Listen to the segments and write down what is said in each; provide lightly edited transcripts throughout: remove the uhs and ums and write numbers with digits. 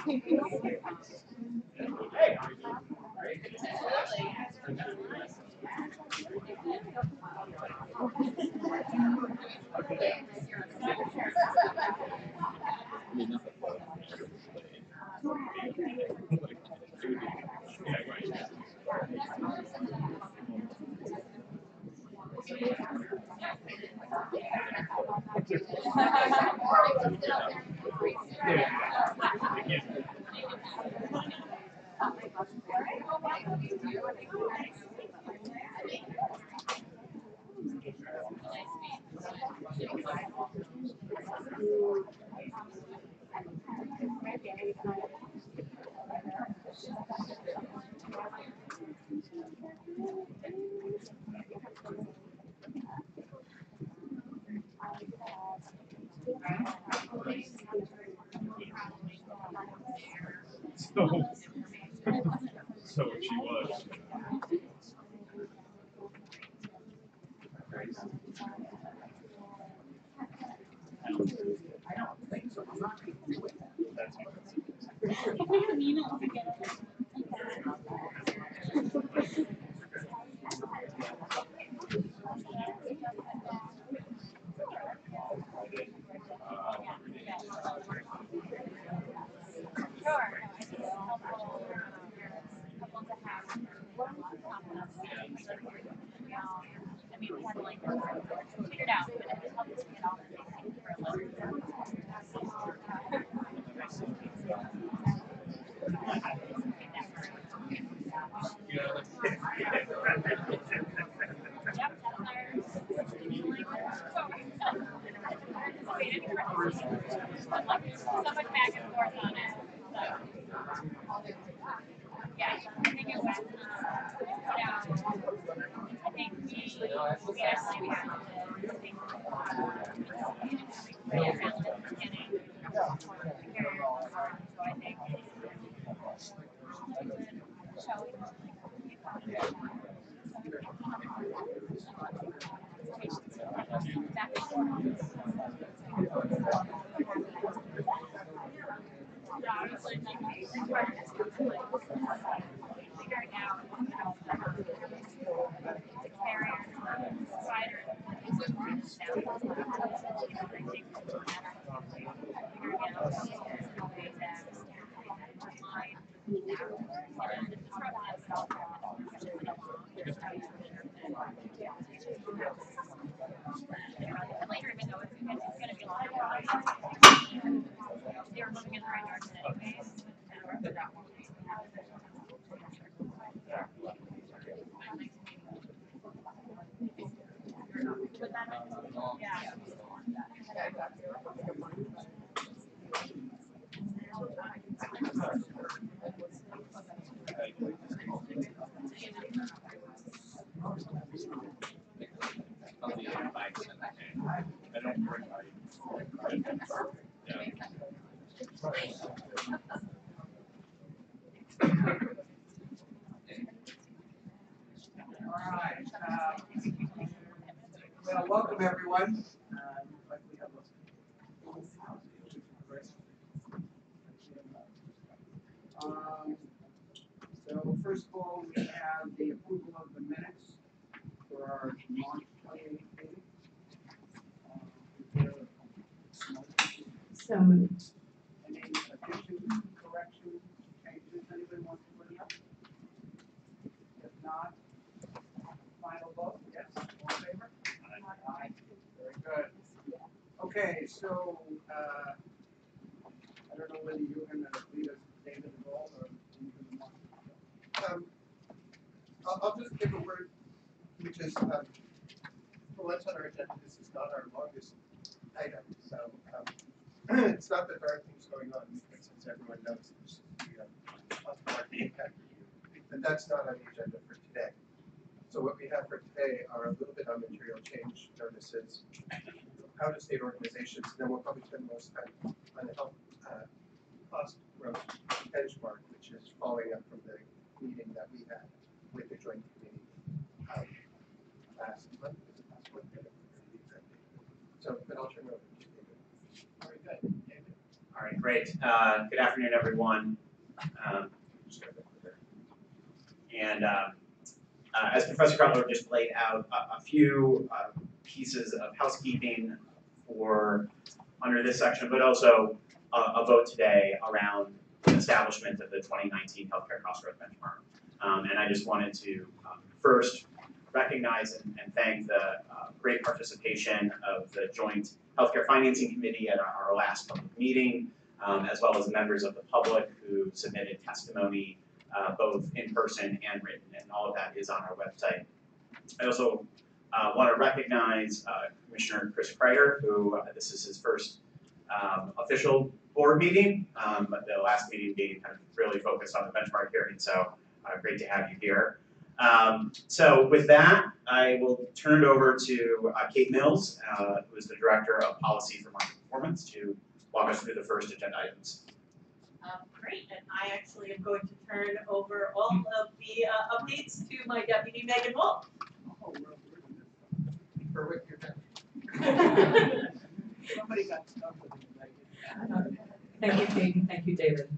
So she was. Well, welcome everyone. So first of all, we have the approval of the minutes for our March 28th meeting. So moved. Any additions, corrections, changes anybody wants to bring up? If not, final vote, yes, all in favor? Aye. Very good. Okay, so, I don't know whether you're gonna lead us, David, at all, or you want. I'll just give a word, which is, for what's on our agenda, this is not our longest item, so, it's not that there are things going on, because since everyone knows this, the impact review, but that's not on the agenda for today. So what we have for today are a little bit on material change notices, out-of-state organizations, and then we'll probably spend most time on the health cost growth benchmark, which is following up from the meeting that we had with the joint committee last month. So, but I'll turn it over to David. Very good, David. All right, Great. Good afternoon, everyone. As Professor Cutler just laid out, a few pieces of housekeeping for under this section, but also a vote today around the establishment of the 2019 healthcare cost growth benchmark. And I just wanted to first recognize and thank the great participation of the Joint Healthcare Financing Committee at our last public meeting, as well as members of the public who submitted testimony both in person and written, and all of that is on our website. I also want to recognize Commissioner Chris Kreider, who this is his first official board meeting, but the last meeting being kind of really focused on the benchmark hearing, so great to have you here. So with that, I will turn it over to Kate Mills, who is the Director of Policy for Market Performance, to walk us through the first agenda items. Great, and I actually am going to turn over all of the updates to my deputy, Megan Wolf. Oh, Berwick, you're done. somebody got stuck with it. Thank you, Kate, and thank you, David.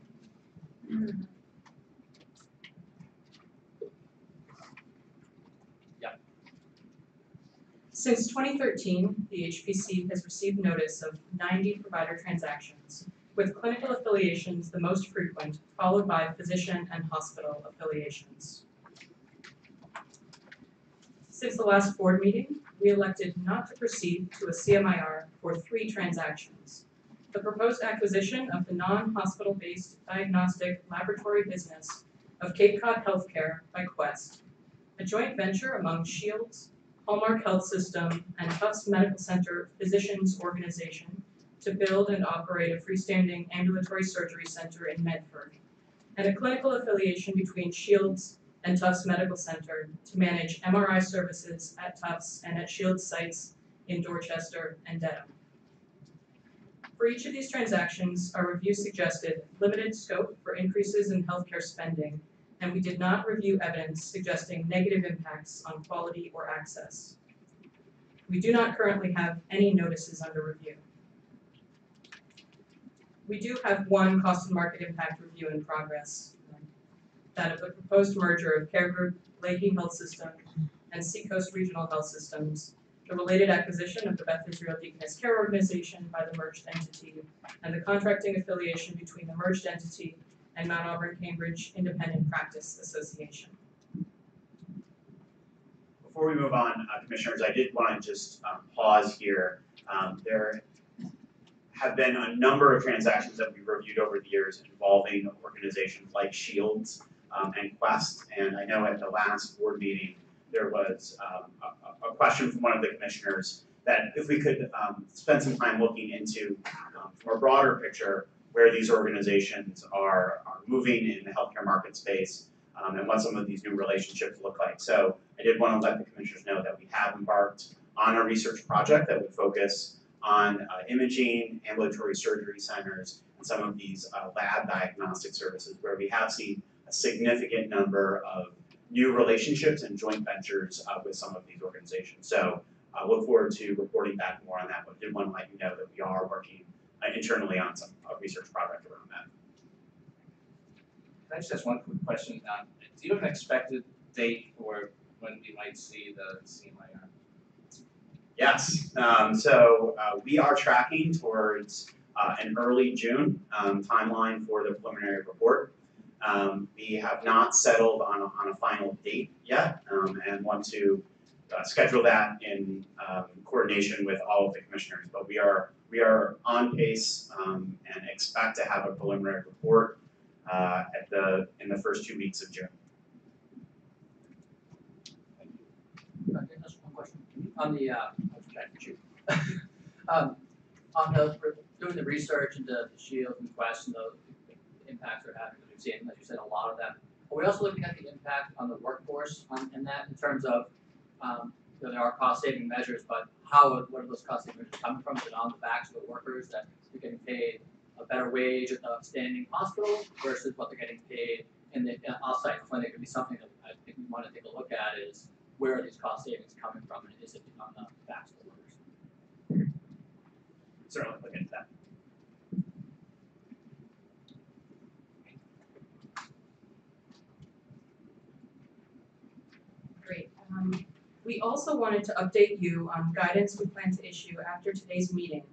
Since 2013, the HPC has received notice of 90 provider transactions, with clinical affiliations the most frequent, followed by physician and hospital affiliations. Since the last board meeting, we elected not to proceed to a CMIR for 3 transactions. The proposed acquisition of the non-hospital-based diagnostic laboratory business of Cape Cod Healthcare by Quest, a joint venture among Shields, Hallmark Health System, and Tufts Medical Center Physicians Organization to build and operate a freestanding ambulatory surgery center in Medford, and a clinical affiliation between Shields and Tufts Medical Center to manage MRI services at Tufts and at Shields sites in Dorchester and Dedham. For each of these transactions, our review suggested limited scope for increases in healthcare spending, and we did not review evidence suggesting negative impacts on quality or access. We do not currently have any notices under review. We do have one cost and market impact review in progress, that of the proposed merger of Care Group, Leahy Health System, and Seacoast Regional Health Systems, the related acquisition of the Beth Israel Deaconess Care Organization by the merged entity, and the contracting affiliation between the merged entity and Mount Auburn Cambridge Independent Practice Association. Before we move on, Commissioners, I did want to just pause here. There have been a number of transactions that we've reviewed over the years involving organizations like Shields and Quest, and I know at the last board meeting there was a question from one of the commissioners that if we could spend some time looking into from a broader picture where these organizations are moving in the healthcare market space and what some of these new relationships look like. So I did want to let the commissioners know that we have embarked on a research project that would focus on imaging, ambulatory surgery centers, and some of these lab diagnostic services where we have seen a significant number of new relationships and joint ventures with some of these organizations. So I look forward to reporting back more on that, but did want to let you know that we are working internally on some research project around that. Can I just ask one quick question? Do you have an expected date for when we might see the CMIR? Yes, so we are tracking towards an early June timeline for the preliminary report. We have not settled on a final date yet and want to schedule that in coordination with all of the commissioners, but we are on pace and expect to have a preliminary report in the first 2 weeks of June. Okay, that's one question. On the on the doing the research into the Shield and Quest and the impacts they're having, we've seen, as you said, a lot of them. Are we also looking at the impact on the workforce in that, in terms of there are cost saving measures, but what are those cost saving measures coming from? Is it on the backs of the workers that they're getting paid a better wage at the standing hospital versus what they're getting paid in the off-site clinic? Would be something that I think we want to take a look at is where are these cost savings coming from, and is it on the backs of the workers? Certainly look into that. We also wanted to update you on guidance we plan to issue after today's meeting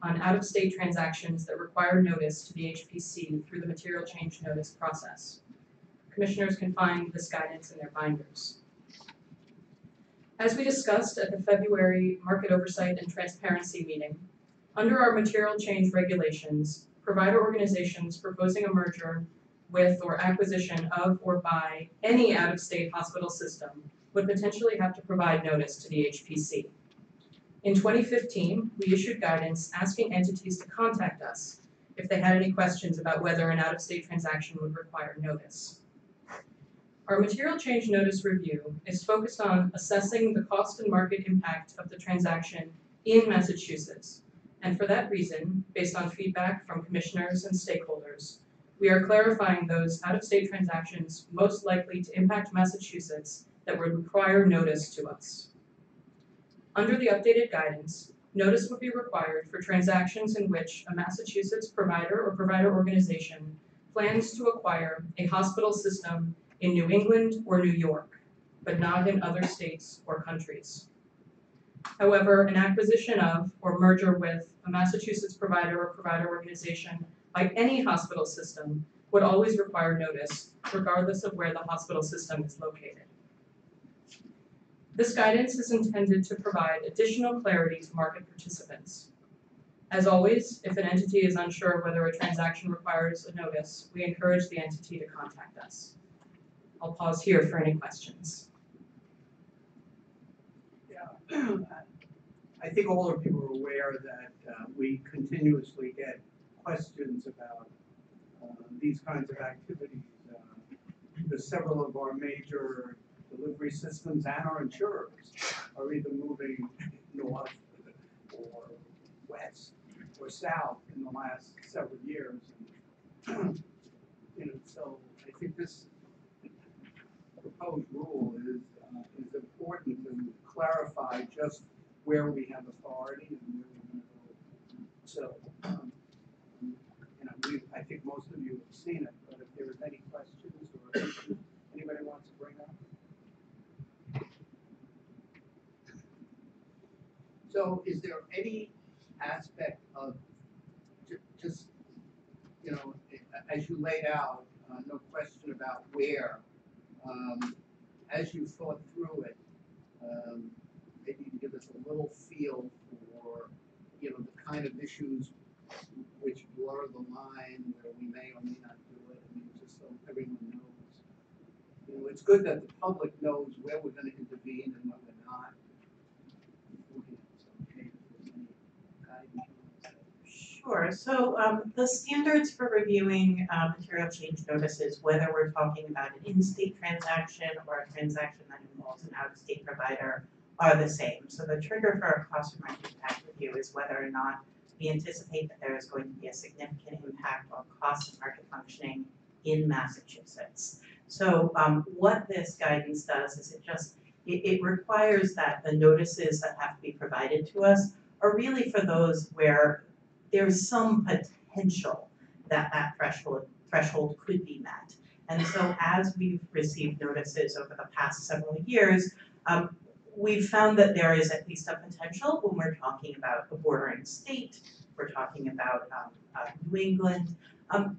on out-of-state transactions that require notice to the HPC through the material change notice process. Commissioners can find this guidance in their binders. As we discussed at the February Market Oversight and Transparency meeting, under our material change regulations, provider organizations proposing a merger with or acquisition of or by any out-of-state hospital system would potentially have to provide notice to the HPC. In 2015, we issued guidance asking entities to contact us if they had any questions about whether an out-of-state transaction would require notice. Our material change notice review is focused on assessing the cost and market impact of the transaction in Massachusetts. And for that reason, based on feedback from commissioners and stakeholders, we are clarifying those out-of-state transactions most likely to impact Massachusetts that would require notice to us. Under the updated guidance, notice would be required for transactions in which a Massachusetts provider or provider organization plans to acquire a hospital system in New England or New York, but not in other states or countries. However, an acquisition of or merger with a Massachusetts provider or provider organization by any hospital system would always require notice, regardless of where the hospital system is located. This guidance is intended to provide additional clarity to market participants. As always, if an entity is unsure whether a transaction requires a notice, we encourage the entity to contact us. I'll pause here for any questions. Yeah, I think all of you are aware that we continuously get questions about these kinds of activities. Because several of our major delivery systems and our insurers are either moving north or west or south in the last several years. And, so I think this proposed rule is important to clarify just where we have authority and where we're going to go. So, I think most of you have seen it, but if there is any questions or issues anybody wants to bring up. So is there any aspect of just, as you laid out, no question about where, as you thought through it, maybe you can give us a little feel for, the kind of issues which blur the line where we may or may not do it. I mean, just so everyone knows. It's good that the public knows where we're going to intervene and when we're not. Sure. So the standards for reviewing material change notices, whether we're talking about an in-state transaction or a transaction that involves an out-of-state provider, are the same. So the trigger for a cost and market impact review is whether or not we anticipate that there is going to be a significant impact on cost and market functioning in Massachusetts. So what this guidance does is it requires that the notices that have to be provided to us are really for those where there's some potential that that threshold could be met. And so as we've received notices over the past several years, we've found that there is at least a potential when we're talking about a bordering state, we're talking about New England.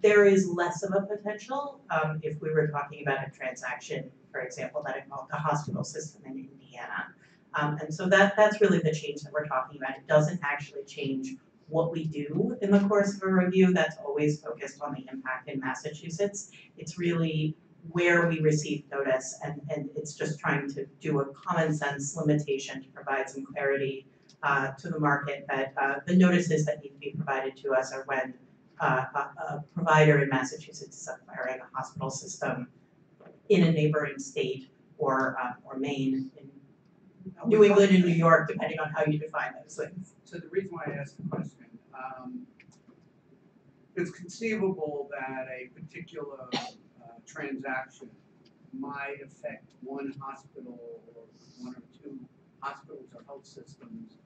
There is less of a potential if we were talking about a transaction, for example, that involved a hospital system in Indiana. And so that's really the change that we're talking about. It doesn't actually change what we do in the course of a review. That's always focused on the impact in Massachusetts. It's really where we receive notice, and it's just trying to do a common sense limitation to provide some clarity to the market that the notices that need to be provided to us are when a provider in Massachusetts is acquiring a hospital system in a neighboring state or Maine, in New England and New York, depending on how you define those things. So the reason why I asked the question, it's conceivable that a particular transaction might affect one hospital or one or two hospitals or health systems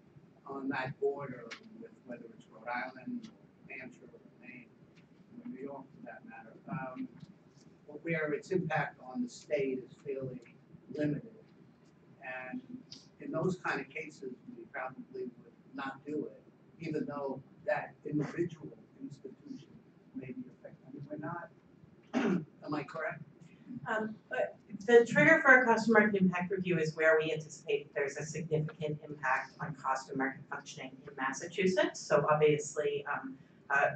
on that border with whether it's Rhode Island or Hampshire or Maine or New York for that matter, where its impact on the state is fairly limited. And in those kind of cases, we probably would not do it, even though that individual institution may be affected. I mean, we're not, am I correct? But the trigger for a cost of market impact review is where we anticipate there's a significant impact on cost of market functioning in Massachusetts. So obviously,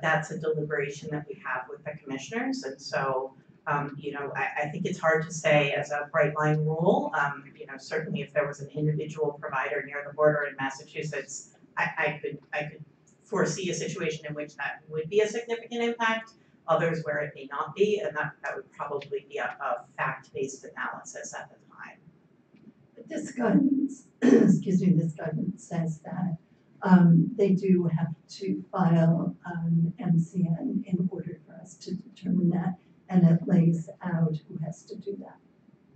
that's a deliberation that we have with the commissioners. And so, I think it's hard to say as a bright line rule. Certainly if there was an individual provider near the border in Massachusetts, I could foresee a situation in which that would be a significant impact. Others where it may not be, and that would probably be a fact-based analysis at the time. But this guidance, this guidance says that they do have to file an MCN in order for us to determine that, and it lays out who has to do that.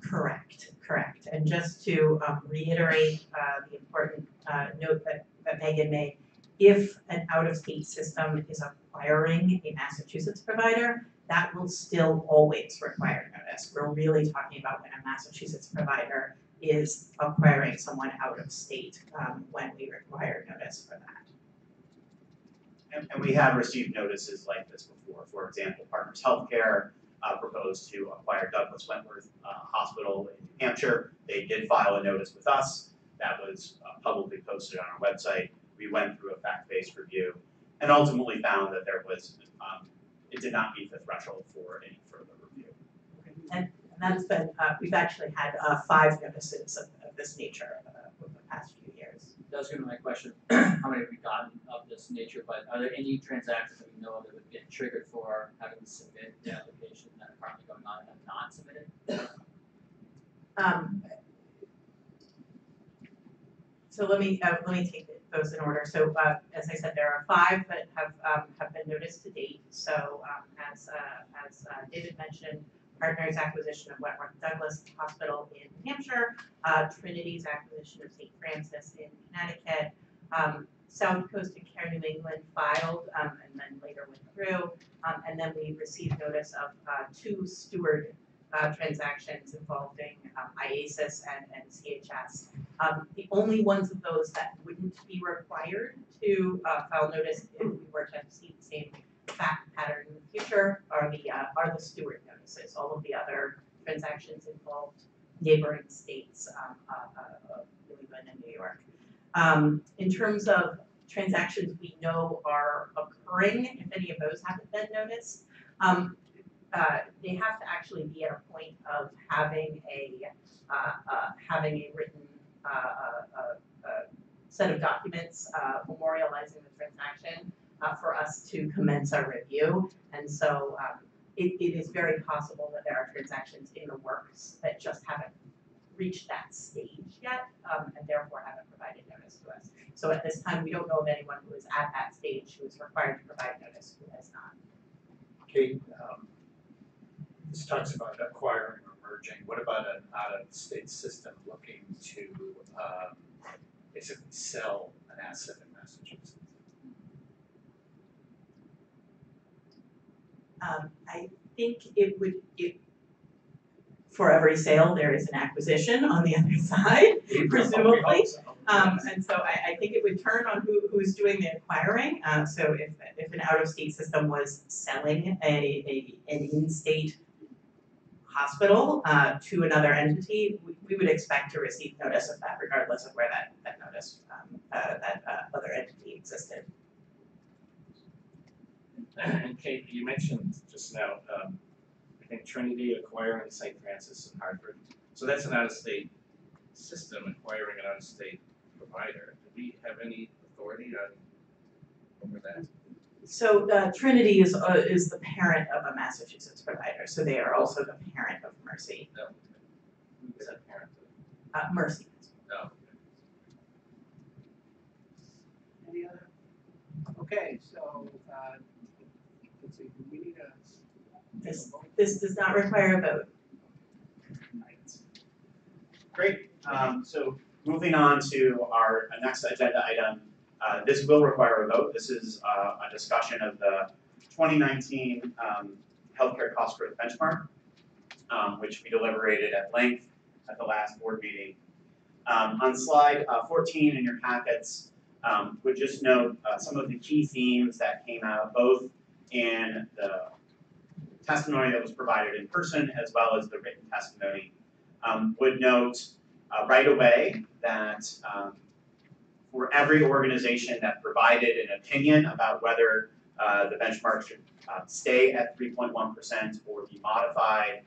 Correct. And just to reiterate the important note that Megan made, if an out-of-state system is acquiring a Massachusetts provider, that will still always require notice. We're really talking about when a Massachusetts provider is acquiring someone out of state when we require notice for that. And we have received notices like this before. For example, Partners Healthcare proposed to acquire Douglas Wentworth Hospital in New Hampshire. They did file a notice with us that was publicly posted on our website. We went through a fact-based review and ultimately found that there was, it did not meet the threshold for any further review. And that's been, we've actually had 5 notices of this nature over the past few years. That was gonna be my question, how many have we gotten of this nature, but are there any transactions that we know of that would get triggered for having to submit the application that are currently going on and have not submitted? So let me take those in order. So as I said, there are 5 that have been noticed to date. So as David mentioned, Partners' acquisition of Wentworth Douglas Hospital in New Hampshire, Trinity's acquisition of St. Francis in Connecticut, South Coast and Care New England filed and then later went through, and then we received notice of 2 steward transactions involving IASIS and CHS. The only ones of those that wouldn't be required to file notice if we were to see the same fact pattern in the future are the steward notices. All of the other transactions involved neighboring states, New England and New York. In terms of transactions we know are occurring, if any of those haven't been noticed, they have to actually be at a point of having a written set of documents memorializing the transaction for us to commence our review. And so it is very possible that there are transactions in the works that just haven't reached that stage yet and therefore haven't provided notice to us. So at this time, we don't know of anyone who is at that stage who is required to provide notice who has not. Kate, this talks about acquiring or merging. What about an out-of-state system looking to basically sell an asset in Massachusetts? I think for every sale, there is an acquisition on the other side, presumably. And so I think it would turn on who's doing the acquiring. So if an out-of-state system was selling an in-state hospital to another entity, we would expect to receive notice of that regardless of where that notice, that other entity existed. And Kate, you mentioned just now, I think Trinity acquiring St. Francis and Hartford. So that's an out-of-state system acquiring an out-of-state provider. Do we have any authority over that? So Trinity is the parent of a Massachusetts provider, so they are also the parent of Mercy. No. Who is that parent of? Mercy. No. Any other? Okay, so, let's see, do we need a? This does not require a vote. Great. So moving on to our next agenda item, this will require a vote. This is a discussion of the 2019 healthcare cost growth benchmark, which we deliberated at length at the last board meeting. On slide 14 in your packets, would just note some of the key themes that came out both in the testimony that was provided in person as well as the written testimony. Would note right away that for every organization that provided an opinion about whether the benchmark should stay at 3.1% or be modified,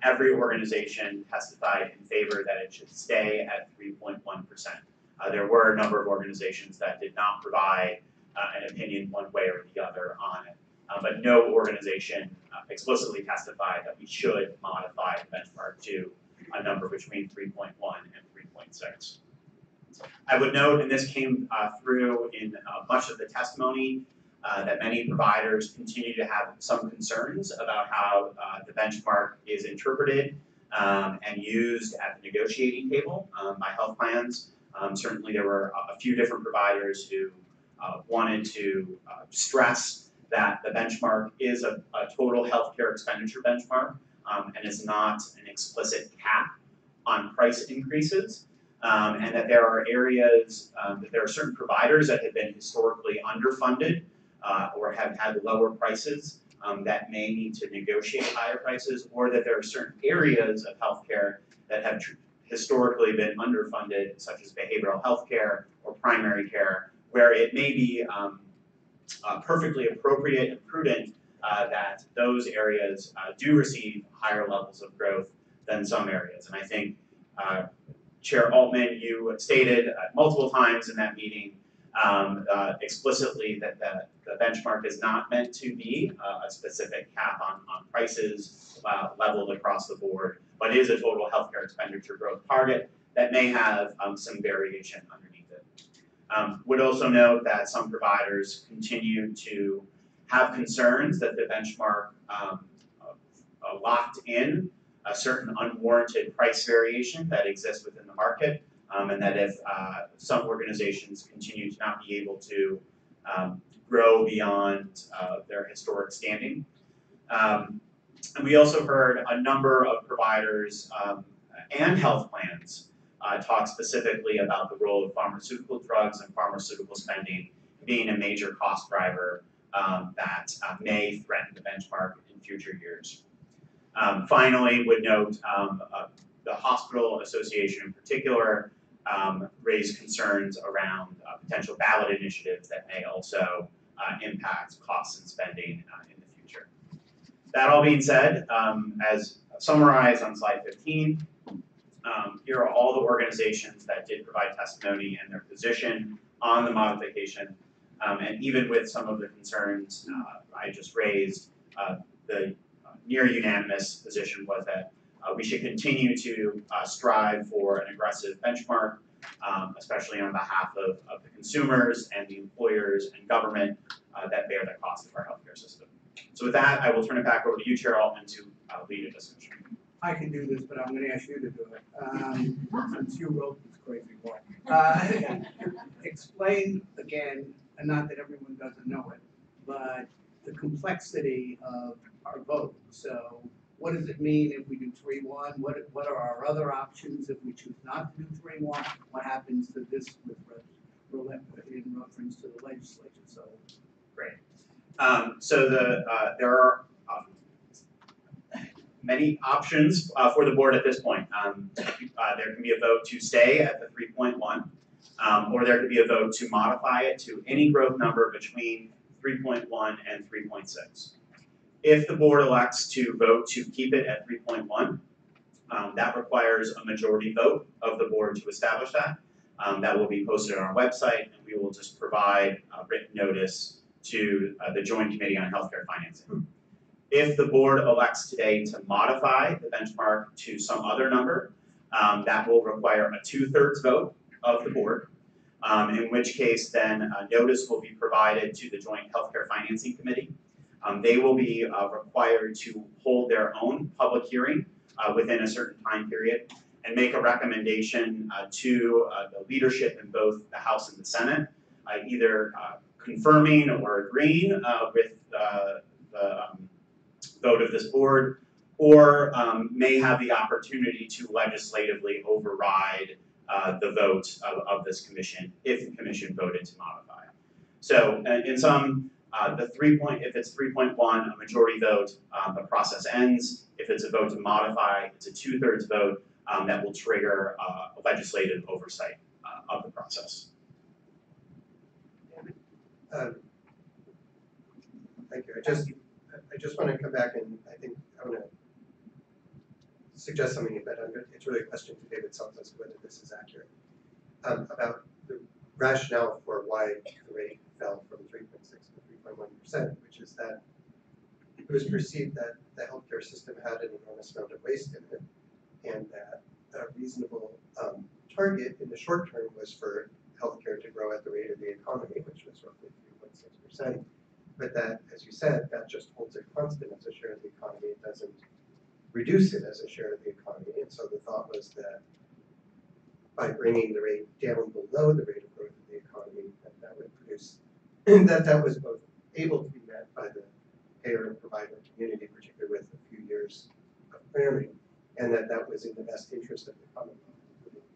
every organization testified in favor that it should stay at 3.1%. There were a number of organizations that did not provide an opinion one way or the other on it, but no organization explicitly testified that we should modify the benchmark to a number between 3.1 and 3.6. I would note, and this came through in much of the testimony, that many providers continue to have some concerns about how the benchmark is interpreted and used at the negotiating table by health plans. Certainly there were a few different providers who wanted to stress that the benchmark is a total healthcare expenditure benchmark and is not an explicit cap on price increases. And that there are areas, that there are certain providers that have been historically underfunded or have had lower prices that may need to negotiate higher prices, or that there are certain areas of healthcare that have historically been underfunded, such as behavioral health care or primary care, where it may be perfectly appropriate and prudent that those areas do receive higher levels of growth than some areas. And I think Chair Altman, you stated multiple times in that meeting explicitly that the benchmark is not meant to be a specific cap on prices leveled across the board, but is a total healthcare expenditure growth target that may have some variation underneath it. Would also note that some providers continue to have concerns that the benchmark locked in a certain unwarranted price variation that exists within the market, and that if some organizations continue to not be able to grow beyond their historic standing. And we also heard a number of providers and health plans talk specifically about the role of pharmaceutical drugs and pharmaceutical spending being a major cost driver that may threaten the benchmark in future years. Finally, would note the Hospital Association in particular raised concerns around potential ballot initiatives that may also impact costs and spending in the future. That all being said, as summarized on slide 15, here are all the organizations that did provide testimony and their position on the modification. And even with some of the concerns I just raised, the near unanimous position was that we should continue to strive for an aggressive benchmark, especially on behalf of the consumers and the employers and government that bear the cost of our healthcare system. So with that, I will turn it back over to you, Chair Altman, to lead a discussion. I can do this, but I'm going to ask you to do it, since you wrote this crazy book. Explain again, and not that everyone doesn't know it, but the complexity of our vote. So what does it mean if we do 3-1? What are our other options if we choose not to do 3-1? What happens to this with in reference to the legislature? So great. So there are many options for the board at this point. There can be a vote to stay at the 3.1, or there could be a vote to modify it to any growth number between 3.1 and 3.6. If the board elects to vote to keep it at 3.1, that requires a majority vote of the board to establish that. That will be posted on our website, and we will just provide a written notice to the Joint Committee on Healthcare Financing. If the board elects today to modify the benchmark to some other number, that will require a 2/3 vote of the board, in which case then a notice will be provided to the Joint Healthcare Financing Committee. They will be required to hold their own public hearing within a certain time period and make a recommendation to the leadership in both the House and the Senate, either confirming or agreeing with the vote of this board, or may have the opportunity to legislatively override the vote of this commission if the commission voted to modify. So in some, if it's 3.1, a majority vote, the process ends. If it's a vote to modify, it's a 2/3 vote that will trigger legislative oversight of the process. Thank you. I just want to come back and I think I want to suggest something, but it's really a question to David Self as to whether this is accurate. About the rationale for why the rate fell from 3.6 to 3.1%, which is that it was perceived that the healthcare system had an enormous amount of waste in it, and that a reasonable target in the short term was for healthcare to grow at the rate of the economy, which was roughly 3.6%. But that, as you said, that just holds it constant as a share of the economy. It doesn't reduce it as a share of the economy. And so the thought was that by bringing the rate down below the rate of growth of the economy, that would produce, that was both able to be met by the payer and provider community, particularly with a few years of planning, and that was in the best interest of the Commonwealth, including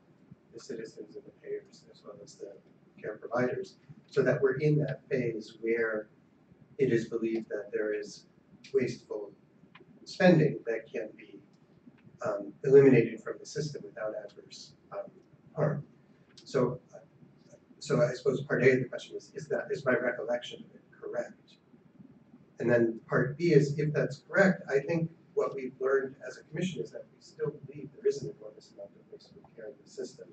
the citizens and the payers, as well as the care providers, so that we're in that phase where it is believed that there is wasteful spending that can be eliminated from the system without adverse harm. So I suppose part A of the question is my recollection of it correct? And then part B is, if that's correct, I think what we've learned as a commission is that we still believe there is an enormous amount of wasteful care in the system.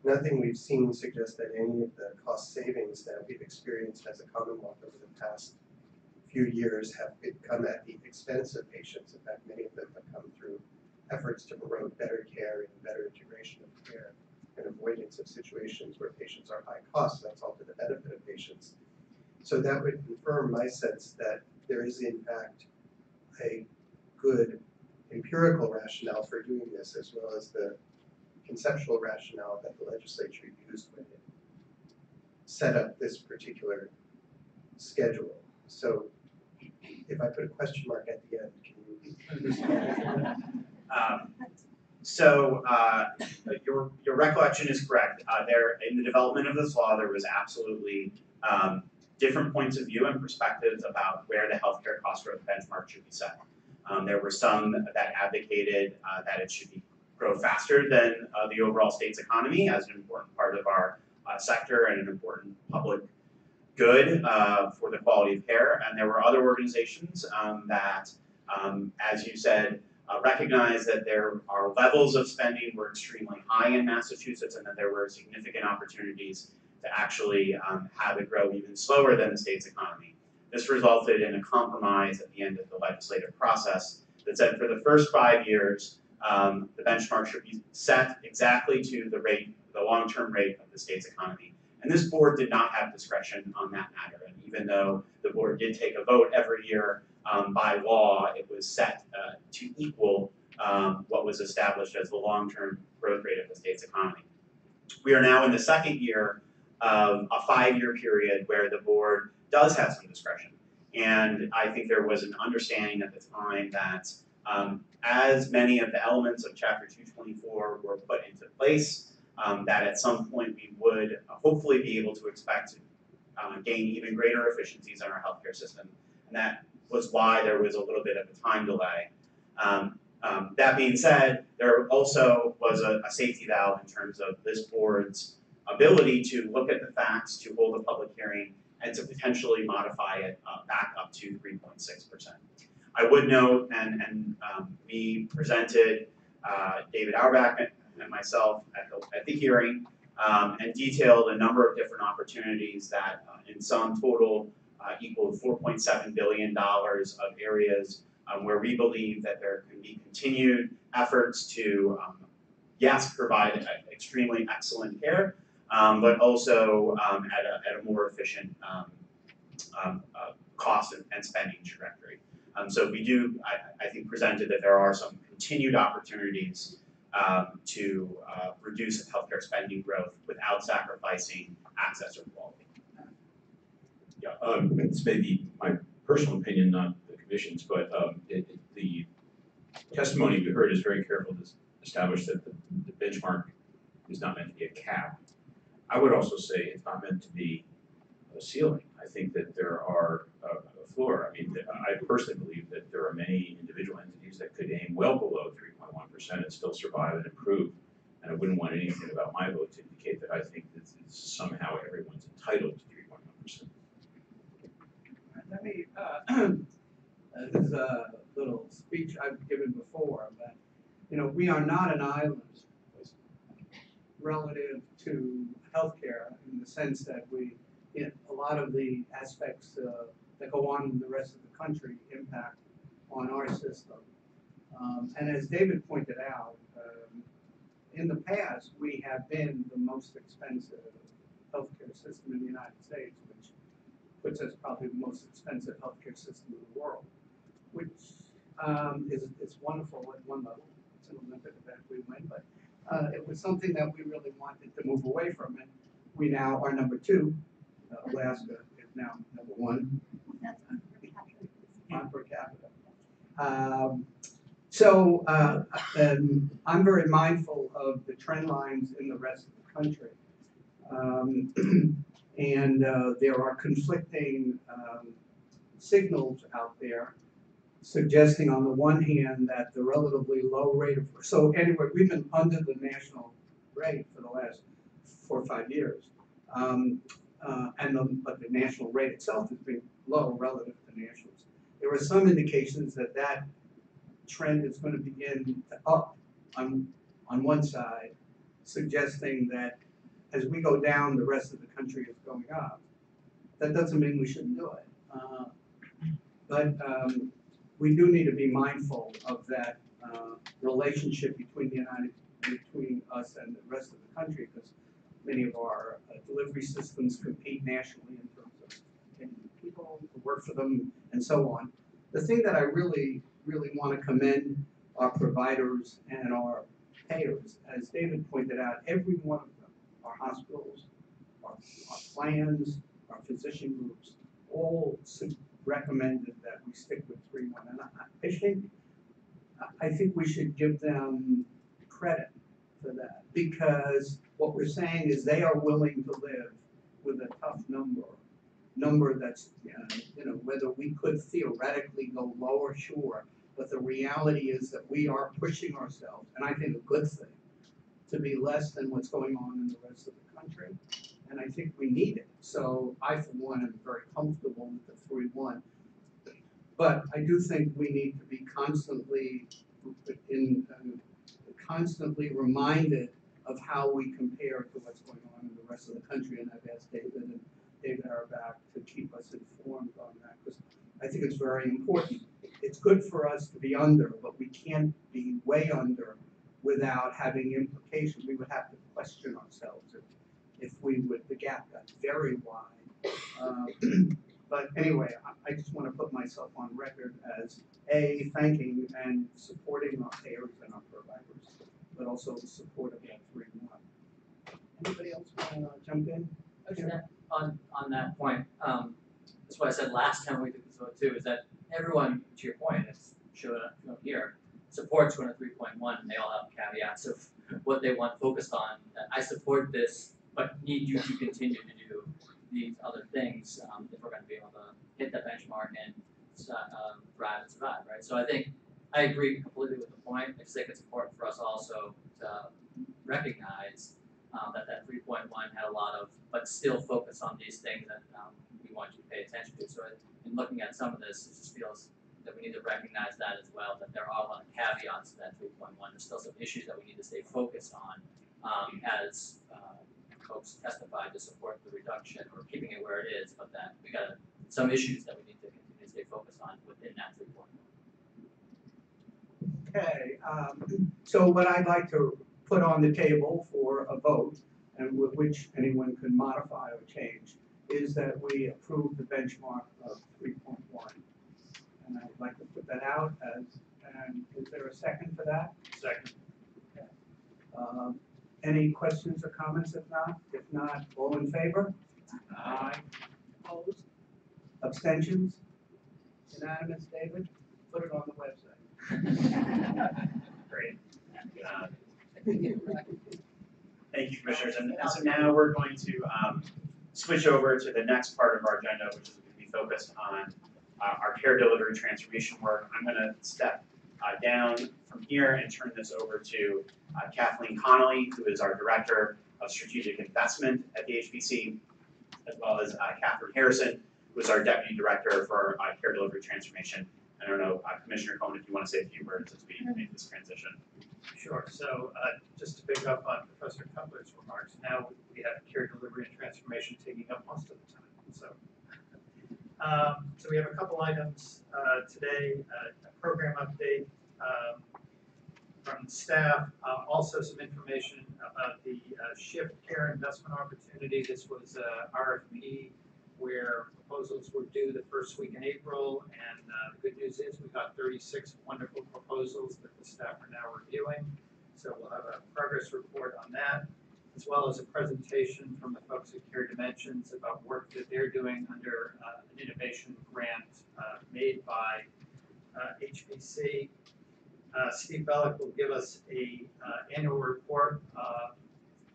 Nothing we've seen suggests that any of the cost savings that we've experienced as a Commonwealth over the past few years have come at the expense of patients. In fact, many of them have come through efforts to promote better care and better integration of care and avoidance of situations where patients are high cost. That's all to the benefit of patients. So that would confirm my sense that there is in fact a good empirical rationale for doing this, as well as the conceptual rationale that the legislature used when it set up this particular schedule. So if I put a question mark at the end, can you respond? Your recollection is correct. There, in the development of this law, there was absolutely different points of view and perspectives about where the healthcare cost growth benchmark should be set. There were some that advocated that it should grow faster than the overall state's economy as an important part of our sector and an important public good for the quality of care. And there were other organizations that, as you said, recognize that there are levels of spending were extremely high in Massachusetts, and that there were significant opportunities to actually have it grow even slower than the state's economy. This resulted in a compromise at the end of the legislative process that said for the first 5 years, the benchmark should be set exactly to the rate, the long-term rate of the state's economy. And this board did not have discretion on that matter. And even though the board did take a vote every year by law, it was set to equal what was established as the long-term growth rate of the state's economy. We are now in the second year of a 5-year period where the board does have some discretion. And I think there was an understanding at the time that as many of the elements of Chapter 224 were put into place, that at some point we would hopefully be able to expect to gain even greater efficiencies in our healthcare system. And that was why there was a little bit of a time delay. That being said, there also was a safety valve in terms of this board's ability to look at the facts, to hold a public hearing, and to potentially modify it back up to 3.6%. I would note, and we presented David Auerbach and myself at the hearing, and detailed a number of different opportunities that in sum total equaled $4.7 billion of areas where we believe that there can be continued efforts to, yes, provide extremely excellent care, but also at a more efficient cost and spending trajectory. So we do, I think, presented that there are some continued opportunities to reduce healthcare spending growth without sacrificing access or quality. Yeah, this may be my personal opinion, not the commission's, but the testimony we heard is very careful to establish that the benchmark is not meant to be a cap. I would also say it's not meant to be a ceiling. I think that there are a floor. I mean, I personally believe that there are many individual entities that could aim well below 3.1% and still survive and improve. And I wouldn't want anything about my vote to indicate that I think that somehow everyone's entitled to 3.1%. Let me, this is a little speech I've given before, but, we are not an island relative to healthcare in the sense that a lot of the aspects that go on in the rest of the country impact on our system. And as David pointed out, in the past, we have been the most expensive healthcare system in the United States, which puts us probably the most expensive healthcare system in the world, which is wonderful at one level. It's an Olympic event we win, but it was something that we really wanted to move away from, and we now are number 2. Alaska is now number 1 on per capita. So I'm very mindful of the trend lines in the rest of the country. And there are conflicting signals out there suggesting on the one hand that the relatively low rate of, so anyway, we've been under the national rate for the last 4 or 5 years. But the national rate itself has been low relative to nationals. There are some indications that that trend is going to begin to up on one side, suggesting that as we go down, the rest of the country is going up. That doesn't mean we shouldn't do it. But we do need to be mindful of that relationship between us and the rest of the country, because many of our delivery systems compete nationally in terms of getting people to work for them and so on. The thing that I really want to commend our providers and our payers, as David pointed out, every one of them, our hospitals, our plans, our physician groups, all recommended that we stick with 3.1. And I think we should give them credit for that, because what we're saying is they are willing to live with a tough number that's, whether we could theoretically go lower, sure, but the reality is that we are pushing ourselves, and I think a good thing, to be less than what's going on in the rest of the country, and I think we need it. So I, for one, am very comfortable with the 3.1, but I do think we need to be constantly reminded of how we compare to what's going on in the rest of the country, and I've asked David and David Arback to keep us informed on that, because I think it's very important. It's good for us to be under, but we can't be way under without having implications. We would have to question ourselves if the gap got very wide. But anyway, I just want to put myself on record as thanking and supporting our payers and our providers, but also the support of that 3.1. Anybody else want to jump in? On that point, that's what I said last time we did this vote too, is that everyone, to your point, it's shown here, supports going to 3.1, and they all have caveats of what they want focused on. I support this, but need you to continue to do these other things if we're going to be able to hit that benchmark and thrive and survive, right? So I think I agree completely with the point. I just think it's important for us also to recognize that 3.1 had a lot of, but still focus on these things that we want you to pay attention to. So in looking at some of this, it just feels that we need to recognize that as well, that there are a lot of caveats to that 3.1. There's still some issues that we need to stay focused on as folks testified to support the reduction or keeping it where it is, but that we got some issues that we need to continue to stay focused on within that 3.1. Okay, so what I'd like to put on the table for a vote, and which anyone can modify or change, is that we approve the benchmark of 3.1. And I'd like to put that out and is there a second for that? Second. Okay. Any questions or comments? If not, all in favor? Aye. Opposed? Abstentions? Unanimous, David? Put it on the website. Great. Thank you, Commissioners. And so now we're going to switch over to the next part of our agenda, which is going to be focused on our care delivery transformation work. I'm going to step down from here and turn this over to Kathleen Connolly, who is our Director of Strategic Investment at the HPC, as well as Catherine Harrison, who is our Deputy Director for Care Delivery Transformation. I don't know, Commissioner Cohen, if you want to say a few words as we make this transition. Sure, so just to pick up on Professor Cutler's remarks, now we have care delivery and transformation taking up most of the time. So we have a couple items today, a program update from staff, also some information about the Shift Care Investment Opportunity. This was RFP where proposals were due the first week in April, and the good news is we got 36 wonderful proposals that the staff are now reviewing. So we'll have a progress report on that, as well as a presentation from the folks at Care Dimensions about work that they're doing under an innovation grant made by HPC. Steve Bellick will give us a annual report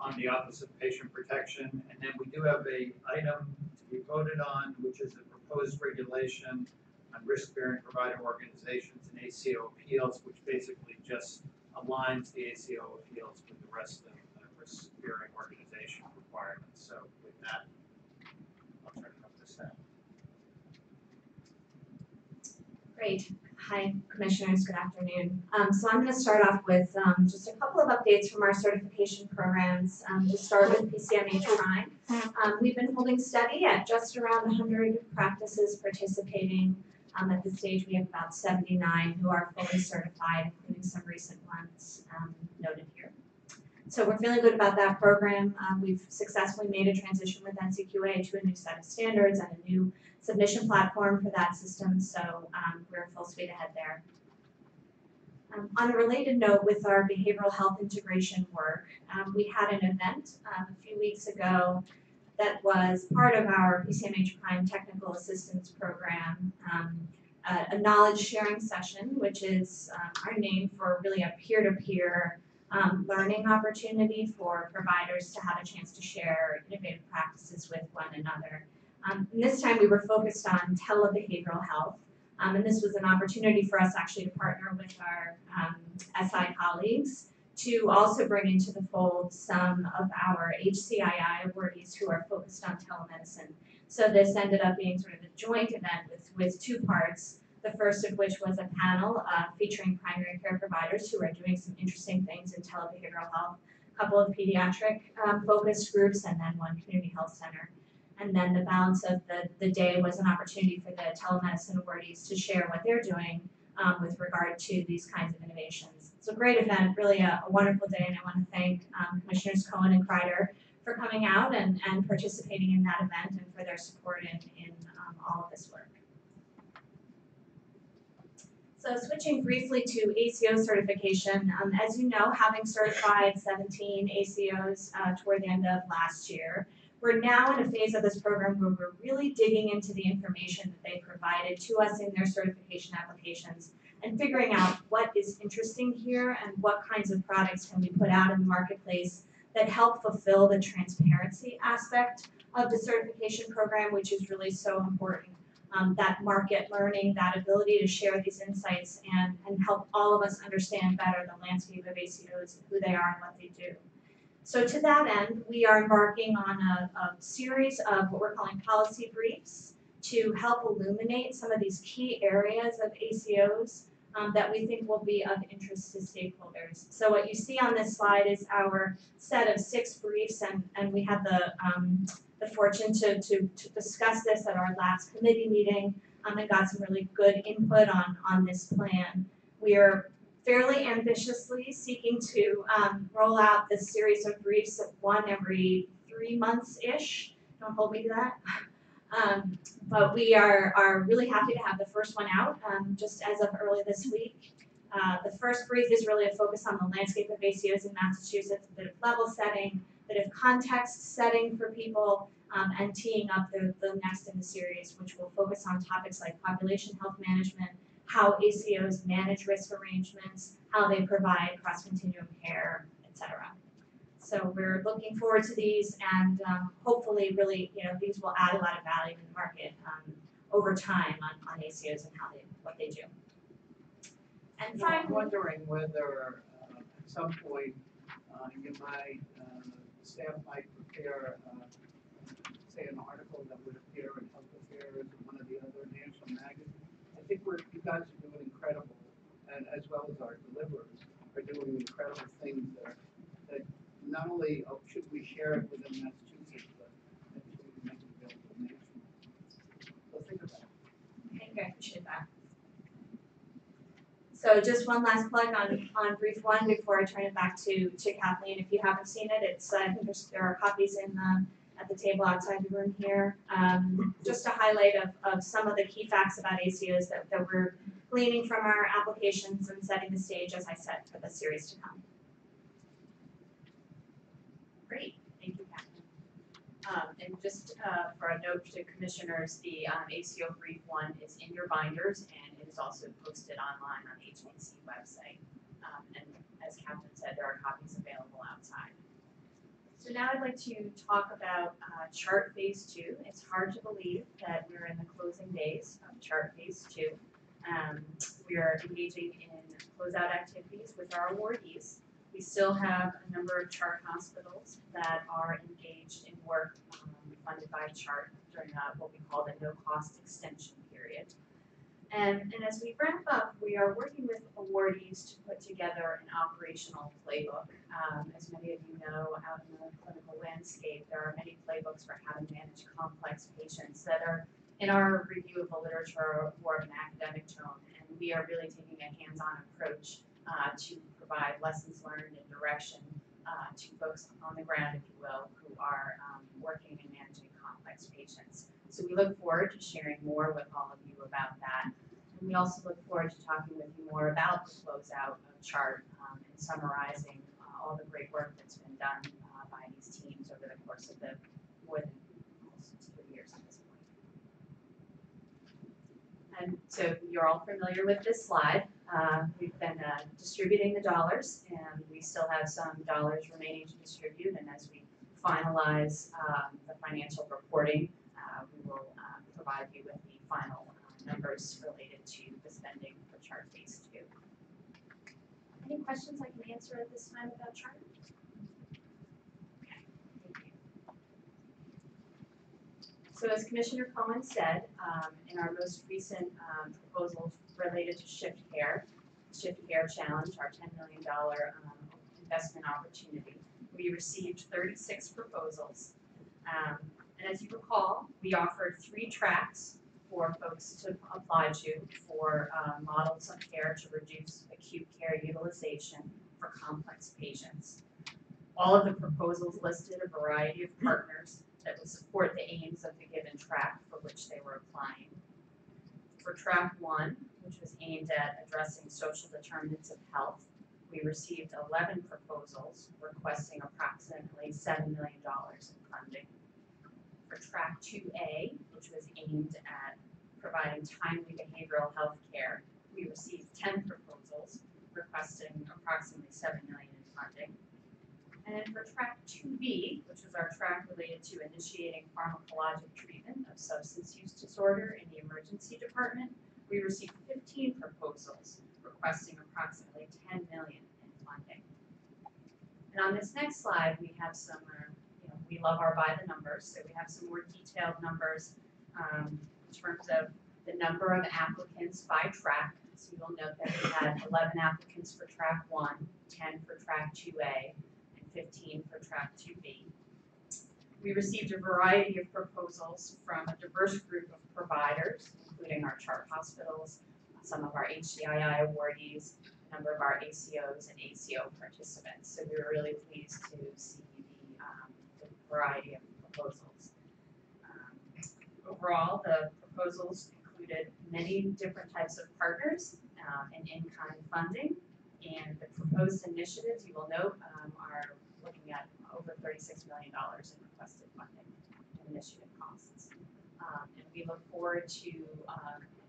on the Office of Patient Protection, and then we do have a item to be voted on, which is the proposed regulation on risk-bearing provider organizations and ACO appeals, which basically just aligns the ACO appeals with the rest of the risk-bearing organization requirements. So with that, I'll turn it over to staff. Great. Hi, Commissioners. Good afternoon. So I'm going to start off with just a couple of updates from our certification programs. To start with PCMH Prime. We've been holding steady at just around 100 practices participating. At this stage, we have about 79 who are fully certified, including some recent ones noted here. So we're feeling good about that program. We've successfully made a transition with NCQA to a new set of standards and a new submission platform for that system, so we're full speed ahead there. On a related note, with our behavioral health integration work, we had an event a few weeks ago that was part of our PCMH Prime Technical Assistance Program, a knowledge sharing session, which is our name for really a peer-to-peer learning opportunity for providers to have a chance to share innovative practices with one another. And this time we were focused on telebehavioral health, and this was an opportunity for us actually to partner with our SI colleagues to also bring into the fold some of our HCII awardees who are focused on telemedicine. So this ended up being sort of a joint event with two parts. The first of which was a panel featuring primary care providers who are doing some interesting things in telebehavioral health, a couple of pediatric focused groups, and then one community health center. And then the balance of the day was an opportunity for the telemedicine awardees to share what they're doing with regard to these kinds of innovations. It's a great event, really a wonderful day, and I want to thank Commissioners Cohen and Kreider for coming out and participating in that event and for their support in all of this work. So switching briefly to ACO certification, as you know, having certified 17 ACOs toward the end of last year, we're now in a phase of this program where we're really digging into the information that they provided to us in their certification applications and figuring out what is interesting here and what kinds of products can we put out in the marketplace that help fulfill the transparency aspect of the certification program, which is really so important. That market learning, that ability to share these insights and help all of us understand better the landscape of ACOs, who they are and what they do. So to that end, we are embarking on a series of what we're calling policy briefs to help illuminate some of these key areas of ACOs that we think will be of interest to stakeholders. So what you see on this slide is our set of 6 briefs, and we had the fortune to discuss this at our last committee meeting and got some really good input on this plan. We are fairly ambitiously seeking to roll out this series of briefs of one every 3 months-ish. Don't hold me to that. But we are really happy to have the first one out just as of early this week. The first brief is really a focus on the landscape of ACOs in Massachusetts, a bit of level setting, a bit of context setting for people, and teeing up the next in the series, which will focus on topics like population health management, how ACOs manage risk arrangements, how they provide cross-continuum care, etc. So we're looking forward to these and hopefully really, these will add a lot of value in the market over time on ACOs and what they do. And No, I'm finally, wondering whether at some point you might, staff might prepare, say, an article that would appear in Health Affairs or one of the other national magazines. I think you guys are doing incredible, and as well as our deliverers are doing incredible things that not only should we share it within Massachusetts, but that we can make it available nationally. So think about it. thank you, I appreciate that. So just one last plug on Brief One before I turn it back to Kathleen. If you haven't seen it, I think there are copies at the table outside the room here. Just a highlight of some of the key facts about ACOs that we're gleaning from our applications and setting the stage, as I said, for the series to come. Great, thank you, Kathleen. And just for a note to commissioners, the ACO Brief One is in your binders and it is also posted online on the HPC website. And as Captain said, there are copies available outside. So now I'd like to talk about Chart Phase 2. It's hard to believe that we're in the closing days of Chart Phase 2. We are engaging in closeout activities with our awardees. We still have a number of Chart hospitals that are engaged in work funded by Chart during what we call the no-cost extension period. And as we wrap up, we are working with awardees to put together an operational playbook. As many of you know, out in the clinical landscape, there are many playbooks for how to manage complex patients that are in our review of the literature or of an academic tone. And we are really taking a hands-on approach to provide lessons learned and direction to folks on the ground, if you will, who are working and managing complex patients. So we look forward to sharing more with all of you about that. And we also look forward to talking with you more about the closeout of Chart and summarizing all the great work that's been done by these teams over the course of the more than almost 3 years at this point. And so you're all familiar with this slide. We've been distributing the dollars and we still have some dollars remaining to distribute, and as we finalize the financial reporting, we will provide you with the final numbers related to the spending for Chart Phase 2. Any questions I can answer at this time about Chart? Okay, thank you. So as Commissioner Cohen said, in our most recent proposal related to Shift Care Challenge, our $10 million investment opportunity, we received 36 proposals. And as you recall, we offered 3 tracks for folks to apply to for models of care to reduce acute care utilization for complex patients. All of the proposals listed a variety of partners that would support the aims of the given track for which they were applying. For track 1, which was aimed at addressing social determinants of health, we received 11 proposals requesting approximately $7 million in funding. For track 2A, which was aimed at providing timely behavioral health care, we received 10 proposals requesting approximately $7 million in funding. And then for track 2B, which was our track related to initiating pharmacologic treatment of substance use disorder in the emergency department, we received 15 proposals requesting approximately $10 million in funding. And on this next slide, we have some, we love our by the numbers, so we have some more detailed numbers in terms of the number of applicants by track. So you'll note that we had 11 applicants for track 1, 10 for track 2A, and 15 for track 2B. We received a variety of proposals from a diverse group of providers, including our Chart hospitals, some of our HCII awardees, a number of our ACOs and ACO participants. So we were really pleased to see the variety of proposals. Overall, the proposals included many different types of partners and in-kind funding, and the proposed initiatives, you will note, are looking at over $36 million in requested funding and initiative costs. And we look forward to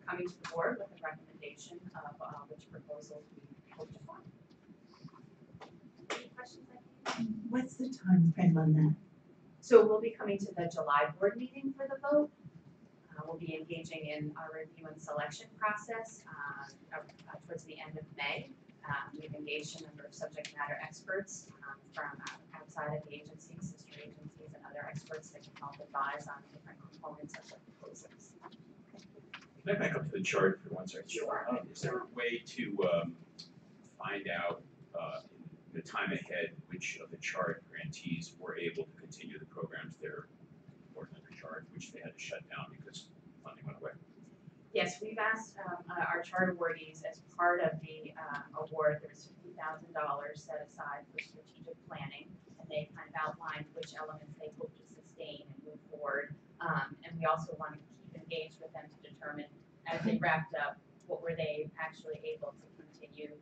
coming to the board with a recommendation of which proposals we hope to fund. Any questions I can What's the time frame on that? So we'll be coming to the July board meeting for the vote. We'll be engaging in our review and selection process towards the end of May. We've engaged a number of subject matter experts from outside of the agency, sister agencies, and other experts that can help advise on different components of the proposals. Can I back up to the chart for 1 second? Sure. Is there a way to find out in the time ahead which of the chart grantees were able to continue the programs they're under chart, which they had to shut down because funding went away? Yes, we've asked our chart awardees as part of the award, there's $50,000 set aside for strategic planning, and they kind of outlined which elements they hope to sustain and move forward. And we also want to keep engaged with them to determine, as they wrapped up, what were they actually able to continue.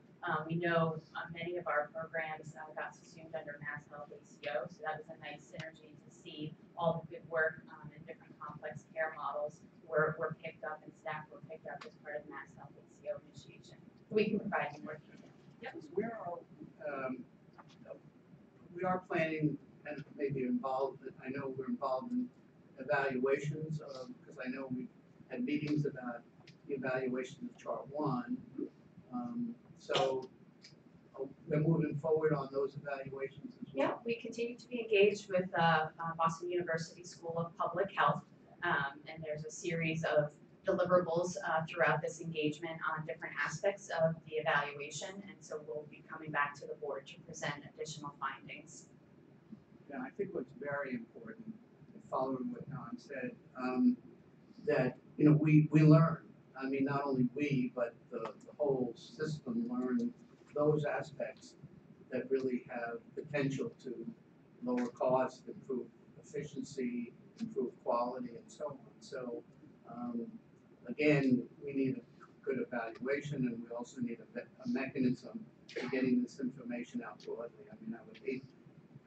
We know many of our programs got subsumed under Mass Health ACO, so that was a nice synergy to see all the good work and different complex care models were picked up and staff were picked up as part of the Mass Health ACO initiation. We can provide you more detail. Yep. We are planning and maybe involved, I know we're involved in evaluations, because I know we had meetings about the evaluation of Chart 1. So we're moving forward on those evaluations as well. Yeah, we continue to be engaged with Boston University School of Public Health, and there's a series of deliverables throughout this engagement on different aspects of the evaluation, and so we'll be coming back to the board to present additional findings. Yeah, I think what's very important, following what Don said, that we learn. I mean, not only we, but the whole system learn those aspects that really have potential to lower cost, improve efficiency, improve quality, and so on. So, again, we need a good evaluation, and we also need a mechanism for getting this information out broadly. I mean, I would hate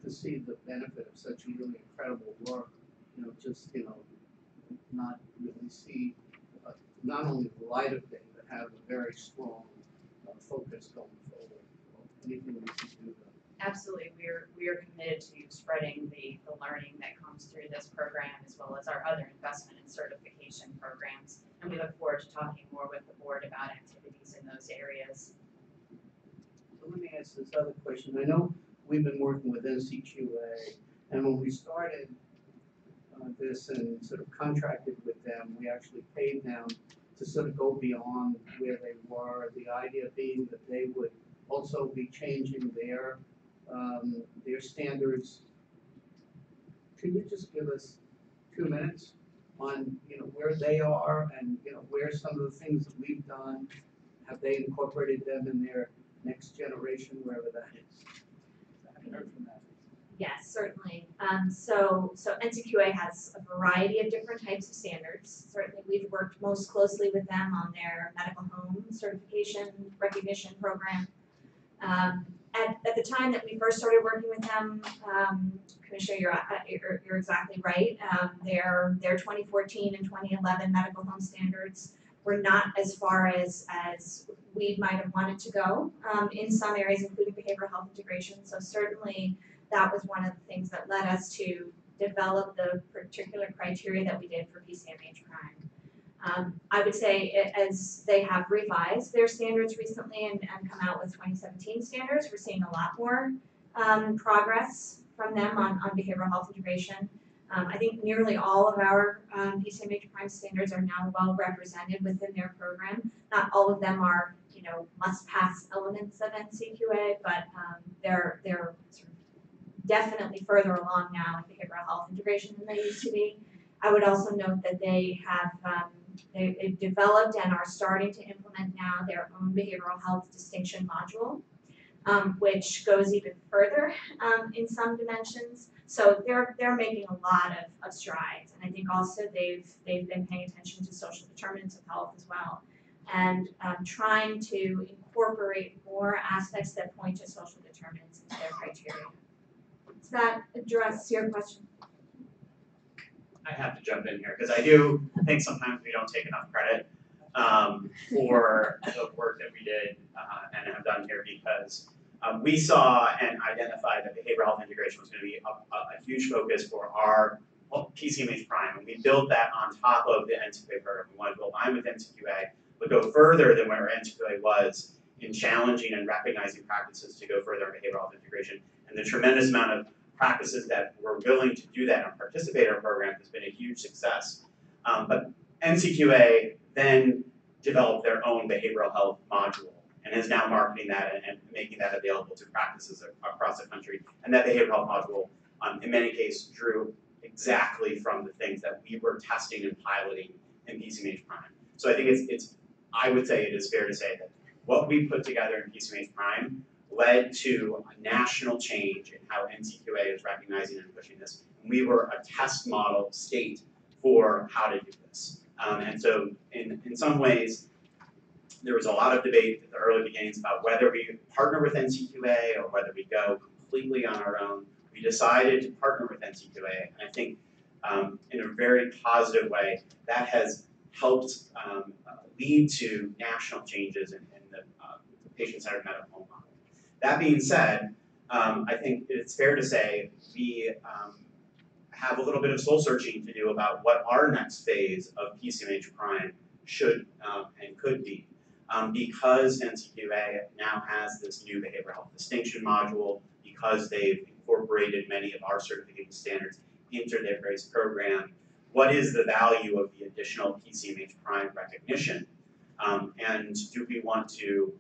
to see the benefit of such really incredible work, not really see not only the light of day, but have a very strong focus going forward. Anything we can do. Absolutely, we are committed to spreading the learning that comes through this program, as well as our other investment and certification programs. And we look forward to talking more with the board about activities in those areas. So let me ask this other question. I know we've been working with NCQA, and when we started this and sort of contracted with them, we actually paid them to sort of go beyond where they were. The idea being that they would also be changing their standards. Can you just give us 2 minutes on where they are and where some of the things that we've done, have they incorporated them in their next generation, wherever that is? I haven't heard from that. Yes, certainly. So NCQA has a variety of different types of standards. Certainly, we've worked most closely with them on their medical home certification recognition program. At the time that we first started working with them, Commissioner, you're exactly right. Their 2014 and 2011 medical home standards were not as far as we might have wanted to go in some areas, including behavioral health integration. So certainly, that was one of the things that led us to develop the particular criteria that we did for PCMH crime. I would say as they have revised their standards recently and come out with 2017 standards, we're seeing a lot more progress from them on behavioral health integration. I think nearly all of our PCMH crime standards are now well represented within their program. Not all of them are, must-pass elements of NCQA, but they're sort of definitely further along now in behavioral health integration than they used to be. I would also note that they have they've developed and are starting to implement now their own behavioral health distinction module, which goes even further in some dimensions. So they're making a lot of strides, and I think also they've been paying attention to social determinants of health as well, and trying to incorporate more aspects that point to social determinants into their criteria. Does that address your question? I have to jump in here because I do think sometimes we don't take enough credit for the work that we did and have done here, because we saw and identified that behavioral health integration was going to be a huge focus for our PCMH Prime, and we built that on top of the NCQA program. We wanted to align with NCQA, but go further than where NCQA was in challenging and recognizing practices to go further in behavioral health integration. And the tremendous amount of practices that were willing to do that and participate in our program has been a huge success. But NCQA then developed their own behavioral health module and is now marketing that and making that available to practices across the country. And that behavioral health module, in many cases, drew exactly from the things that we were testing and piloting in PCMH Prime. So I think I would say it is fair to say that what we put together in PCMH Prime led to a national change in how NCQA is recognizing and pushing this. And we were a test model state for how to do this. And so in some ways, there was a lot of debate at the early beginnings about whether we partner with NCQA or whether we go completely on our own. We decided to partner with NCQA, and I think in a very positive way, that has helped lead to national changes in the patient-centered medical home model. That being said, I think it's fair to say we have a little bit of soul searching to do about what our next phase of PCMH Prime should and could be. Because NCQA now has this new behavioral health distinction module, because they've incorporated many of our certification standards into their base program, what is the value of the additional PCMH Prime recognition? And do we want to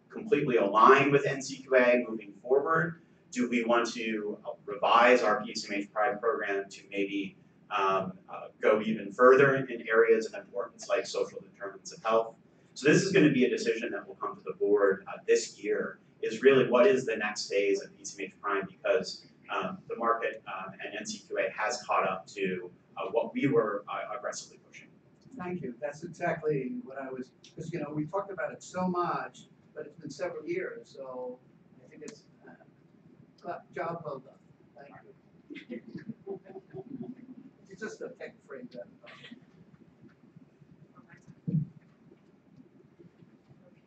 completely align with NCQA moving forward? Do we want to revise our PCMH Prime program to maybe go even further in areas of importance like social determinants of health? So this is going to be a decision that will come to the board this year, is really what is the next phase of PCMH Prime, because the market and NCQA has caught up to what we were aggressively pushing. Thank you. That's exactly what I was, because we talked about it so much, but it's been several years, so I think it's job well done. Thank you. It's just a tech phrase that.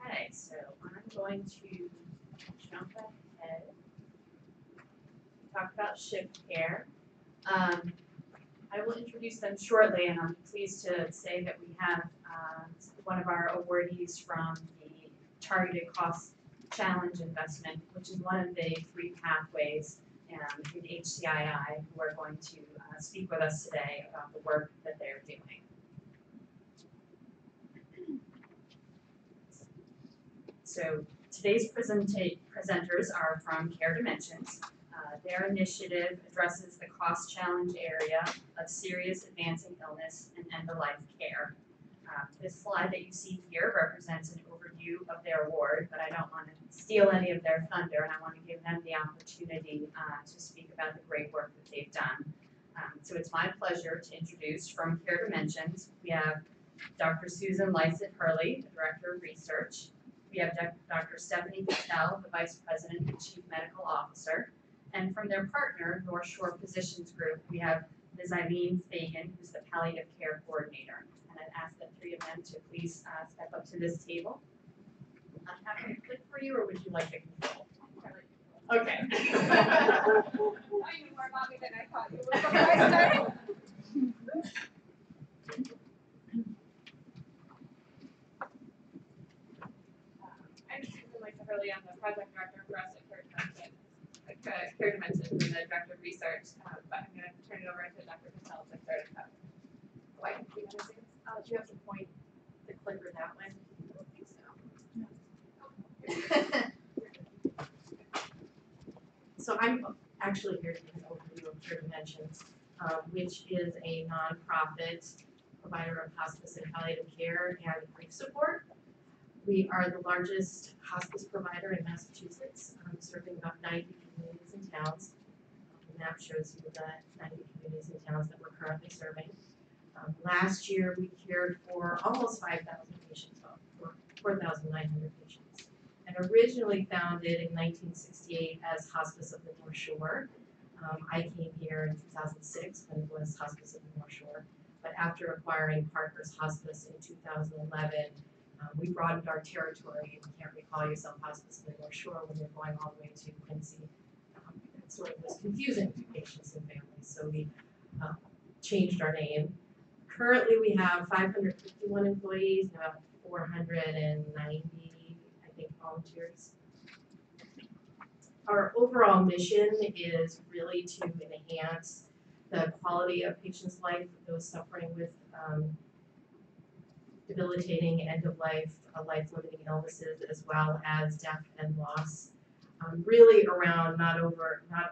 Okay, so I'm going to jump ahead. Talk about shift care. I will introduce them shortly, and I'm pleased to say that we have one of our awardees from the Targeted Cost Challenge Investment, which is one of the 3 pathways in HCII, who are going to speak with us today about the work that they're doing. So today's presenters are from Care Dimensions. Their initiative addresses the cost challenge area of serious advancing illness and end-of-life care. This slide that you see here represents an overview of their award, but I don't want to steal any of their thunder, and I want to give them the opportunity to speak about the great work that they've done. So it's my pleasure to introduce from Care Dimensions, we have Dr. Susan Lysett-Hurley, the Director of Research. We have Dr. Stephanie Patel, the Vice President and Chief Medical Officer. And from their partner, North Shore Physicians Group, we have Ms. Eileen Fagan, who's the Palliative Care Coordinator. And I'd ask the 3 of them to please step up to this table. I'm happy to click for you, or would you like to control? Okay. I knew more about me than I thought you would before I started. I'm Susan Lysett-Hurley. I'm the Project Director for us at Care Dimensions and the Director of Research. But I'm going to turn it over to Dr. Patel to start us out. Oh, I can see what it is. Do you have to point the clicker that way? I don't think so. So I'm actually here to give an overview of Care Dimensions, which is a nonprofit provider of hospice and palliative care and grief support. We are the largest hospice provider in Massachusetts, serving about 90 communities and towns. The map shows you the 90 communities and towns that we're currently serving. Last year, we cared for almost 5,000 patients, for 4,900 patients. And originally founded in 1968 as Hospice of the North Shore. I came here in 2006 when it was Hospice of the North Shore. But after acquiring Parker's Hospice in 2011, We broadened our territory, and you can't really call yourself hospice in the North Shore when you're going all the way to Quincy. It sort of was confusing to patients and families, so we changed our name. Currently, we have 551 employees and about 490, I think, volunteers. Our overall mission is really to enhance the quality of patients' life, those suffering with debilitating end-of-life, life-limiting illnesses, as well as death and loss. Really around not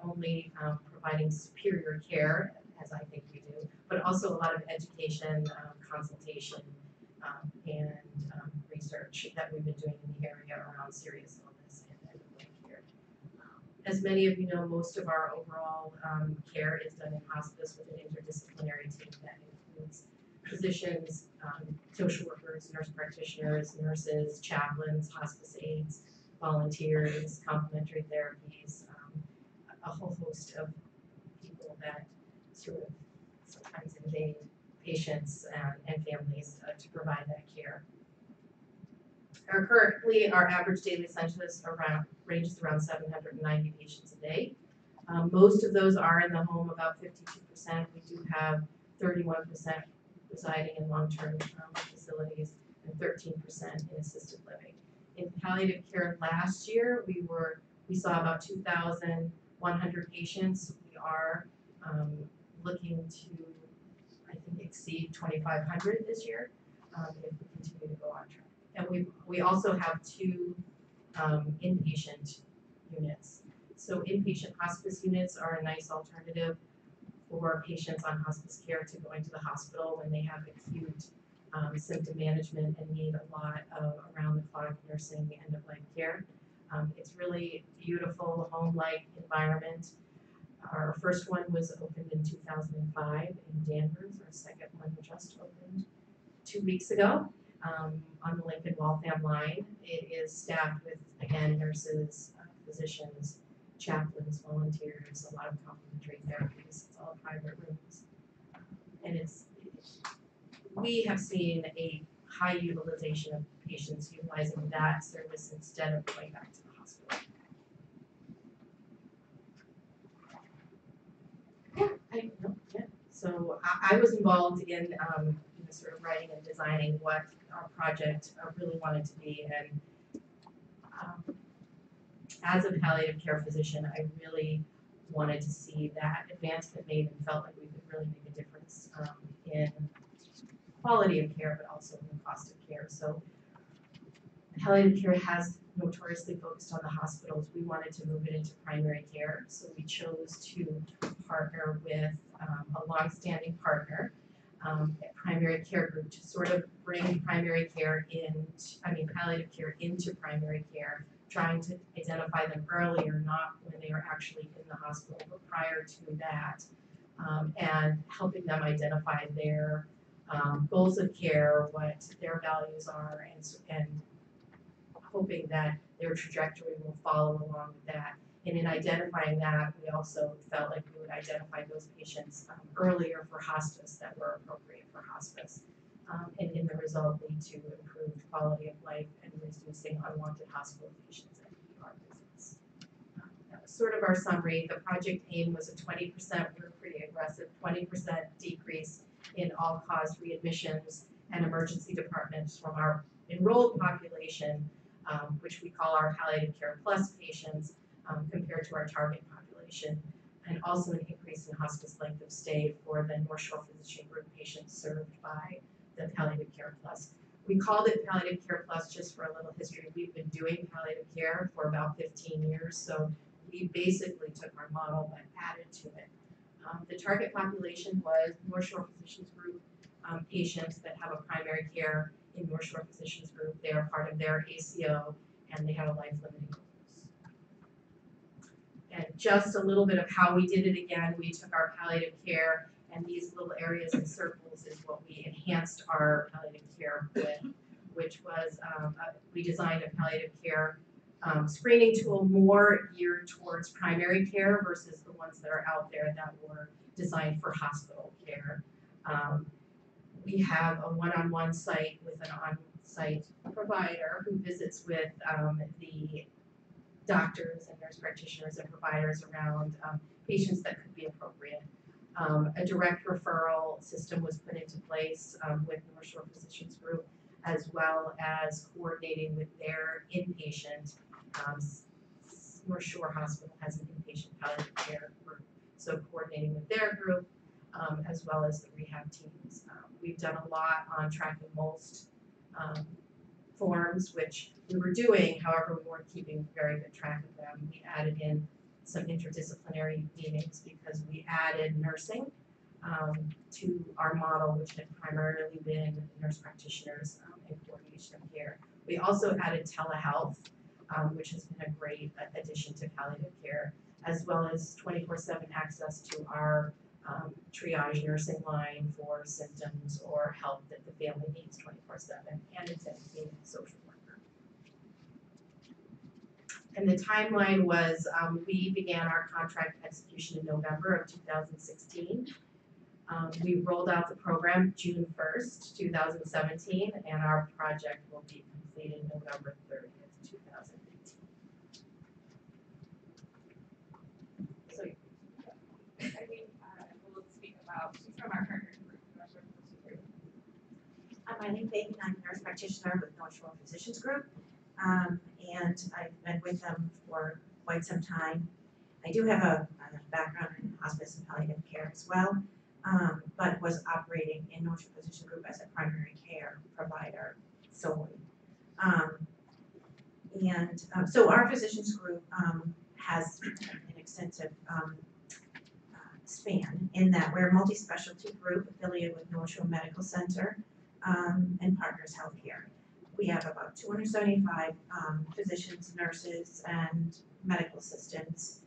only providing superior care, as I think we do, but also a lot of education, consultation, and research that we've been doing in the area around serious illness and end-of-life care. As many of you know, most of our overall care is done in hospice with an interdisciplinary team that includes physicians, social workers, nurse practitioners, nurses, chaplains, hospice aides, volunteers, complementary therapies, a whole host of people that sort of sometimes invade patients and families to provide that care. Currently, our average daily census ranges around 790 patients a day. Most of those are in the home, about 52%. We do have 31% residing in long-term facilities and 13% in assisted living. In palliative care last year, we saw about 2,100 patients. We are looking to, I think, exceed 2,500 this year if we continue to go on track. And we also have 2 inpatient units. So inpatient hospice units are a nice alternative for patients on hospice care to going to the hospital when they have acute symptom management and need a lot of around-the-clock nursing end-of-life care. It's really beautiful, home-like environment. Our first one was opened in 2005 in Danvers. Our second one just opened 2 weeks ago on the Lincoln-Waltham line. It is staffed with, again, nurses, physicians, chaplains, volunteers, a lot of complementary therapies. It's all private rooms. And we have seen a high utilization of patients utilizing that service instead of going back to the hospital. So I was involved in sort of writing and designing what our project really wanted to be, and as a palliative care physician, I really wanted to see that advancement made and felt like we could really make a difference in quality of care, but also in the cost of care. So palliative care has notoriously focused on the hospitals. We wanted to move it into primary care, so we chose to partner with a longstanding partner, a primary care group, to sort of bring palliative care into primary care, trying to identify them earlier, not when they are actually in the hospital, but prior to that, and helping them identify their goals of care, what their values are, and hoping that their trajectory will follow along with that. And in identifying that, we also felt like we would identify those patients earlier for hospice that were appropriate for hospice. And in the result lead to improved quality of life and reducing unwanted hospitalizations and ER visits. That was sort of our summary. The project aim was a 20%, we were pretty aggressive, 20% decrease in all-cause readmissions and emergency departments from our enrolled population, which we call our palliative care plus patients, compared to our target population, and also an increase in hospice length of stay for the North Shore Physician Group patients served by the Palliative Care Plus. We called it Palliative Care Plus just for a little history. We've been doing palliative care for about 15 years, so we basically took our model but added to it. The target population was North Shore Physicians Group patients that have a primary care in North Shore Physicians Group. They are part of their ACO and they have a life-limiting illness. And just a little bit of how we did it again, we took our palliative care, and these little areas in circles is what we enhanced our palliative care with, which was we designed a palliative care screening tool more geared towards primary care versus the ones that are out there that were designed for hospital care. We have a one-on-one site with an site provider who visits with the doctors and nurse practitioners and providers around patients that could be appropriate. A direct referral system was put into place with North Shore Physicians Group, as well as coordinating with their inpatient. North Shore Hospital has an inpatient palliative care group, so coordinating with their group, as well as the rehab teams. We've done a lot on tracking most forms, which we were doing, however, we weren't keeping very good track of them. We added in some interdisciplinary meetings because we added nursing to our model, which had primarily been nurse practitioners and coordination of care. We also added telehealth, which has been a great addition to palliative care, as well as 24/7 access to our triage nursing line for symptoms or help that the family needs 24/7, and it's a social worker. And the timeline was, we began our contract execution in November of 2016. We rolled out the program June 1st, 2017, and our project will be completed November 30th, 2018. So, We'll speak about from our partner group, North Shore Physicians Group. My name's Bacon, I'm a nurse practitioner with North Shore Physicians Group, and I've been with them for quite some time. I do have a background in hospice and palliative care as well, but was operating in North Shore Physicians Group as a primary care provider solely. So our physicians group has an extensive span in that we're a multi-specialty group affiliated with North Shore Medical Center and Partners Healthcare. We have about 275 physicians, nurses, and medical assistants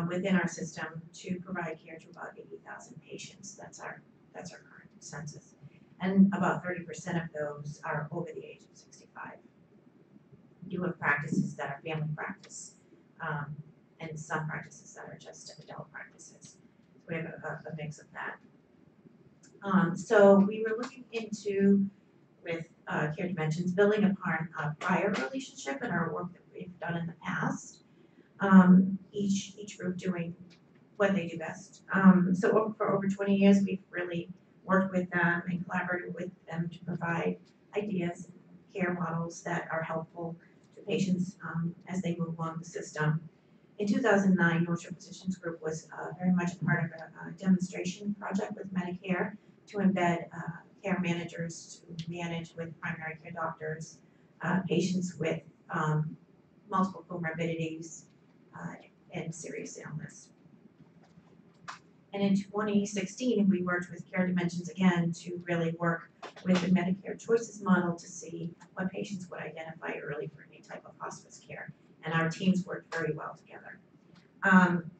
within our system to provide care to about 80,000 patients. That's our current census, and about 30% of those are over the age of 65. You have practices that are family practice, and some practices that are just adult practices. So we have a mix of that. So we were looking into, with Care Dimensions, building upon a prior relationship and our work that we've done in the past. Each group doing what they do best. So for over 20 years, we've really worked with them and collaborated with them to provide ideas and care models that are helpful to patients as they move along the system. In 2009, North Shore Physicians Group was very much a part of a demonstration project with Medicare to embed care managers to manage with primary care doctors patients with multiple comorbidities and serious illness. And in 2016, we worked with Care Dimensions again to really work with the Medicare Choices model to see what patients would identify early for any type of hospice care. And our teams worked very well together.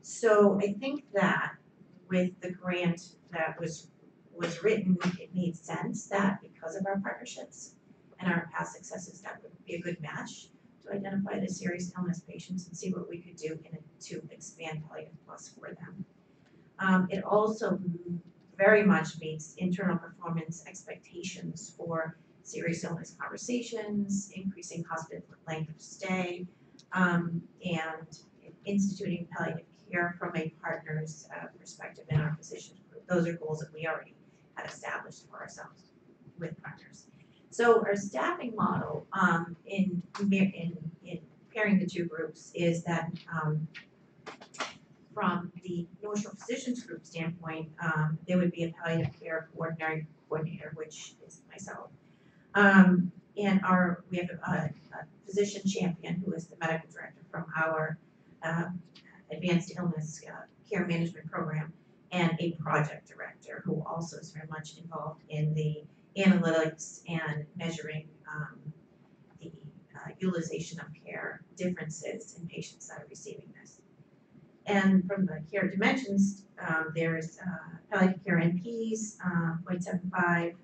So I think that with the grant that was written, it made sense that because of our partnerships and our past successes, that would be a good match to identify the serious illness patients and see what we could do to expand Palliative Plus for them. It also very much meets internal performance expectations for serious illness conversations, increasing hospital length of stay, and instituting palliative care from a partner's perspective in our physicians group. Those are goals that we already had established for ourselves with partners. So our staffing model in pairing the two groups is that from the North Shore Physicians Group standpoint, there would be a palliative care coordinator, which is myself. And we have a physician champion who is the medical director from our advanced illness care management program, and a project director who also is very much involved in the analytics and measuring the utilization of care differences in patients that are receiving this. And from the Care Dimensions, there's palliative care NPs, 0.75,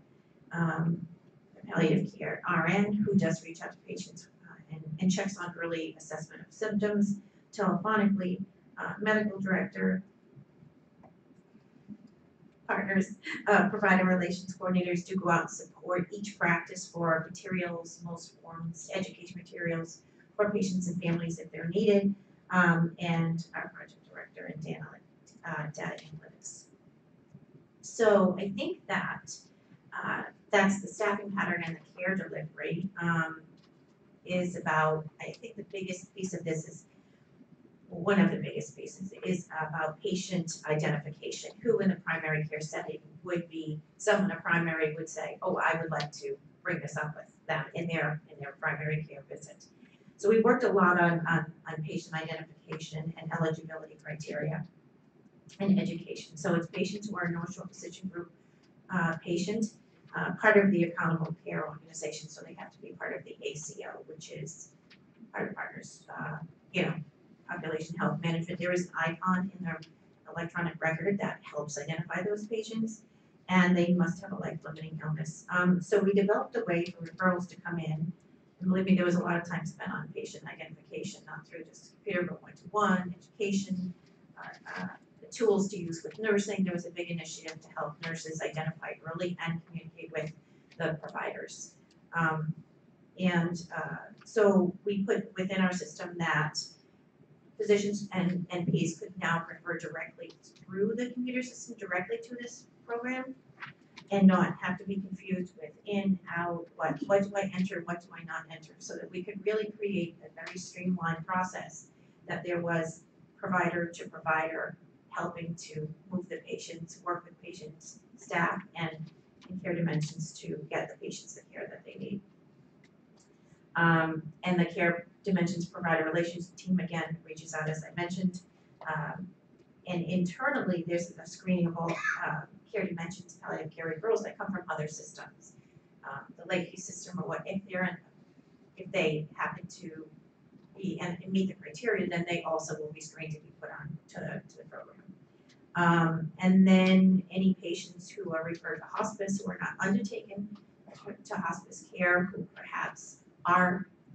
palliative care RN who does reach out to patients and checks on early assessment of symptoms telephonically, medical director, partners, provider relations coordinators do go out and support each practice for materials, most forms, education materials for patients and families if they're needed, and our project director and data analytics. So I think that that's the staffing pattern and the care delivery is about, I think the biggest piece of this is, one of the biggest pieces is about patient identification. Who in the primary care setting would be, someone a primary would say, oh, I would like to bring this up with them in their primary care visit. So we worked a lot on patient identification and eligibility criteria and education. So it's patients who are a North Shore Physician Group patient, part of the accountable care organization, so they have to be part of the ACO, which is Partner Partners, Population Health Management. There is an icon in their electronic record that helps identify those patients, and they must have a life-limiting illness. So we developed a way for referrals to come in, and believe me, there was a lot of time spent on patient identification, not through just computer, but one-to-one, education, the tools to use with nursing. There was a big initiative to help nurses identify early and communicate with the providers. So we put within our system that physicians and NPs could now refer directly through the computer system directly to this program and not have to be confused with in, out, what do I enter, what do I not enter, so that we could really create a very streamlined process that there was provider to provider helping to move the patients, work with patients, staff, and care dimensions to get the patients the care that they need. And the care dimensions provider relations team again reaches out, as I mentioned. And internally, there's a screening of all care dimensions, palliative care referrals that come from other systems. The Lakeview system, or what if they happen to be and meet the criteria, then they also will be screened to be put on to the program. And then any patients who are referred to hospice who are not undertaken to hospice care, who perhaps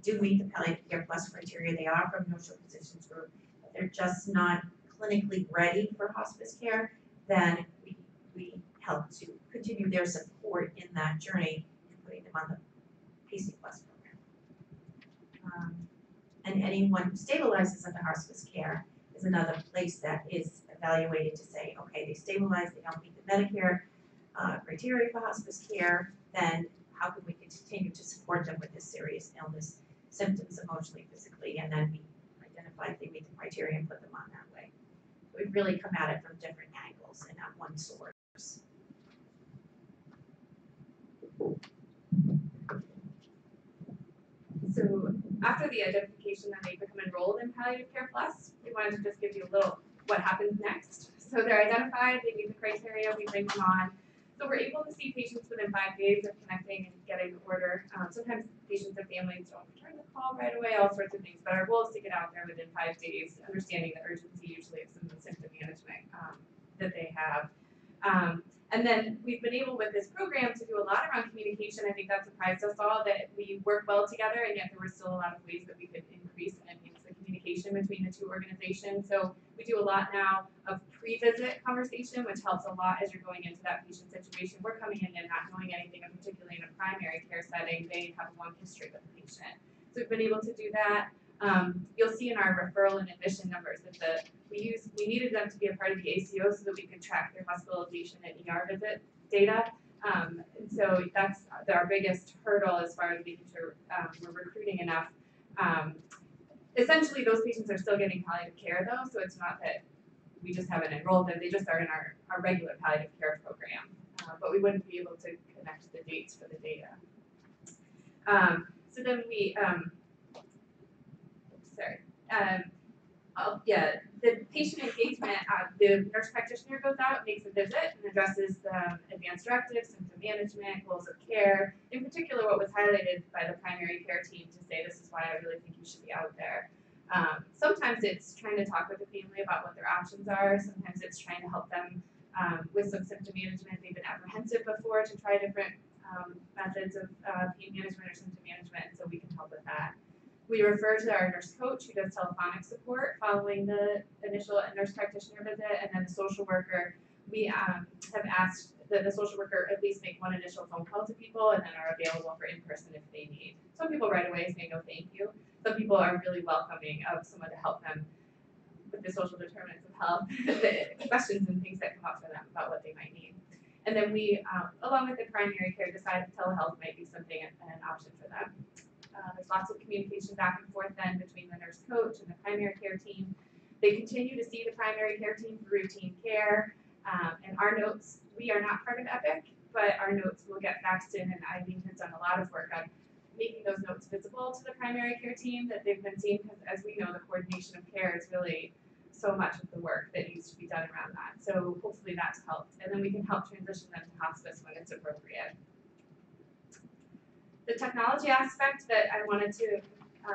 do meet the palliative care plus criteria, they are from North Shore Physicians Group, but they're just not clinically ready for hospice care, then we help to continue their support in that journey and putting them on the PC plus program. And anyone who stabilizes under hospice care is another place that is evaluated to say, okay, they stabilize, they don't meet the Medicare criteria for hospice care, then how can we continue to support them with this serious illness, symptoms emotionally, physically, and then we identify if they meet the criteria and put them on that way. So we've really come at it from different angles and not one source. So after the identification that they become enrolled in Palliative Care Plus, we wanted to just give you a little what happens next. So they're identified, they meet the criteria, we bring them on. So we're able to see patients within 5 days of connecting and getting the order. Sometimes patients and families don't return the call right away, all sorts of things, but our goal is to get out there within 5 days, understanding the urgency usually of some of the symptom management that they have. And then we've been able with this program to do a lot around communication. I think that surprised us all that we work well together, and yet there were still a lot of ways that we could increase and enhance the communication between the two organizations. So we do a lot now of pre-visit conversation, which helps a lot as you're going into that patient situation. We're coming in and not knowing anything, and particularly in a primary care setting, they have a long history with the patient. So we've been able to do that. You'll see in our referral and admission numbers that we needed them to be a part of the ACO so that we could track their hospitalization and ER visit data. And so that's our biggest hurdle as far as making sure we're recruiting enough. Essentially, those patients are still getting palliative care though, so it's not that we just haven't enrolled them, they just are in our regular palliative care program. But we wouldn't be able to connect the dates for the data. So then we, the patient engagement, the nurse practitioner goes out, makes a visit, and addresses the advanced directives, symptom management, goals of care. In particular, what was highlighted by the primary care team to say, this is why I really think you should be out there. Sometimes it's trying to talk with the family about what their options are. Sometimes it's trying to help them with some symptom management. They've been apprehensive before to try different methods of pain management or symptom management, so we can help with that. We refer to our nurse coach who does telephonic support following the initial nurse practitioner visit, and then the social worker we have asked that the social worker at least make one initial phone call to people and then are available for in-person if they need. Some people right away say no thank you. Some people are really welcoming of someone to help them with the social determinants of health, the questions and things that come up for them about what they might need. And then we, along with the primary care, decide if telehealth might be something, an option for them. There's lots of communication back and forth then between the nurse coach and the primary care team. They continue to see the primary care team for routine care. And our notes, we are not part of EPIC, but our notes will get faxed in, and Eileen has done a lot of work on making those notes visible to the primary care team that they've been seeing, because as we know, the coordination of care is really so much of the work that needs to be done around that. So hopefully that's helped, and then we can help transition them to hospice when it's appropriate. The technology aspect that I wanted to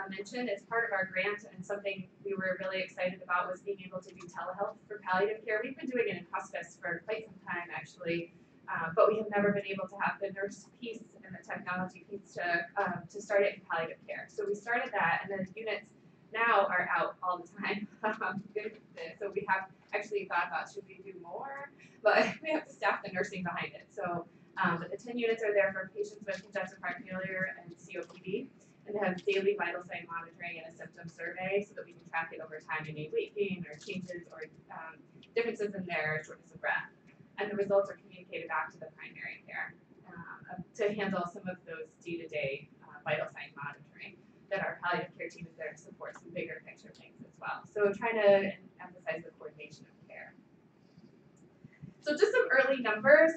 mention is part of our grant, and something we were really excited about was being able to do telehealth for palliative care. We've been doing it in hospice for quite some time actually, but we have never been able to have the nurse piece and the technology piece to start it in palliative care. So we started that, and the units now are out all the time. So we have actually thought about, should we do more? But we have to staff the nursing behind it. So but the 10 units are there for patients with congestive heart failure and COPD. And they have daily vital sign monitoring and a symptom survey so that we can track it over time, any weight gain or changes or differences in their shortness of breath. And the results are communicated back to the primary care to handle some of those day-to-day vital sign monitoring that our palliative care team is there to support some bigger picture things as well. So trying to emphasize the coordination of care. So just some early numbers.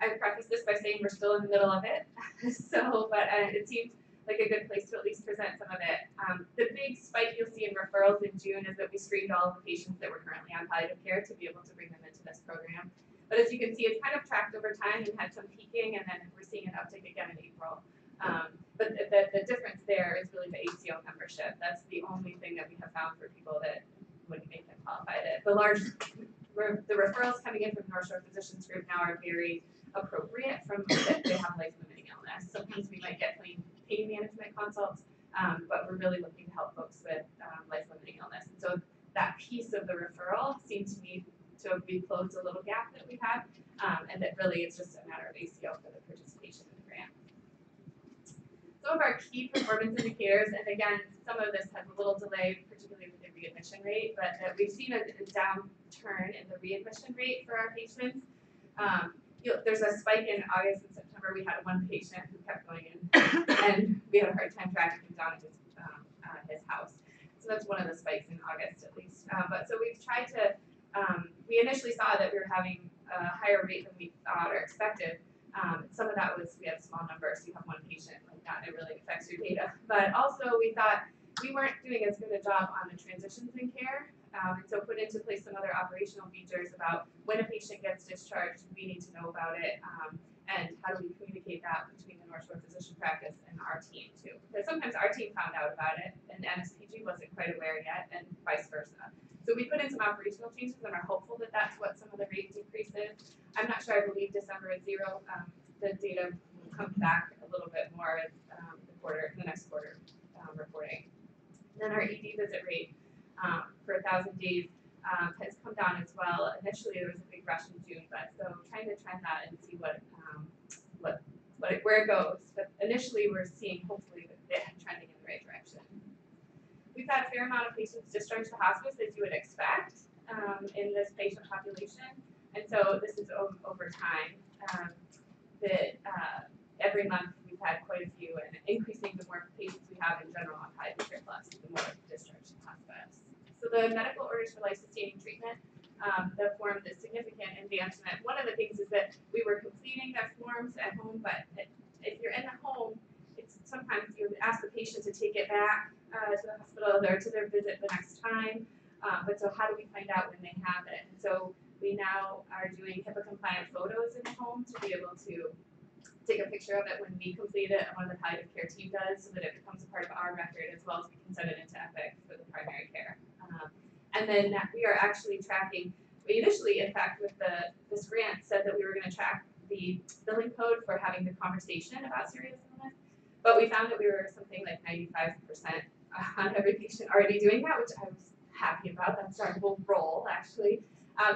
I preface this by saying we're still in the middle of it. But it seems like a good place to at least present some of it. The big spike you'll see in referrals in June is that we screened all of the patients that were currently on palliative care to be able to bring them into this program. But as you can see, it's kind of tracked over time and had some peaking, and then we're seeing an uptick again in April. But the difference there is really the ACO membership. That's the only thing that we have found for people that wouldn't make them qualify. The referrals coming in from North Shore Physicians Group now are very appropriate from that they have life-limiting illness. Sometimes we might get pain management consults, but we're really looking to help folks with life-limiting illness. And so that piece of the referral seems to me to be closed a little gap that we had, and that really it's just a matter of ACO for the participation in the grant. Some of our key performance indicators, and again, some of this has a little delay, particularly with the readmission rate, but we've seen a downturn in the readmission rate for our patients. There's a spike in August and September. We had one patient who kept going in, and we had a hard time tracking him down at his house. So that's one of the spikes in August at least. But so we've tried to, we initially saw that we were having a higher rate than we thought or expected. Some of that was we had small numbers. You have one patient like that, it really affects your data. But also we thought we weren't doing as good a job on the transitions in care. And so put into place some other operational features about when a patient gets discharged, we need to know about it, and how do we communicate that between the North Shore physician practice and our team too. Because sometimes our team found out about it and NSPG wasn't quite aware yet, and vice versa. So we put in some operational changes and are hopeful that that's what some of the rate decrease is. I'm not sure, I believe December is 0. The data will come back a little bit more as the next quarter reporting. And then our ED visit rate for 1,000 days has come down as well. Initially there was a big rush in June, but so trying to trend that and see where it goes. But initially we're seeing hopefully that it's trending in the right direction. We've had a fair amount of patients discharged to hospice, as you would expect in this patient population, and so this is over time. Every month we've had quite a few, and increasing the more patients we have in general on palliative care plus, the more discharged to hospice. So the medical orders for life-sustaining treatment, the form is significant advancement. One of the things is that we were completing their forms at home, but if you're in the home, it's sometimes you ask the patient to take it back to the hospital or to their visit the next time. But so how do we find out when they have it? And so we now are doing HIPAA compliant photos in the home to be able to take a picture of it when we complete it and one of the palliative care team does, so that it becomes a part of our record as well as we can send it into EPIC for the primary care. And then we are actually tracking, we initially, in fact, with this grant said that we were going to track the billing code for having the conversation about serious illness, but we found that we were something like 95% on every patient already doing that, which I was happy about. That's our whole role, actually.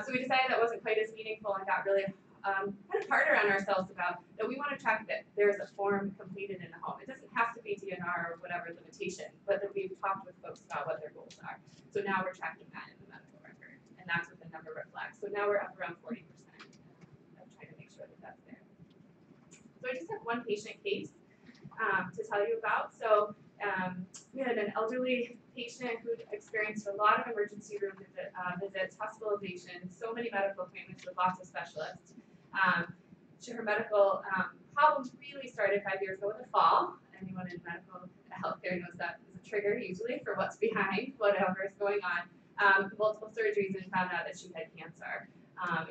So we decided that wasn't quite as meaningful and got really kind of harder on ourselves about that we want to track that there's a form completed in the home. It doesn't have to be DNR or whatever limitation, but that we've talked with folks about what their goals are. So now we're tracking that in the medical record, and that's what the number reflects. So now we're up around 40%. I'm trying to make sure that that's there. So I just have one patient case to tell you about. So we had an elderly patient who experienced a lot of emergency room visits, hospitalizations, so many medical appointments with lots of specialists. Her medical problems really started 5 years ago in the fall. Anyone in medical healthcare knows that is a trigger usually for what's behind whatever is going on. Multiple surgeries and found out that she had cancer.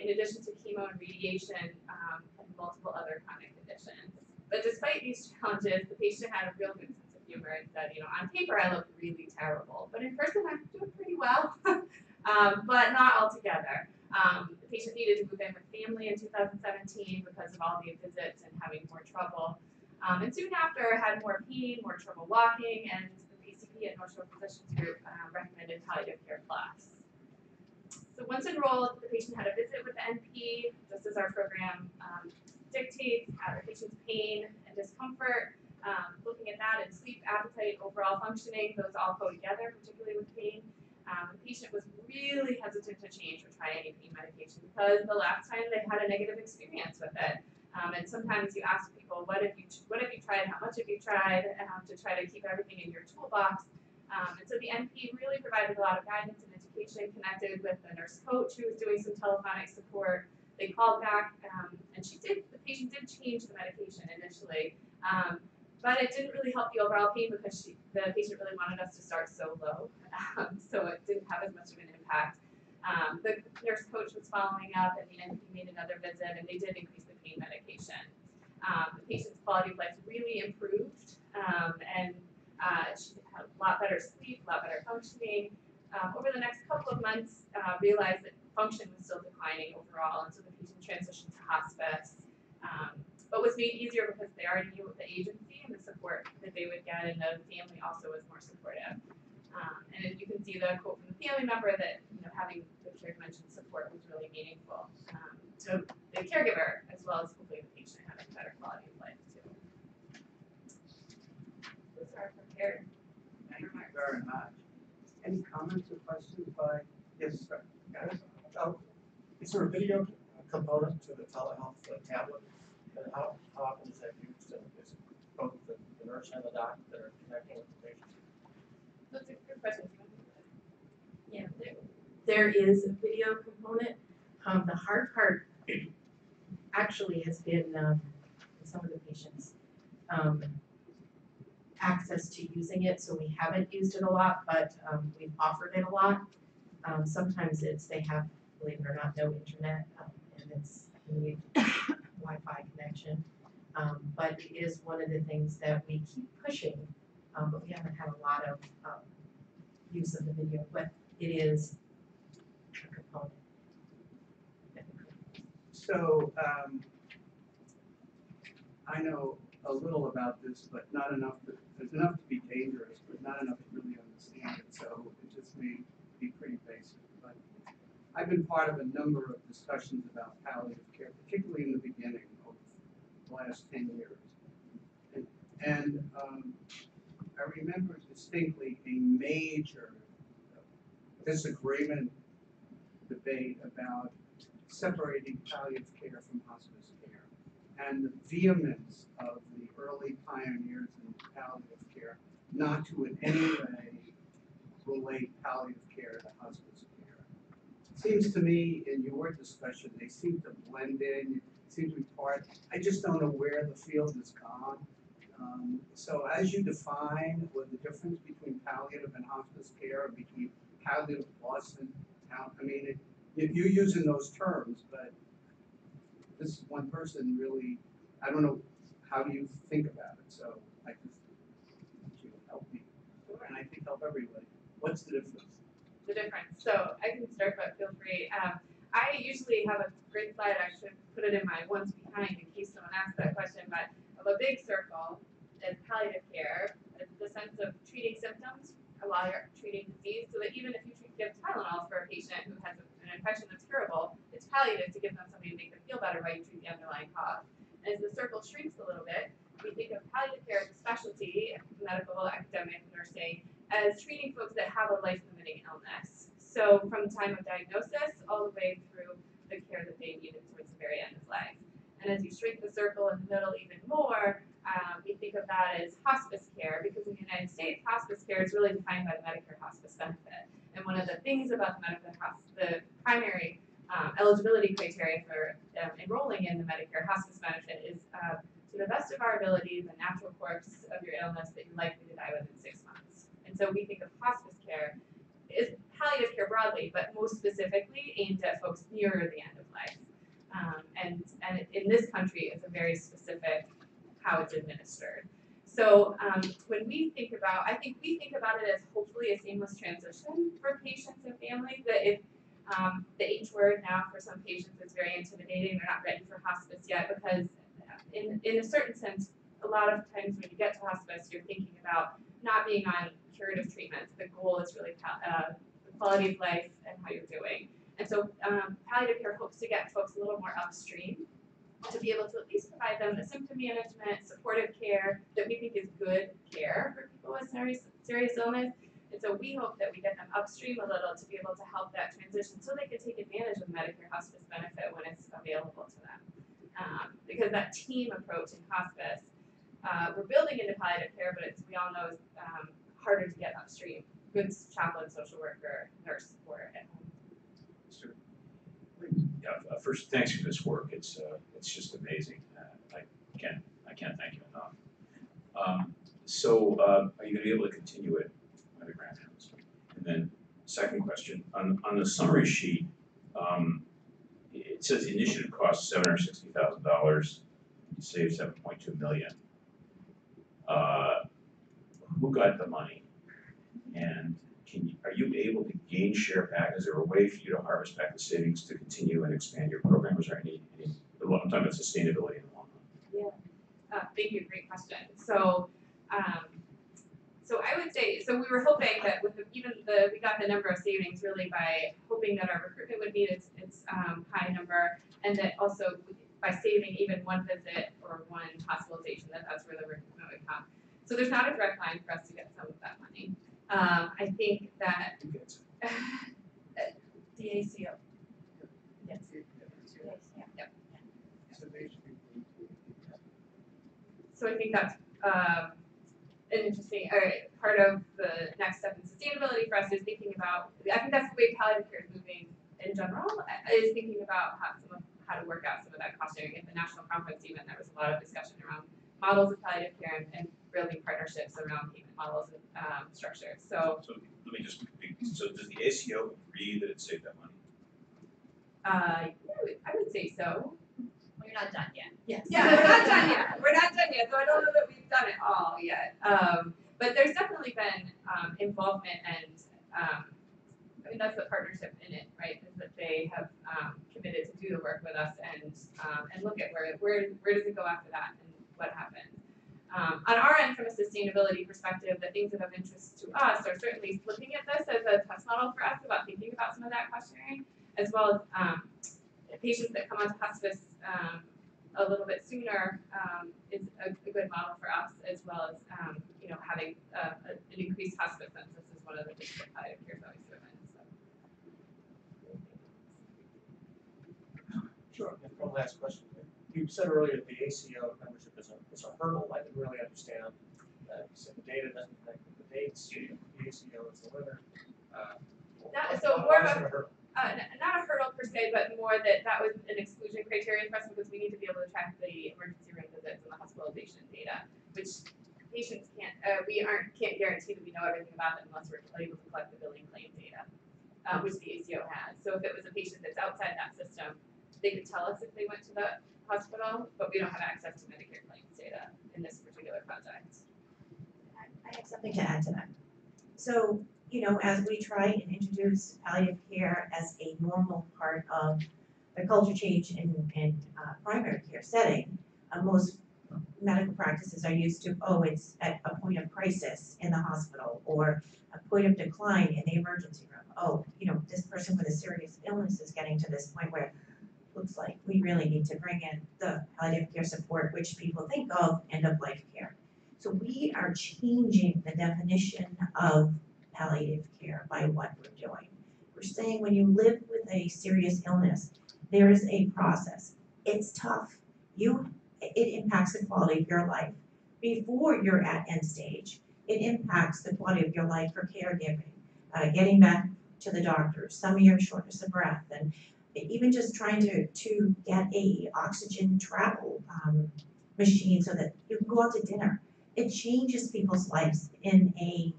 In addition to chemo and radiation, and multiple other chronic conditions. But despite these challenges, the patient had a real good sense of humor and said, you know, on paper I look really terrible, but in person I'm doing pretty well, but not altogether. The patient needed to move in with family in 2017 because of all the visits and having more trouble. And soon after had more pain, more trouble walking, and the PCP at North Shore Physicians Group recommended palliative care plus. So once enrolled, the patient had a visit with the NP, just as our program dictates, the patient's pain and discomfort, looking at that and sleep, appetite, overall functioning, those all go together, particularly with pain. The patient was really hesitant to change or try any pain medication because the last time they had a negative experience with it. And sometimes you ask people, what have you tried, how much have you tried, to try to keep everything in your toolbox. And so the NP really provided a lot of guidance and education, connected with the nurse coach who was doing some telephonic support. They called back, and the patient did change the medication initially, but it didn't really help the overall pain because the patient really wanted us to start so low, so it didn't have as much of an impact. The nurse coach was following up, and the NP made another visit, and they did increase the pain medication. The patient's quality of life really improved, and she had a lot better sleep, a lot better functioning. Over the next couple of months, realized that function was still declining overall, and so the patient transitioned to hospice, but was made easier because they already knew the agency and the support that they would get, and the family also was more supportive. And as you can see the quote from the family member that having the care dimension support was really meaningful to the caregiver as well as hopefully the patient having better quality of life too. Those are prepared. Thank you very much. Any comments or questions by, yes, sir? Is there a video component to the telehealth tablet? And how often is that used? And is it both the nurse and the doc that are connecting with the patient? That's a good question. Yeah, there is a video component. The hard part actually has been in some of the patients access to using it, so we haven't used it a lot, but we've offered it a lot. Sometimes they have, believe it or not, no internet, and you need Wi-Fi connection. But it is one of the things that we keep pushing, but we haven't had a lot of use of the video, but it is a component. So, I know a little about this, but not enough, there's enough to be dangerous, but not enough to really understand it, so it just may be pretty basic. But I've been part of a number of discussions about palliative care, particularly in the beginning of the last 10 years. And I remember distinctly a major disagreement, debate about separating palliative care from hospice care, and the vehemence of the early pioneers in palliative care not to in any way relate palliative care to hospice care. It seems to me in your discussion they seem to blend in, seem to be part. I just don't know where the field has gone. So as you define what the difference between palliative and hospice care, or between palliative plus and I mean, you're using those terms, but this one person really, I don't know, how do you think about it? So I just want you to help me, and I think help everybody. What's the difference? The difference. So I can start, but feel free. I usually have a great slide. I should put it in my ones behind in case someone asks that question. But of a big circle is palliative care. It's the sense of treating symptoms while you're treating disease, so that even if you give Tylenol for a patient who has an infection that's curable, it's palliative to give them something to make them feel better while you treat the underlying cause. And as the circle shrinks a little bit, we think of palliative care as a specialty, medical, academic, nursing, as treating folks that have a life-limiting illness. So from the time of diagnosis all the way through the care that they need towards the very end of life. And as you shrink the circle in the middle even more, we think of that as hospice care, because in the United States, hospice care is really defined by the Medicare hospice benefit. And one of the things about the primary eligibility criteria for enrolling in the Medicare hospice benefit is to the best of our ability, the natural course of your illness that you're likely to die within 6 months. And so we think of hospice care is palliative care broadly, but most specifically aimed at folks nearer the end of life. And in this country, it's a very specific how it's administered. So when we think about, I think we think about it as hopefully a seamless transition for patients and families, that if the H word now for some patients is very intimidating, they're not ready for hospice yet, because in a certain sense, a lot of times when you get to hospice, you're thinking about not being on curative treatments. The goal is really the quality of life and how you're doing. And so palliative care hopes to get folks a little more upstream to be able to at least provide them the symptom management, supportive care that we think is good care for people with serious illness. And so we hope that we get them upstream a little to be able to help that transition so they can take advantage of Medicare hospice benefit when it's available to them. Because that team approach in hospice, we're building into palliative care, but it's, we all know, is harder to get upstream. Good chaplain, social worker, nurse support at home. Yeah, first, thanks for this work. It's just amazing. I can't thank you enough. So are you going to be able to continue it by the grant house? And then second question, on the summary sheet, it says the initiative costs $760,000, save $7.2 million. Who got the money? And are you able to gain share back? Is there a way for you to harvest back the savings to continue and expand your program? Is there any I'm talking about sustainability in the long run? Yeah, thank you, great question. So, so I would say, so we were hoping that with we got the number of savings really by hoping that our recruitment would meet its high number, and that also by saving even one visit or one hospitalization, that's where the recruitment would come. So there's not a direct line for us to get some of that money. I think that the ACO. Yes. Yep. So I think that's an interesting part of the next step in sustainability for us is thinking about, I think that's the way palliative care is moving in general, is thinking about how to work out some of that cost sharing. At the national conference even, there was a lot of discussion around models of palliative care and building partnerships around payment models and structures. So let me just, so does the ACO agree that it saved that money? I would say so. Well, you're not done yet. Yes. Yeah, we're not done yet. We're not done yet, so I don't know that we've done it all yet. But there's definitely been involvement and I mean, that's the partnership in it, right? Is that they have committed to do the work with us and look at where does it go after that and what happens. On our end, from a sustainability perspective, the things that of interest to us are certainly looking at this as a test model for us about thinking about some of that cost sharing, as well as patients that come onto hospice a little bit sooner is a good model for us, as well as having an increased hospice census is one of the things that palliative care is always driven. So. Sure. And one last question. You said earlier that the ACO membership is a hurdle. I didn't really understand. You said the data doesn't connect with the dates. The ACO is the winner. Not a hurdle per se, but more that was an exclusion criteria for us because we need to be able to track the emergency room visits and the hospitalization data, which patients can't guarantee that we know everything about them unless we're able to collect the billing claim data, which the ACO has. So if it was a patient that's outside that system, they could tell us if they went to the hospital, but we don't have access to Medicare claims data in this particular project. I have something to add to that. So, as we try and introduce palliative care as a normal part of the culture change in primary care setting, most medical practices are used to, it's at a point of crisis in the hospital or a point of decline in the emergency room oh, you know, this person with a serious illness is getting to this point where it looks like we really need to bring in the palliative care support, which people think of end-of-life care. So we are changing the definition of palliative care by what we're doing. We're saying when you live with a serious illness, there is a process. It's tough. It impacts the quality of your life. Before you're at end stage, it impacts the quality of your life for caregiving, getting back to the doctor, some of your shortness of breath, and even just trying to get a oxygen travel machine so that you can go out to dinner. It changes people's lives in a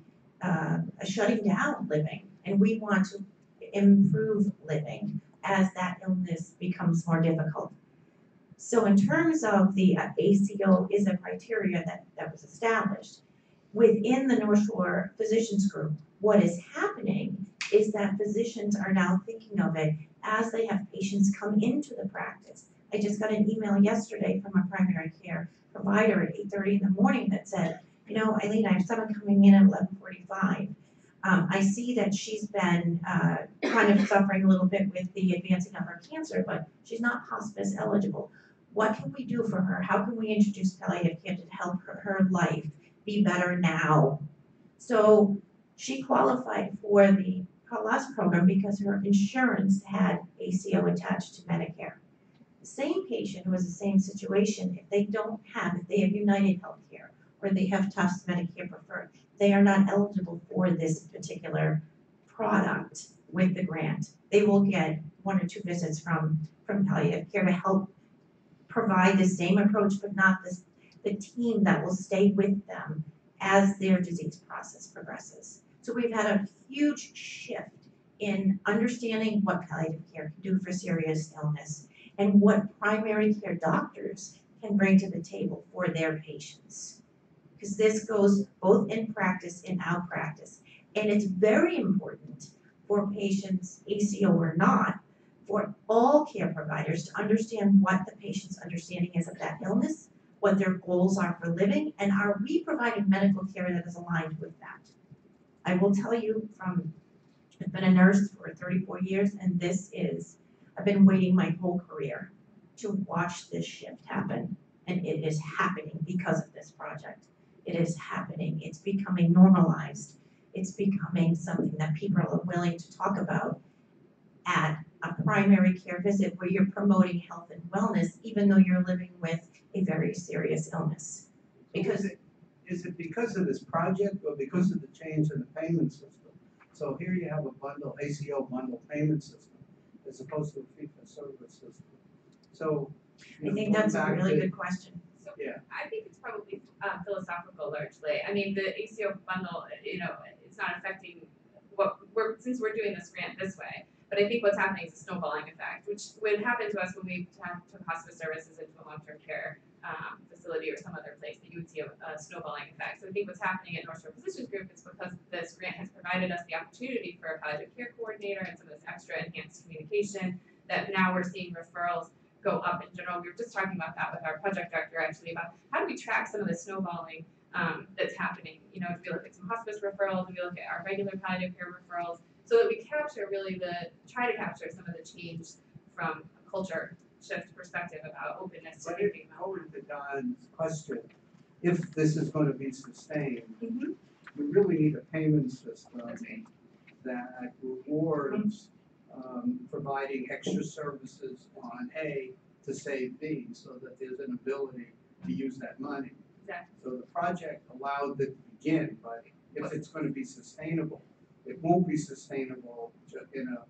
shutting down living, and we want to improve living as that illness becomes more difficult. So in terms of the ACO is a criteria that was established. Within the North Shore Physicians Group, what is happening is that physicians are now thinking of it as they have patients come into the practice. I just got an email yesterday from a primary care provider at 8:30 in the morning that said, you know, Eileen, I have someone coming in at 11:45. I see that she's been kind of suffering a little bit with the advancing of her cancer, but she's not hospice eligible. What can we do for her? How can we introduce palliative care to help her life be better now? So she qualified for the PALAS program because her insurance had ACO attached to Medicare. The same patient who was the same situation, if they have United Healthcare or they have Tufts Medicare Preferred, they are not eligible for this particular product with the grant. They will get 1 or 2 visits from palliative care to help provide the same approach, but not the team that will stay with them as their disease process progresses. So we've had a huge shift in understanding what palliative care can do for serious illness and what primary care doctors can bring to the table for their patients. Because this goes both in practice and out practice. And it's very important for patients, ACO or not, for all care providers to understand what the patient's understanding is of that illness, what their goals are for living, and are we providing medical care that is aligned with that? I will tell you I've been a nurse for 34 years, and I've been waiting my whole career to watch this shift happen, and it is happening because of this project. It is happening. It's becoming normalized. It's becoming something that people are willing to talk about at a primary care visit where you're promoting health and wellness, even though you're living with a very serious illness. Because Is it because of this project or because of the change in the payment system? So here you have a bundle, ACO bundle payment system, as opposed to a fee-for-service system. So I think that's a really good question. So Yeah. I think it's probably philosophical largely. I mean, the ACO bundle, you know, it's not affecting since we're doing this grant this way. But I think what's happening is a snowballing effect, which would happen to us when we took hospice services into a long-term care facility or some other place, that you would see a snowballing effect. So I think what's happening at North Shore Physicians Group is because this grant has provided us the opportunity for a palliative care coordinator and some of this extra enhanced communication, that now we're seeing referrals go up in general. We were just talking about that with our project director actually, about how do we track some of the snowballing that's happening. You know, do we look at some hospice referrals, do we look at our regular palliative care referrals, so that we capture try to capture some of the change from a culture shift perspective about openness to thinking about. Going to Don's question, if this is going to be sustained, Mhm. we really need a payment system That's right. that rewards providing extra services on A to save B, so that there's an ability to use that money. Exactly. So the project allowed it to begin, but if it's going to be sustainable, it won't be sustainable in a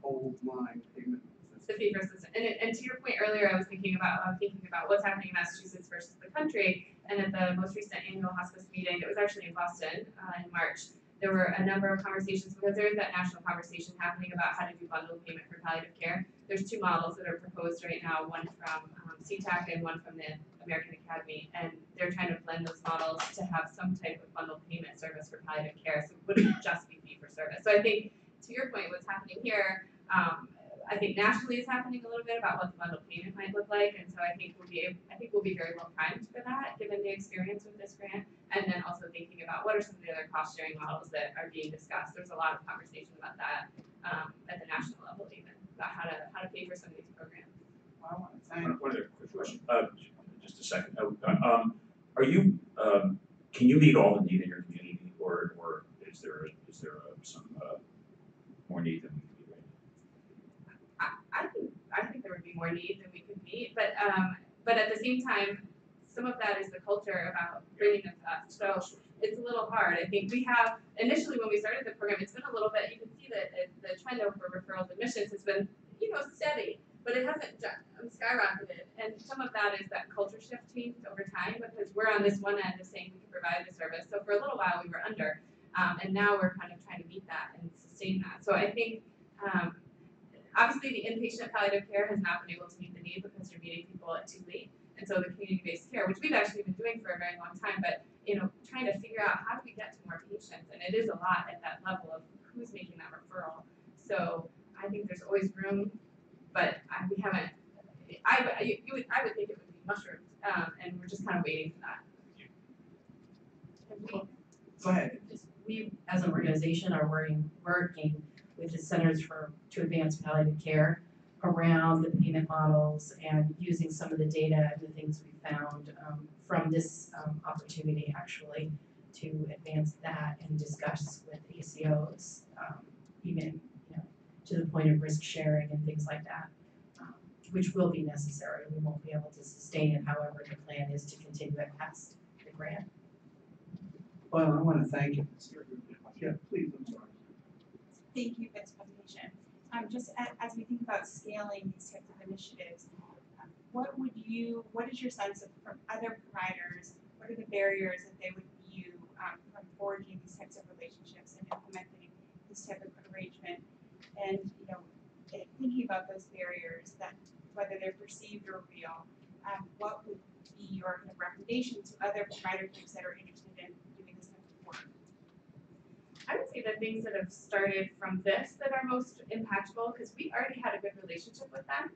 old line payment The system. fee versus, and to your point earlier, I was thinking about what's happening in Massachusetts versus the country. And at the most recent annual hospice meeting, it was actually in Boston in March, there were a number of conversations, because there is that national conversation happening about how to do bundled payment for palliative care. There's 2 models that are proposed right now, one from CTAC and one from the American Academy, and they're trying to blend those models to have some type of bundled payment service for palliative care, so it wouldn't just be fee for service. So I think, to your point, what's happening here, I think nationally is happening a little bit about what the bundled payment might look like, and so I think we'll be very well primed for that, given the experience with this grant, and then also thinking about what are some of the other cost sharing models that are being discussed. There's a lot of conversation about that at the national level, even about how to pay for some of these programs. I want to thank. One other quick question, just a second. Are you, can you meet all the need in your community, or is there some more need than we can meet right now? I think there would be more need than we could meet, but at the same time, some of that is the culture about bringing them to us. So it's a little hard. I think we have, initially when we started the program, it's been a little bit, you can see that the trend over referrals admissions has been, steady, but it hasn't skyrocketed. And some of that is that culture shift changed over time, because we're on this one end of saying we can provide the service. So for a little while we were under, and now we're kind of trying to meet that and sustain that. So I think, obviously the inpatient palliative care has not been able to meet the need because you're meeting people too late. And so the community-based care, which we've actually been doing for a very long time, but trying to figure out how do we get to more patients, and it is a lot at that level of who's making that referral. So I think there's always room, but we haven't. I would think it would be mushroomed, and we're just kind of waiting for that. Go ahead. We, as an organization, are working with the Centers to Advance Palliative Care around the payment models and using some of the data and the things we found from this opportunity actually to advance that and discuss with ACOs, even to the point of risk sharing and things like that, which will be necessary. We won't be able to sustain it, however, the plan is to continue it past the grant. Well, I want to thank you. Yeah, please, I'm sorry. Thank you for this presentation. Just as we think about scaling these types of initiatives, what is your sense of from other providers, what are the barriers that they would view from forging these types of relationships and implementing this type of arrangement? And thinking about those barriers, that whether they're perceived or real, what would be your kind of recommendation to other provider groups that are interested in doing this type of work? I would say the things that have started from this that are most impactful, because we already had a good relationship with them,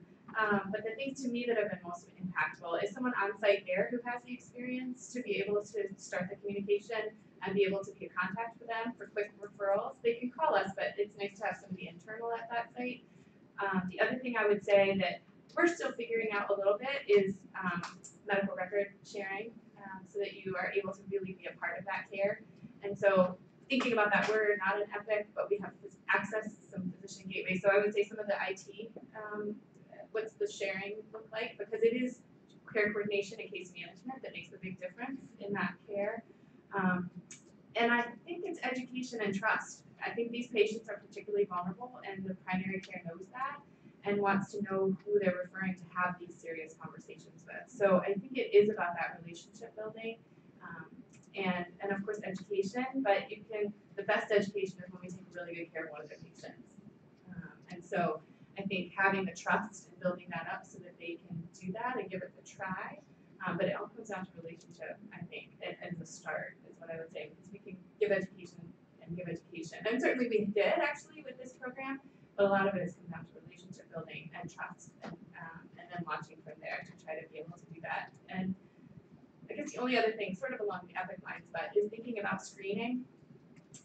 but the things to me that have been most impactful is someone on site there who has the experience to be able to start the communication and be able to be a contact for them for quick referrals. They can call us, but it's nice to have somebody internal at that site. The other thing I would say that we're still figuring out a little bit is medical record sharing, so that you are able to really be a part of that care. And so thinking about that, we're not an Epic, but we have access to some physician gateways. So I would say some of the IT, what's the sharing look like? Because it is care coordination and case management that makes the big difference in that care. And I think it's education and trust. I think these patients are particularly vulnerable, and the primary care knows that and wants to know who they're referring to have these serious conversations with. So I think it is about that relationship building, and of course education, but the best education is when we take really good care of one of the patients. And so I think having the trust and building that up so that they can do that and give it a try, but it all comes down to relationship, I think, and the start is what I would say, because we can give education and give education. And certainly we did actually with this program, but a lot of it has come down to relationship building and trust, and then launching from there to try to be able to do that. And I guess the only other thing, sort of along the Epic lines, but is thinking about screening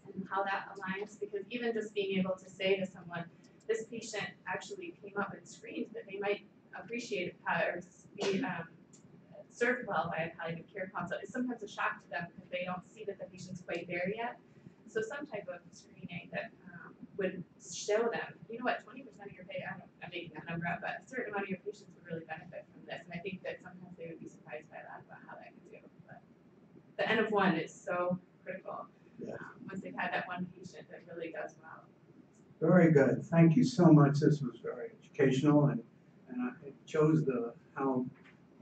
and how that aligns, because even just being able to say to someone, this patient actually came up and screened that they might appreciate or be served well by a palliative care consult is sometimes a shock to them because they don't see that the patient's quite there yet. So some type of screening that would show them, 20% of your patients, I'm making that number up, but a certain amount of your patients would really benefit from this. And I think that sometimes they would be surprised by that, about how that can do. But the N of 1 is so critical. Once they've had that one patient that really does well. Very good. Thank you so much. This was very educational, and it shows how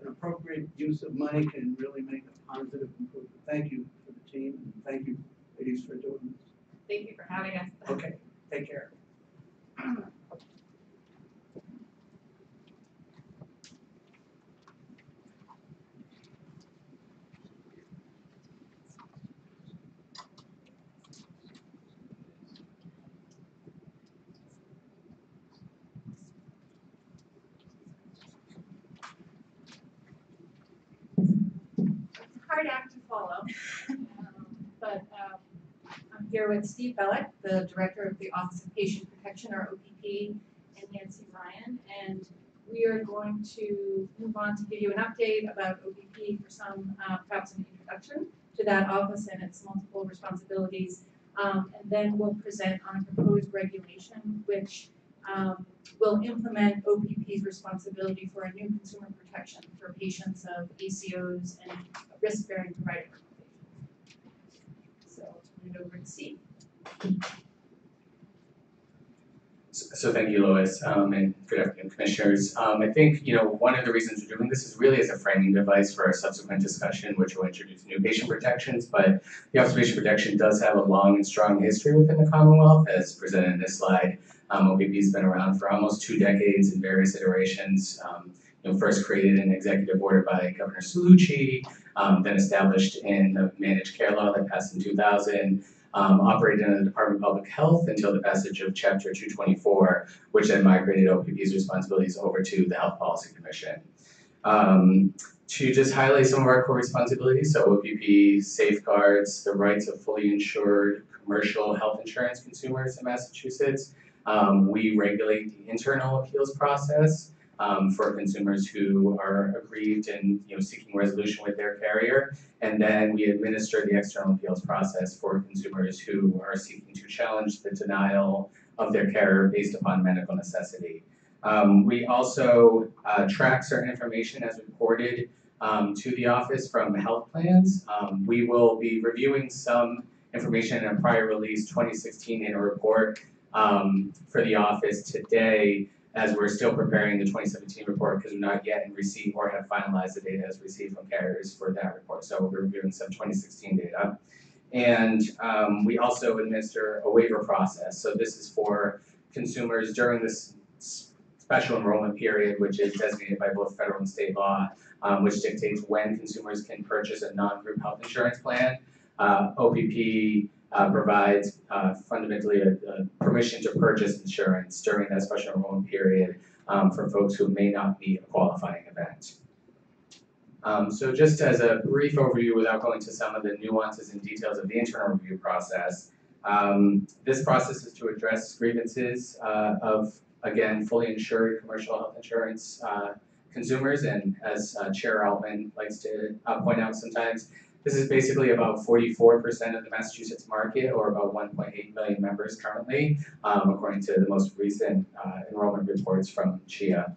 an appropriate use of money can really make a positive improvement. Thank you for the team, and thank you, ladies, for doing this. Thank you for having us. Okay, take care. hard act to follow. But I'm here with Steve Bellick, the Director of the Office of Patient Protection, or OPP, and Nancy Ryan. And we are going to move on to give you an update about OPP for some, perhaps an introduction to that office and its multiple responsibilities. And then we'll present on a proposed regulation which will implement OPP's responsibility for a new consumer protection for patients of ACOs and risk-bearing provider organizations. So I'll turn it over to Steve. So thank you, Lois, and good afternoon, commissioners. I think, one of the reasons we're doing this is really as a framing device for our subsequent discussion, which will introduce new patient protections, but the Office of Patient Protection does have a long and strong history within the Commonwealth, as presented in this slide. OPP's been around for almost 2 decades in various iterations. First created an executive order by Governor Cellucci, then established in the managed care law that passed in 2000, operated in the Department of Public Health until the passage of Chapter 224, which then migrated OPP's responsibilities over to the Health Policy Commission. To just highlight some of our core responsibilities, so OPP safeguards the rights of fully insured commercial health insurance consumers in Massachusetts. We regulate the internal appeals process for consumers who are aggrieved and seeking resolution with their carrier, and then we administer the external appeals process for consumers who are seeking to challenge the denial of their carrier based upon medical necessity. We also track certain information as reported to the office from health plans. We will be reviewing some information in a prior release 2016 annual report for the office today, as we're still preparing the 2017 report because we're not yet in receipt or have finalized the data as received from carriers for that report. So we're reviewing some 2016 data. And we also administer a waiver process. So this is for consumers during this special enrollment period, which is designated by both federal and state law, which dictates when consumers can purchase a non-group health insurance plan. OPP provides fundamentally a permission to purchase insurance during that special enrollment period for folks who may not meet a qualifying event. So just as a brief overview without going to some of the nuances and details of the internal review process, this process is to address grievances of, again, fully insured commercial health insurance consumers, and as Chair Altman likes to point out sometimes, this is basically about 44% of the Massachusetts market, or about 1.8 million members currently, according to the most recent enrollment reports from CHIA.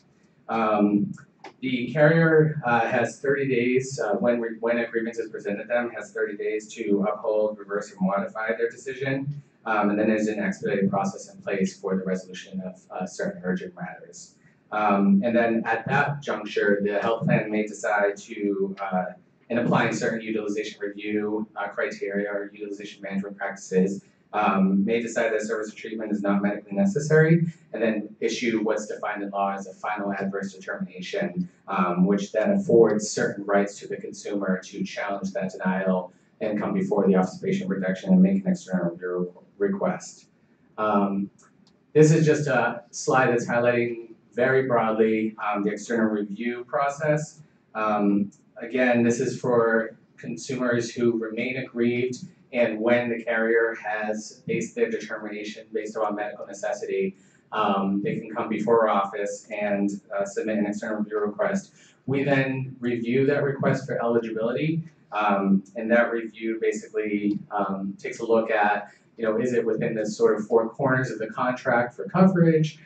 The carrier has 30 days, when a grievance is presented to them, has 30 days to uphold, reverse, or modify their decision, and then there's an expedited process in place for the resolution of certain urgent matters. And then at that juncture, the health plan may decide to in applying certain utilization review criteria or utilization management practices, may decide that service or treatment is not medically necessary, and then issue what's defined in law as a final adverse determination, which then affords certain rights to the consumer to challenge that denial and come before the Office of Patient Protection and make an external review request. This is just a slide that's highlighting very broadly the external review process. Again, this is for consumers who remain aggrieved and when the carrier has based their determination based on medical necessity, they can come before our office and submit an external review request. We then review that request for eligibility, and that review basically takes a look at, is it within the sort of 4 corners of the contract for coverage?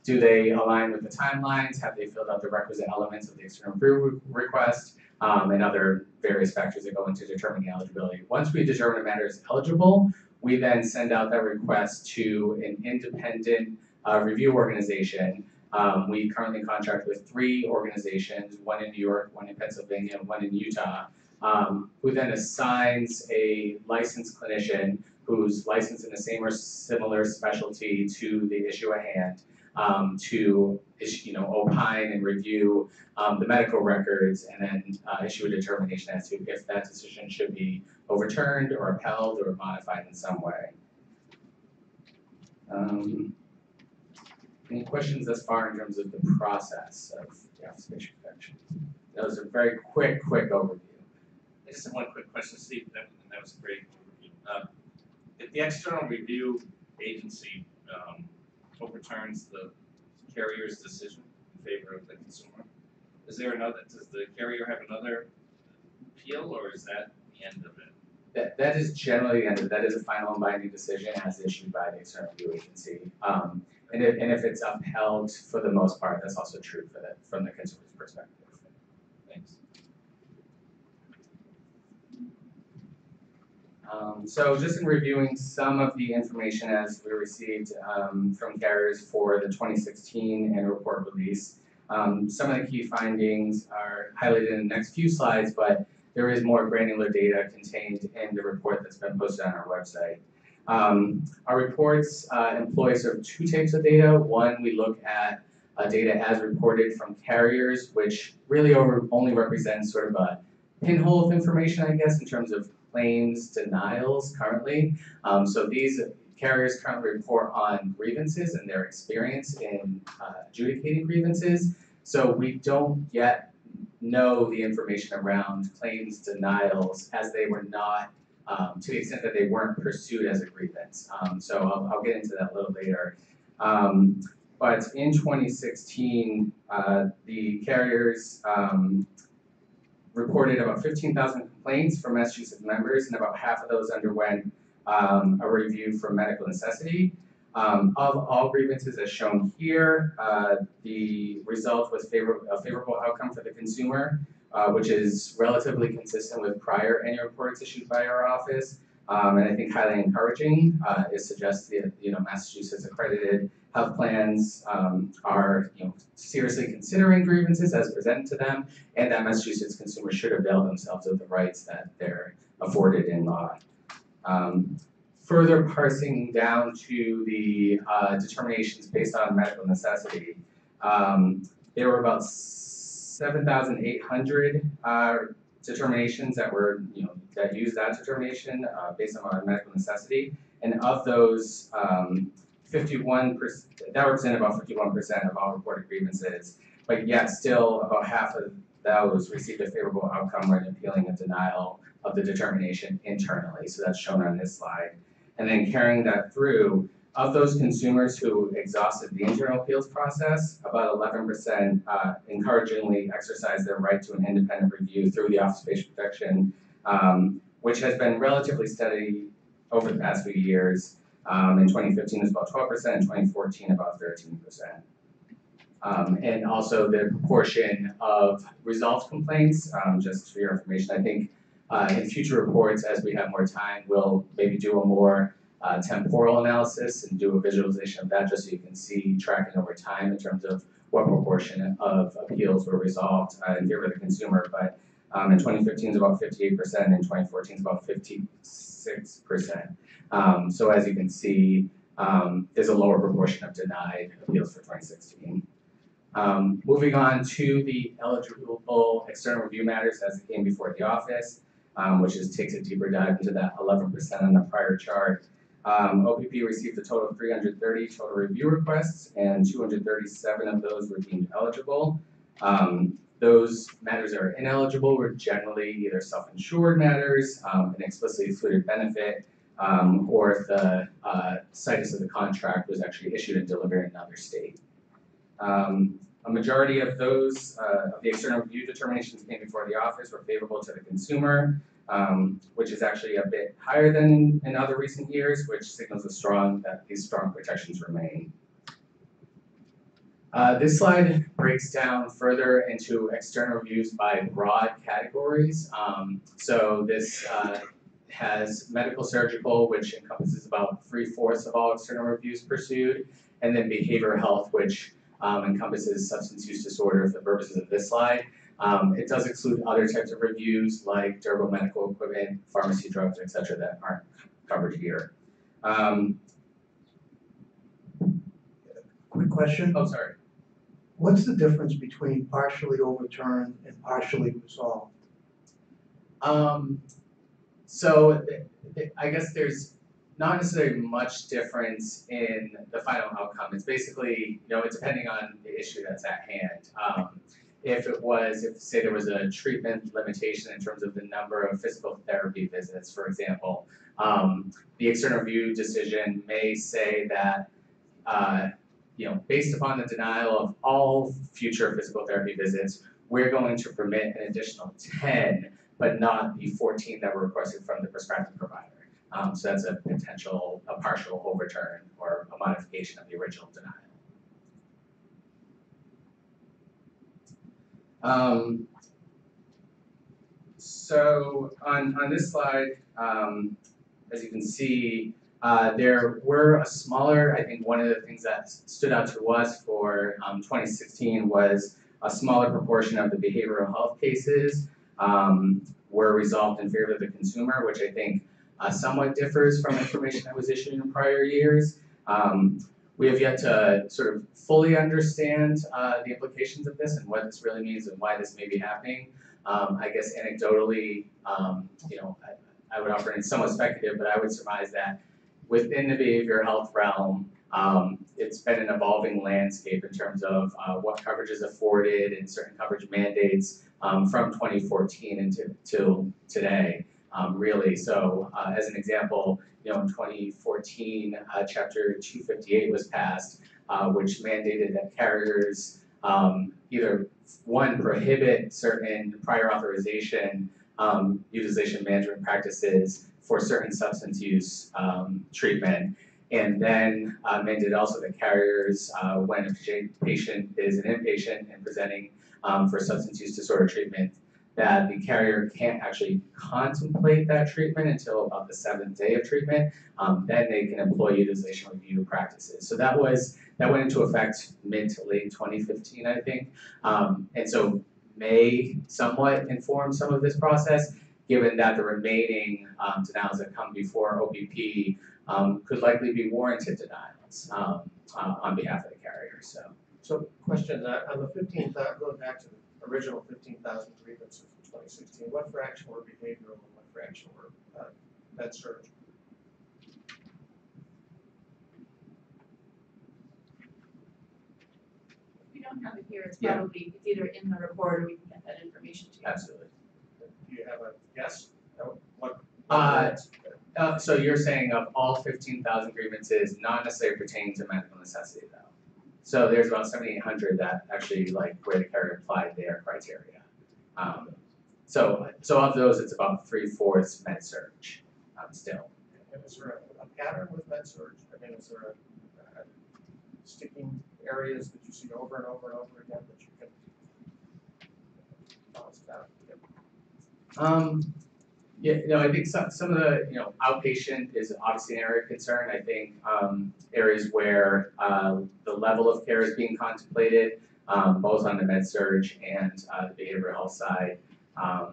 Do they align with the timelines? Have they filled out the requisite elements of the external review request? And other various factors that go into determining eligibility. Once we determine a matter is eligible, we then send out that request to an independent review organization. We currently contract with 3 organizations, one in New York, one in Pennsylvania, and one in Utah, who then assigns a licensed clinician who's licensed in the same or similar specialty to the issue at hand, to opine and review the medical records, and then issue a determination as to if that decision should be overturned or upheld or modified in some way. Any questions thus far in terms of the process of the Office of Patient Protection? That was a very quick overview. I just have one quick question, Steve, that was a great overview. If the external review agency overturns the carrier's decision in favor of the consumer, does the carrier have another appeal, or is that the end of it? That is generally the end of it. That is a final and binding decision as issued by the external review agency. And if it's upheld, for the most part, that's also true from the consumer's perspective. Thanks. So just in reviewing some of the information as we received from carriers for the 2016 annual report release, some of the key findings are highlighted in the next few slides, but there is more granular data contained in the report that's been posted on our website. Our reports employ sort of two types of data. One, we look at data as reported from carriers, which really only represents sort of a pinhole of information, I guess, in terms of claims denials currently. So these carriers currently report on grievances and their experience in adjudicating grievances. So we don't yet know the information around claims denials as they were not, to the extent that they weren't pursued as a grievance. So I'll get into that a little later. But in 2016, the carriers reported about 15,000 complaints from Massachusetts members, and about half of those underwent a review for medical necessity. Of all grievances as shown here, the result was a favorable outcome for the consumer, which is relatively consistent with prior annual reports issued by our office, and I think highly encouraging. It suggests that Massachusetts accredited health plans are seriously considering grievances as presented to them, and that Massachusetts consumers should avail themselves of the rights that they're afforded in law. Further parsing down to the determinations based on medical necessity, there were about 7,800 determinations that were that used that determination based on medical necessity, and of those, 51%, that represented about 51% of all reported grievances, but yet still about half of those received a favorable outcome when appealing a denial of the determination internally. So that's shown on this slide. And then carrying that through, of those consumers who exhausted the internal appeals process, about 11% encouragingly exercised their right to an independent review through the Office of Patient Protection, which has been relatively steady over the past few years. In 2015, it was about 12%, in 2014, about 13%. And also the proportion of resolved complaints, just for your information, I think in future reports, as we have more time, we'll maybe do a more temporal analysis and do a visualization of that just so you can see tracking over time in terms of what proportion of appeals were resolved in favor of the consumer. But in 2015 is about 58%, in 2014 is about 56%. So as you can see, there's a lower proportion of denied appeals for 2016. Moving on to the eligible external review matters as it came before the office, which takes a deeper dive into that 11% on the prior chart. OPP received a total of 330 total review requests, and 237 of those were deemed eligible. Those matters that are ineligible were generally either self-insured matters, an explicitly excluded benefit, or if the situs of the contract was actually issued and delivered in another state. A majority of those, of the external review determinations came before the office were favorable to the consumer, which is actually a bit higher than in other recent years, which signals that these strong protections remain. This slide breaks down further into external reviews by broad categories. So this has medical surgical, which encompasses about 3/4 of all external reviews pursued, and then behavioral health, which encompasses substance use disorder for the purposes of this slide. It does exclude other types of reviews like durable medical equipment, pharmacy drugs, etc., that aren't covered here. Quick question. Oh, sorry. What's the difference between partially overturned and partially resolved? So I guess there's not necessarily much difference in the final outcome. It's basically, it's depending on the issue that's at hand. if say there was a treatment limitation in terms of the number of physical therapy visits, for example, the external review decision may say that, based upon the denial of all future physical therapy visits, we're going to permit an additional 10, but not the 14 that were requested from the prescribing provider. So that's a partial overturn or a modification of the original denial. So on this slide, as you can see, there were a smaller, I think one of the things that stood out to us for 2016 was a smaller proportion of the behavioral health cases were resolved in favor of the consumer, which I think somewhat differs from information that was issued in prior years. We have yet to sort of fully understand the implications of this and what this really means and why this may be happening. I guess anecdotally, I would offer it somewhat speculative, but I would surmise that within the behavioral health realm, it's been an evolving landscape in terms of what coverage is afforded and certain coverage mandates from 2014 until today, really. So as an example, in 2014, Chapter 258 was passed, which mandated that carriers either one, prohibit certain prior authorization utilization management practices for certain substance use treatment, and then mandated also that carriers, when a patient is an inpatient and presenting for substance use disorder treatment, that the carrier can't actually contemplate that treatment until about the 7th day of treatment. Then they can employ utilization review practices. So that went into effect mid to late 2015, I think. And so may somewhat inform some of this process, given that the remaining denials that come before OPP could likely be warranted denials on behalf of the carrier. So question, on the 15,000, going back to the original 15,000 grievances in 2016, what fraction were behavioral and what fraction were med-surg? If we don't have it here, it's probably, it's either in the report or we can get that information to you. Absolutely. Do you have a guess? So you're saying of all 15,000 grievances, not necessarily pertaining to medical necessity though. So there's about 7,800 that actually where the carrier applied their criteria. So of those, it's about 3/4 med-surg still. And is there a pattern with med-surg? I mean, is there a sticking areas that you see over and over and over again that you can balance out? I think some of the, outpatient is obviously an area of concern. I think areas where the level of care is being contemplated, both on the med-surg and the behavioral health side. I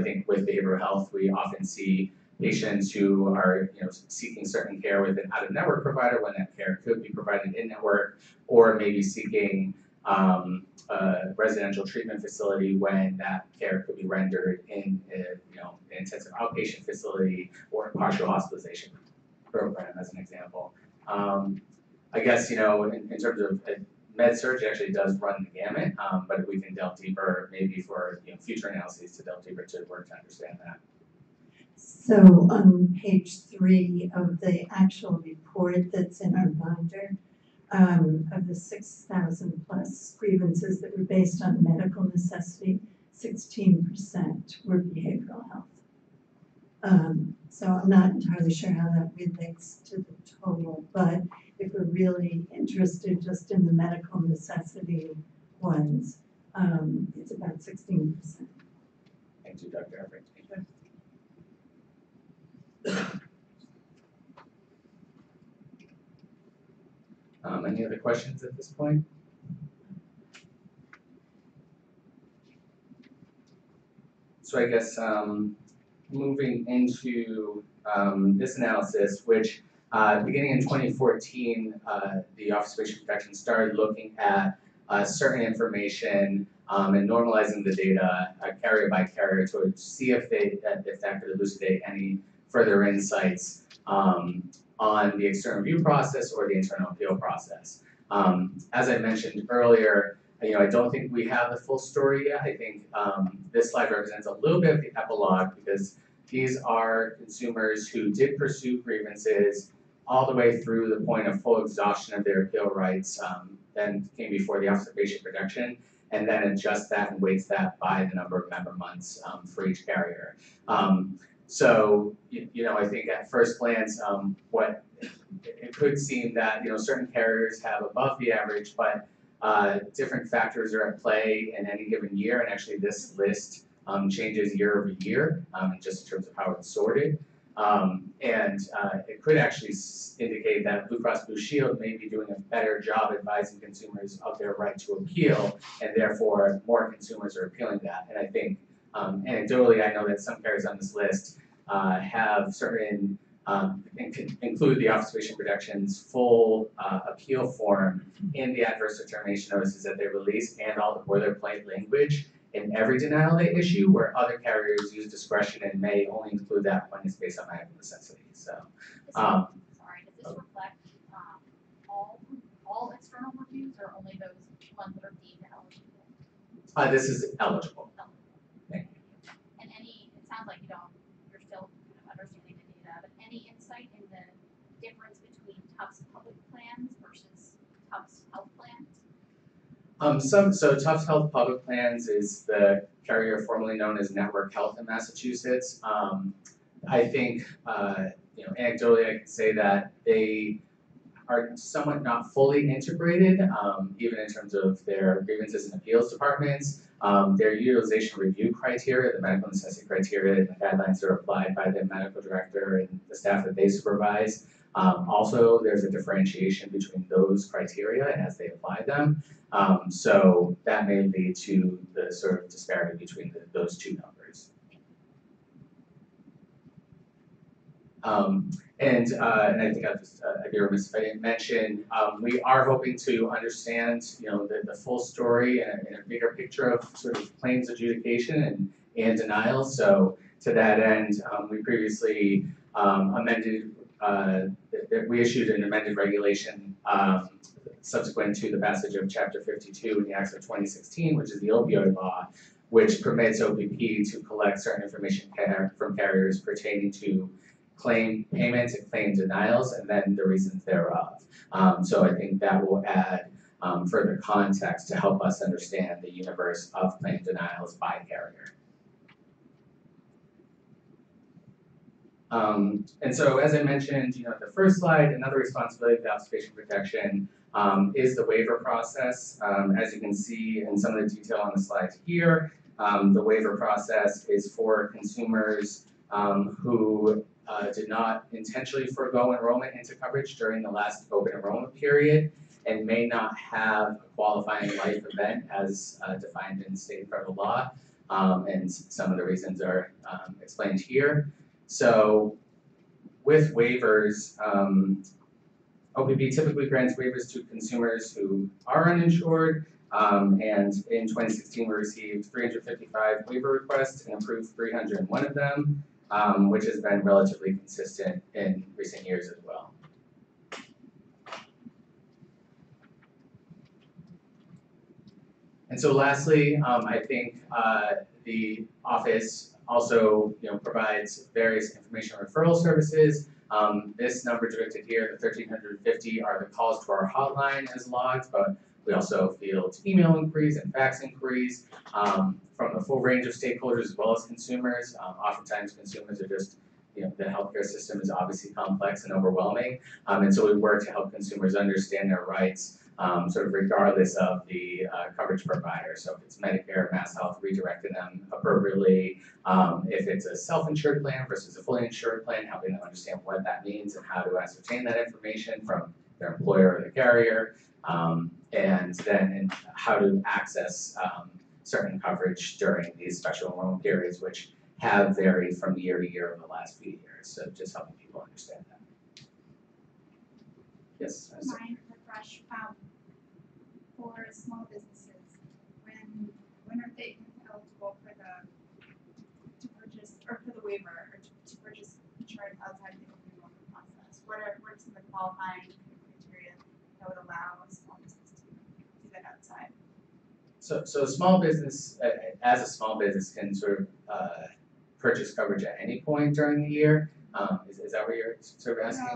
think with behavioral health, we often see patients who are, seeking certain care with an out-of-network provider when that care could be provided in-network, or maybe seeking a residential treatment facility when that care could be rendered in an intensive outpatient facility or a partial hospitalization program, as an example. I guess, in terms of med-surg, it actually does run the gamut, but if we can delve deeper, maybe for future analyses to delve deeper to work to understand that. So on page 3 of the actual report that's in our binder, of the 6,000 plus grievances that were based on medical necessity, 16% were behavioral health. So I'm not entirely sure how that relates to the total, but if we're really interested just in the medical necessity ones, it's about 16%. Thank you, Dr. Everett. Any other questions at this point? So I guess moving into this analysis, which beginning in 2014, the Office of Patient Protection started looking at certain information and normalizing the data carrier by carrier to see if that could elucidate any further insights on the external review process or the internal appeal process. As I mentioned earlier, I don't think we have the full story yet. I think this slide represents a little bit of the epilogue because these are consumers who did pursue grievances all the way through the point of full exhaustion of their appeal rights, then came before the Office of Patient Protection, and then adjusts that and weights that by the number of member months for each carrier. So, I think at first glance, what it could seem that, certain carriers have above the average, but different factors are at play in any given year, and actually this list changes year over year, just in terms of how it's sorted. It could actually indicate that Blue Cross Blue Shield may be doing a better job advising consumers of their right to appeal, and therefore more consumers are appealing that. And I think, anecdotally, I know that some carriers on this list have certain, include the Office of Patient Protection's full appeal form in the adverse determination notices that they release, and all the boilerplate language in every denial they issue, where other carriers use discretion and may only include that when it's based on medical necessity. So, Sorry, does this reflect all external reviews or only those ones that are deemed eligible? This is eligible. Thank you. And it sounds like you're still kind of understanding the data, but any insight in the difference between Tufts public plans versus Tufts health plans? So Tufts Health Public Plans is the carrier formerly known as Network Health in Massachusetts. I think, anecdotally, I can say that they are somewhat not fully integrated, even in terms of their grievances and appeals departments. Their utilization review criteria, the medical necessity criteria, and the guidelines that are applied by the medical director and the staff that they supervise. Also, there's a differentiation between those criteria as they apply them. So that may lead to the sort of disparity between those two numbers. And I think I'll just, I'd be remiss if I didn't mention, we are hoping to understand, the full story and a bigger picture of sort of claims adjudication and denial. So to that end, we previously amended, we issued an amended regulation subsequent to the passage of Chapter 52 in the Acts of 2016, which is the opioid law, which permits OPP to collect certain information from carriers pertaining to claim payments and claim denials, and then the reasons thereof. So I think that will add further context to help us understand the universe of claim denials by carrier. And so as I mentioned, the first slide, another responsibility of the Office of Patient Protection is the waiver process. As you can see in some of the detail on the slides here, the waiver process is for consumers who did not intentionally forego enrollment into coverage during the last open enrollment period and may not have a qualifying life event as defined in state and federal law. And some of the reasons are explained here. So with waivers, OPP typically grants waivers to consumers who are uninsured, and in 2016 we received 355 waiver requests and approved 301 of them, which has been relatively consistent in recent years as well. And so lastly, I think the office also provides various information referral services. This number depicted here, the 1,350, are the calls to our hotline as logged, but we also field email inquiries and fax inquiries from a full range of stakeholders as well as consumers. Oftentimes consumers are just, the healthcare system is obviously complex and overwhelming, and so we work to help consumers understand their rights sort of regardless of the coverage provider. So if it's Medicare, Mass Health, redirecting them appropriately. If it's a self-insured plan versus a fully insured plan, helping them understand what that means and how to ascertain that information from their employer or the carrier. And then how to access certain coverage during these special enrollment periods, which have varied from year to year over the last few years. So just helping people understand that. Yes? Mind refresh, for small businesses, when are they eligible for to purchase, or for the waiver, or to purchase insurance outside the open enrollment process? What are some of the qualifying criteria that would allow a small business to do that outside? So small business, as a small business can sort of purchase coverage at any point during the year. Is that what you're sort of asking?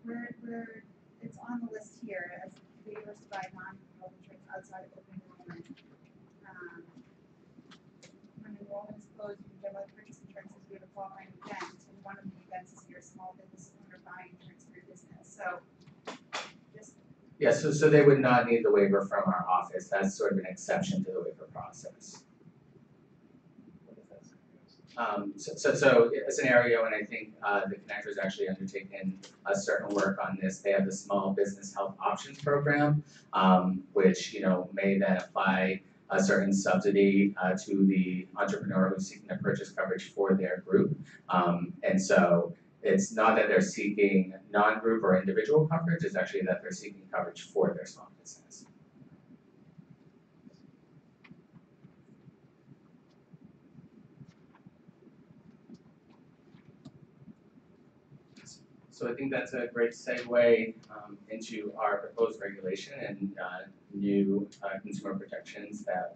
No. It's on the list here as waivers by non-health insurance outside of open enrollment. When enrollment is closed, you can get purchase insurance due to qualifying event, and one of the events is your small business owner buying insurance for your business. So just Yeah, so they would not need the waiver from our office. That's sort of an exception to the waiver process. So a scenario, and I think the connector's actually undertaken a certain work on this. They have the Small Business Health Options Program, which may then apply a certain subsidy to the entrepreneur who's seeking to purchase coverage for their group. And so it's not that they're seeking non-group or individual coverage, it's actually that they're seeking coverage for their small business. So I think that's a great segue into our proposed regulation and new consumer protections that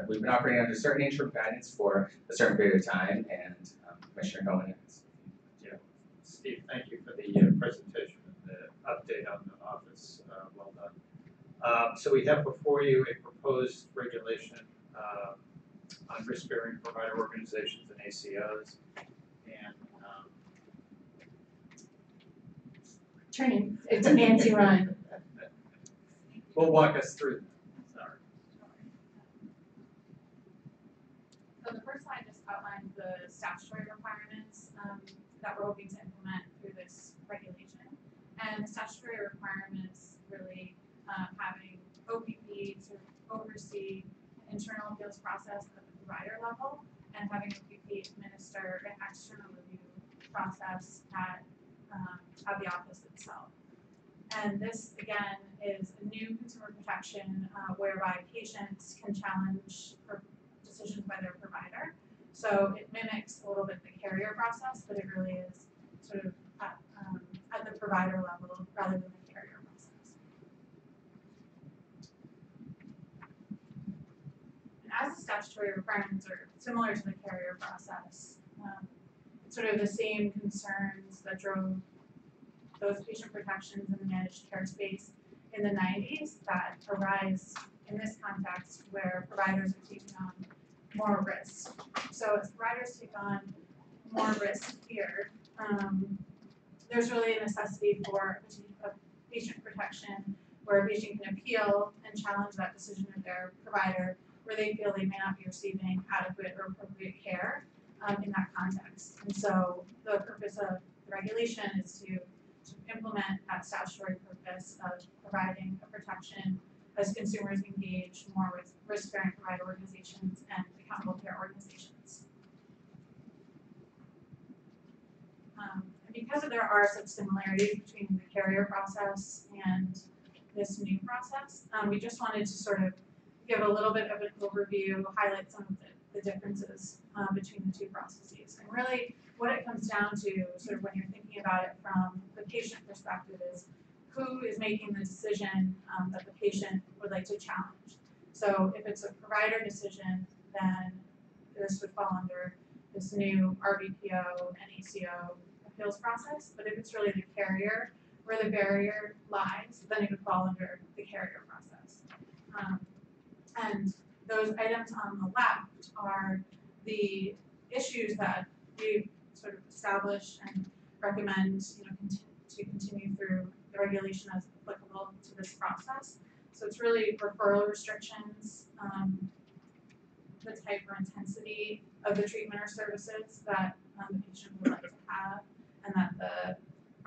we've been operating under certain interim guidance for a certain period of time, and Commissioner Cohen is. Yeah, Steve, thank you for the presentation and the update on the office. Well done. So we have before you a proposed regulation on risk-bearing provider organizations and ACOs, and Turning to Nancy Ryan. will walk us through that. Sorry. So the first slide just outlines the statutory requirements that we're hoping to implement through this regulation. And the statutory requirements really having OPP to oversee the internal appeals process at the provider level, and having OPP administer an external review process at the office itself. And this, again, is a new consumer protection whereby patients can challenge decisions by their provider. So it mimics a little bit the carrier process, but it really is sort of at the provider level rather than the carrier process. And as the statutory requirements are similar to the carrier process, it's sort of the same concerns that drove those patient protections in the managed care space in the 90s that arise in this context where providers are taking on more risk. So as providers take on more risk here, there's really a necessity for a patient protection where a patient can appeal and challenge that decision of their provider where they feel they may not be receiving adequate or appropriate care in that context. And so the purpose of the regulation is to implement that statutory purpose of providing a protection as consumers engage more with risk-bearing provider organizations and accountable care organizations. And because there are such similarities between the carrier process and this new process, we just wanted to sort of give a little bit of an overview, highlight some of the differences between the two processes. And really what it comes down to, sort of when you're thinking about it from the patient perspective, is who is making the decision that the patient would like to challenge. So if it's a provider decision, then this would fall under this new RBPO and ACO appeals process. But if it's really the carrier where the barrier lies, then it would fall under the carrier process. And those items on the left are the issues that we sort of establish and recommend to continue through the regulation as applicable to this process. So it's really referral restrictions, the type or intensity of the treatment or services that the patient would like to have, and that the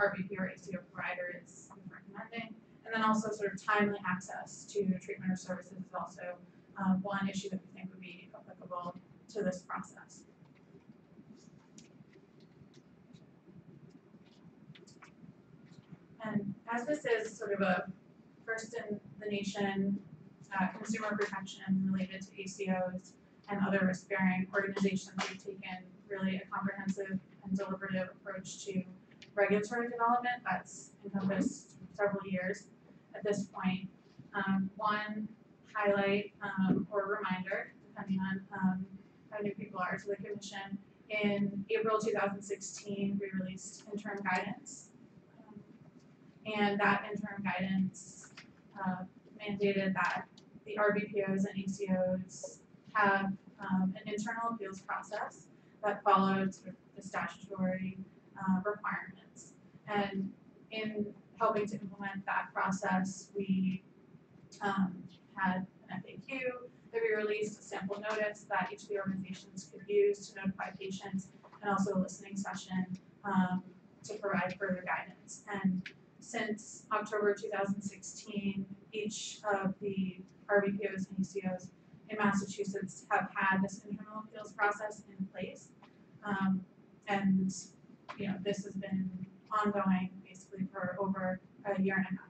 RBP or ACO provider is recommending. And then also sort of timely access to treatment or services is also one issue that we think would be applicable to this process. And as this is sort of a first in the nation consumer protection related to ACOs and other risk-bearing organizations, we've taken really a comprehensive and deliberative approach to regulatory development that's encompassed several years at this point. One highlight or reminder, depending on how new people are to the commission. In April 2016, we released interim guidance. And that interim guidance mandated that the RBPOs and ACOs have an internal appeals process that followed sort of the statutory requirements. And in helping to implement that process, we had an FAQ that we released, a sample notice that each of the organizations could use to notify patients, and also a listening session to provide further guidance. And since October 2016, each of the RBPOs and ACOs in Massachusetts have had this internal appeals process in place. And this has been ongoing basically for over a year and a half.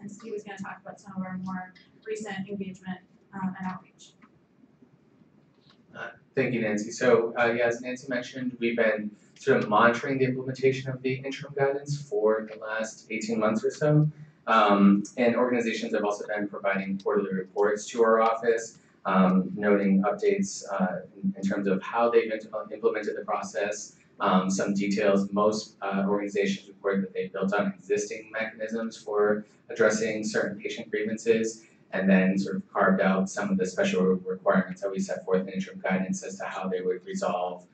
And Steve is going to talk about some of our more recent engagement and outreach. Thank you, Nancy. So as Nancy mentioned, we've been sort of monitoring the implementation of the interim guidance for the last 18 months or so. And organizations have also been providing quarterly reports to our office, noting updates in terms of how they've implemented the process. Some details, most organizations report that they've built on existing mechanisms for addressing certain patient grievances, and then sort of carved out some of the special requirements that we set forth in interim guidance as to how they would resolve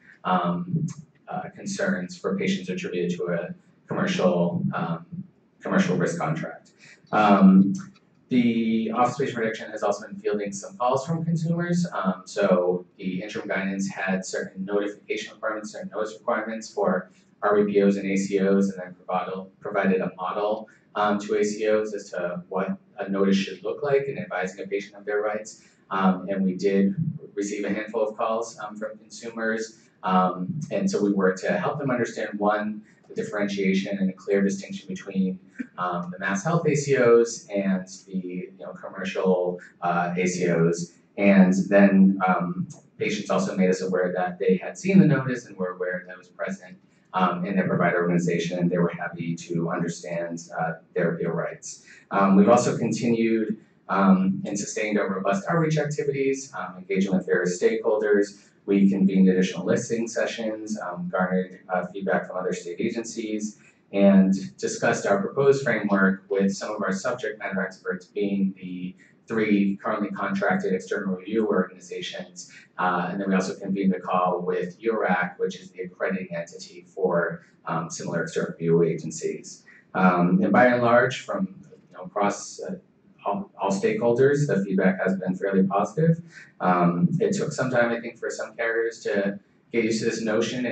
concerns for patients attributed to a commercial risk contract. The Office of Patient Protection has also been fielding some calls from consumers. So the interim guidance had certain notification requirements, certain notice requirements for RBPOs and ACOs, and then provided a model to ACOs as to what a notice should look like in advising a patient of their rights. And we did receive a handful of calls from consumers. And so we worked to help them understand, one, the differentiation and a clear distinction between the Mass Health ACOs and the commercial ACOs. And then patients also made us aware that they had seen the notice and were aware that it was present in their provider organization, and they were happy to understand their appeal rights. We've also continued and sustained our robust outreach activities, engaging with various stakeholders. We convened additional listening sessions, garnered feedback from other state agencies, and discussed our proposed framework with some of our subject matter experts, being the 3 currently contracted external review organizations. And then we also convened a call with URAC, which is the accrediting entity for similar external review agencies. And by and large, from across all stakeholders, the feedback has been fairly positive. It took some time, I think, for some carriers to get used to this notion.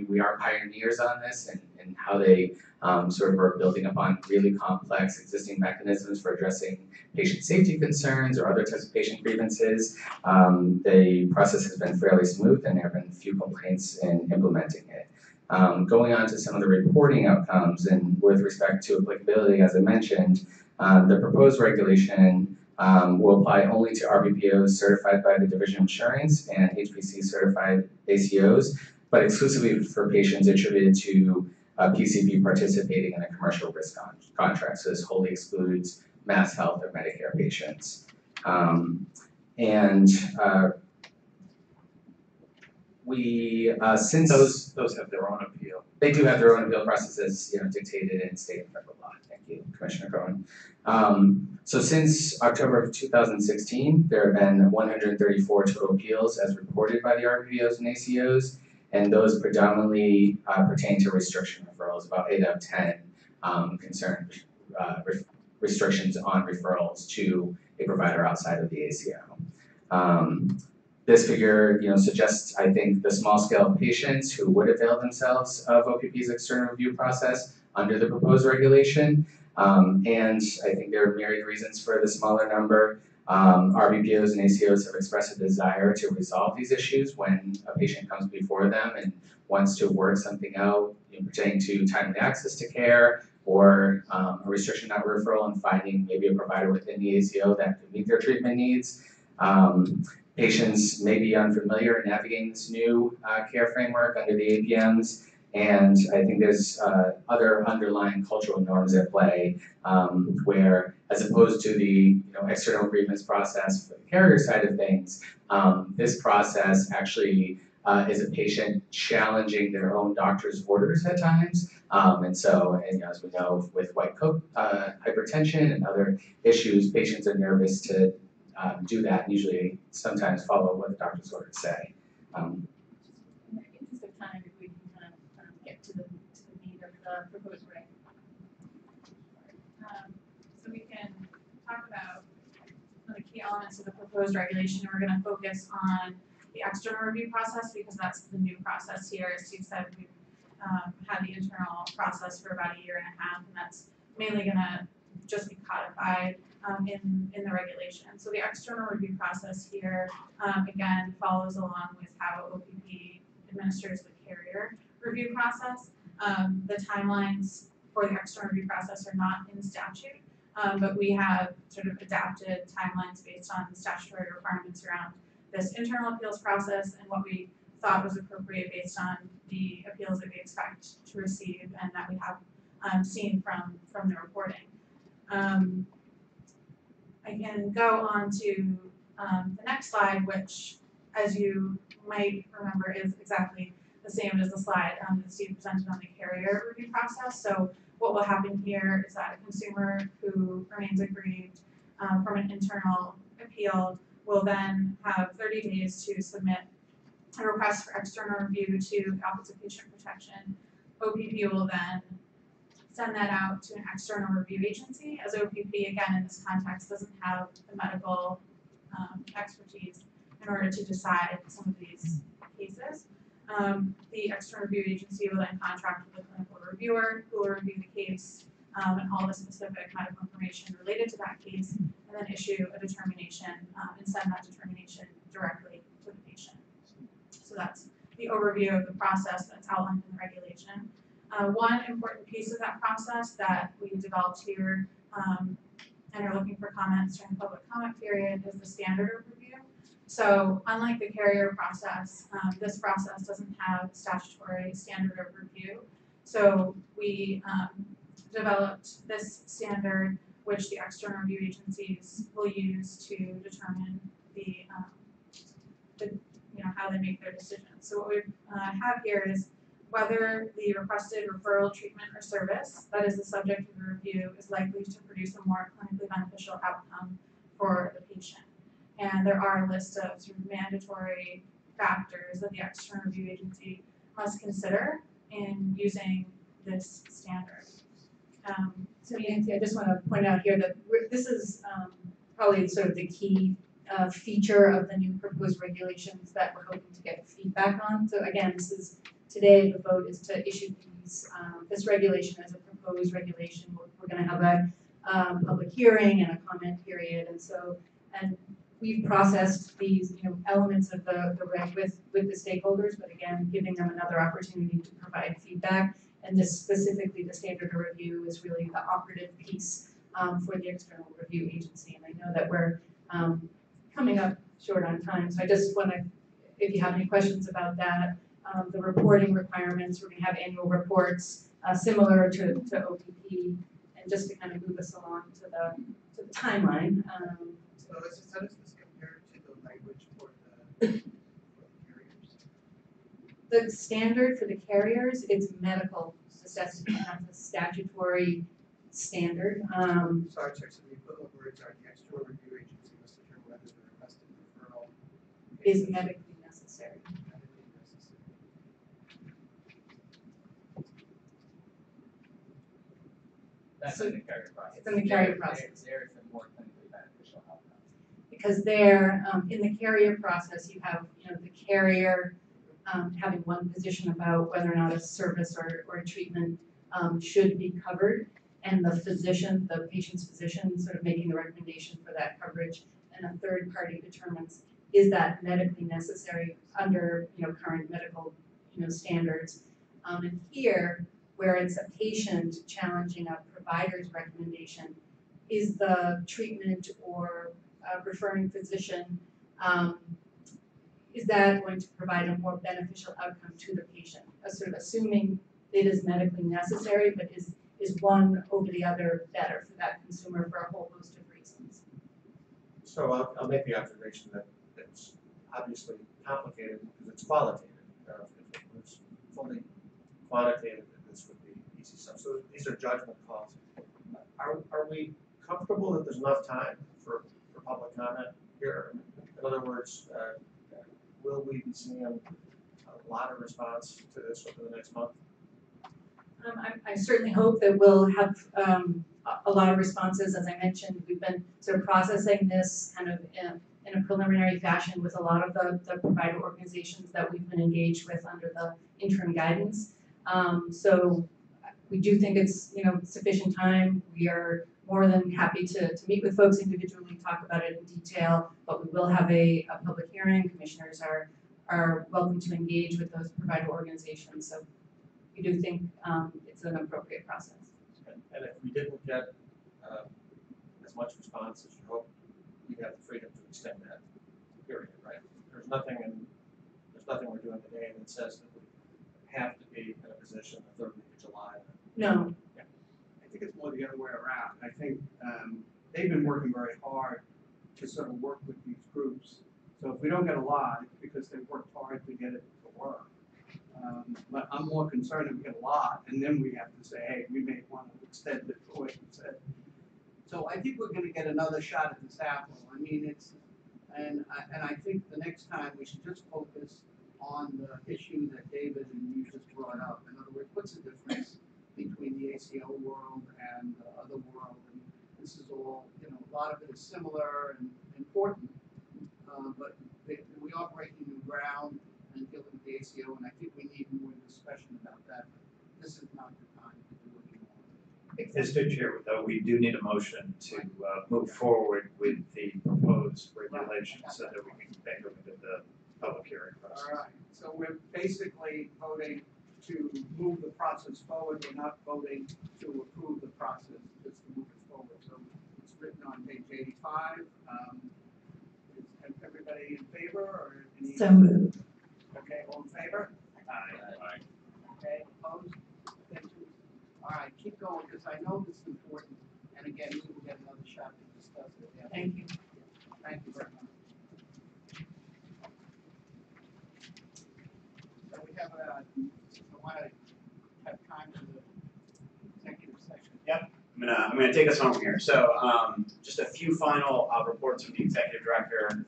We are pioneers on this, and how they sort of are building upon really complex existing mechanisms for addressing patient safety concerns or other types of patient grievances. The process has been fairly smooth, and there have been few complaints in implementing it. Going on to some of the reporting outcomes, and with respect to applicability, as I mentioned, the proposed regulation will apply only to RBPOs certified by the Division of Insurance and HPC certified ACOs, but exclusively for patients attributed to PCP participating in a commercial risk contract. So this wholly excludes Mass Health or Medicare patients. Since those have their own appeal. They do have their own appeal processes, dictated in state and federal law. Thank you, Commissioner Cohen. So since October of 2016, there have been 134 total appeals as reported by the RBPOs and ACOs, and those predominantly pertain to restriction referrals. About 8 out of 10 concern restrictions on referrals to a provider outside of the ACO. This figure, suggests, I think, the small scale of patients who would avail themselves of OPP's external review process under the proposed regulation. And I think there are myriad reasons for the smaller number. RBPOs and ACOs have expressed a desire to resolve these issues when a patient comes before them and wants to work something out pertaining to timely access to care, or a restriction not referral, and finding maybe a provider within the ACO that could meet their treatment needs. Patients may be unfamiliar in navigating this new care framework under the APMs, And I think there's other underlying cultural norms at play where, as opposed to the external grievance process for the carrier side of things, this process actually is a patient challenging their own doctor's orders at times. And as we know, with white coat hypertension and other issues, patients are nervous to do that and usually sometimes follow what the doctor's orders say. In the interest of time, if we can kind of get to the meat of the proposed reg. So we can talk about some of the key elements of the proposed regulation. We're going to focus on the external review process because that's the new process here. As Steve said, we've had the internal process for about 1.5 years, and that's mainly going to just be codified in the regulation. So the external review process here, again, follows along with how OPP administers the carrier review process. The timelines for the external review process are not in statute, but we have sort of adapted timelines based on the statutory requirements around this internal appeals process and what we thought was appropriate based on the appeals that we expect to receive and that we have seen from the reporting. I can go on to the next slide, which, as you might remember, is exactly the same as the slide that Steve presented on the carrier review process. So what will happen here is that a consumer who remains aggrieved from an internal appeal will then have 30 days to submit a request for external review to the Office of Patient Protection. OPP will then send that out to an external review agency, as OPP, again, in this context, doesn't have the medical expertise in order to decide some of these cases. The external review agency will then contract with a clinical reviewer who will review the case and all the specific medical information related to that case, and then issue a determination and send that determination directly to the patient. So that's the overview of the process that's outlined in the regulation. One important piece of that process that we developed here and are looking for comments during the public comment period is the standard of review. So unlike the carrier process, this process doesn't have statutory standard of review. So we developed this standard which the external review agencies will use to determine the how they make their decisions. So what we have here is whether the requested referral, treatment, or service that is the subject of the review is likely to produce a more clinically beneficial outcome for the patient. And there are a list of sort of mandatory factors that the external review agency must consider in using this standard. So Nancy, I just want to point out here that this is probably sort of the key feature of the new proposed regulations that we're hoping to get feedback on. So again, today the vote is to issue this regulation as a proposed regulation. We're going to have a public hearing and a comment period, and we've processed these elements of the reg with the stakeholders, but again, giving them another opportunity to provide feedback. And this specifically, the standard of review is really the operative piece for the external review agency. And I know that we're coming up short on time, so I just want to, if you have any questions about that, the reporting requirements, we're going to have annual reports similar to OPP, and just to kind of move us along to the timeline. So how does this compare to the language for the carriers? The standard for the carriers, it's medical necessity, that's a statutory standard. Sorry, so the equivalent words are the external review agency must determine whether the requested referral is medically necessary. That's in the carrier process. It's in the carrier process. There is a more clinically beneficial outcome. Because there, in the carrier process, you have the carrier having one position about whether or not a service or a treatment should be covered, and the physician, the patient's physician, sort of making the recommendation for that coverage, and a third party determines is that medically necessary under current medical standards. And here, where it's a patient challenging a provider's recommendation, is the treatment or referring physician, is that going to provide a more beneficial outcome to the patient? sort of assuming it is medically necessary, but is one over the other better for that consumer for a whole host of reasons. So I'll make the observation that it's obviously complicated because it's qualitative. If it was fully quantitative, then this would be easy stuff. So these are judgment calls. Are we comfortable that there's enough time for public comment here? In other words, will we be seeing a lot of response to this over the next month? I certainly hope that we'll have a lot of responses. As I mentioned, we've been sort of processing this kind of in a preliminary fashion with a lot of the provider organizations that we've been engaged with under the interim guidance. So we do think it's sufficient time. We are more than happy to meet with folks individually, talk about it in detail, but we will have a public hearing. Commissioners are welcome to engage with those provider organizations. So we do think it's an appropriate process. And if we didn't get as much response as you hope, you have the freedom to extend that period, right? There's nothing we're doing today that says that we have to be in a position the 3rd week of July. No. Yeah. I think it's more the other way around. I think they've been working very hard to sort of work with these groups. So if we don't get a lot, it's because they've worked hard to get it to work. But I'm more concerned if we get a lot, and then we have to say, hey, we may want to extend it for what you said. So I think we're going to get another shot at this apple. I mean, and I think the next time we should just focus on the issue that David and you just brought up. In other words, what's the difference between the ACO world and the other world? And this is all, a lot of it is similar and important, but we are breaking new ground and dealing with the ACO, and I think we need more discussion about that. This is not the time to do it anymore. Mr. Chair, though, we do need a motion to move forward with the proposed regulations so that we can take them into the public hearing process. All right, so we're basically voting to move the process forward. We're not voting to approve the process, just to move it forward. So it's written on page 85. Is everybody in favor or any? So moved. Okay, all in favor? Aye. Okay, opposed? Abstentions? All right, keep going, because I know this is important, and again, we will get another shot to discuss it. Yeah. Thank you. Thank you very much. So we have I want to have time for the executive session. Yep, I'm gonna take us home here. So just a few final reports from the executive director.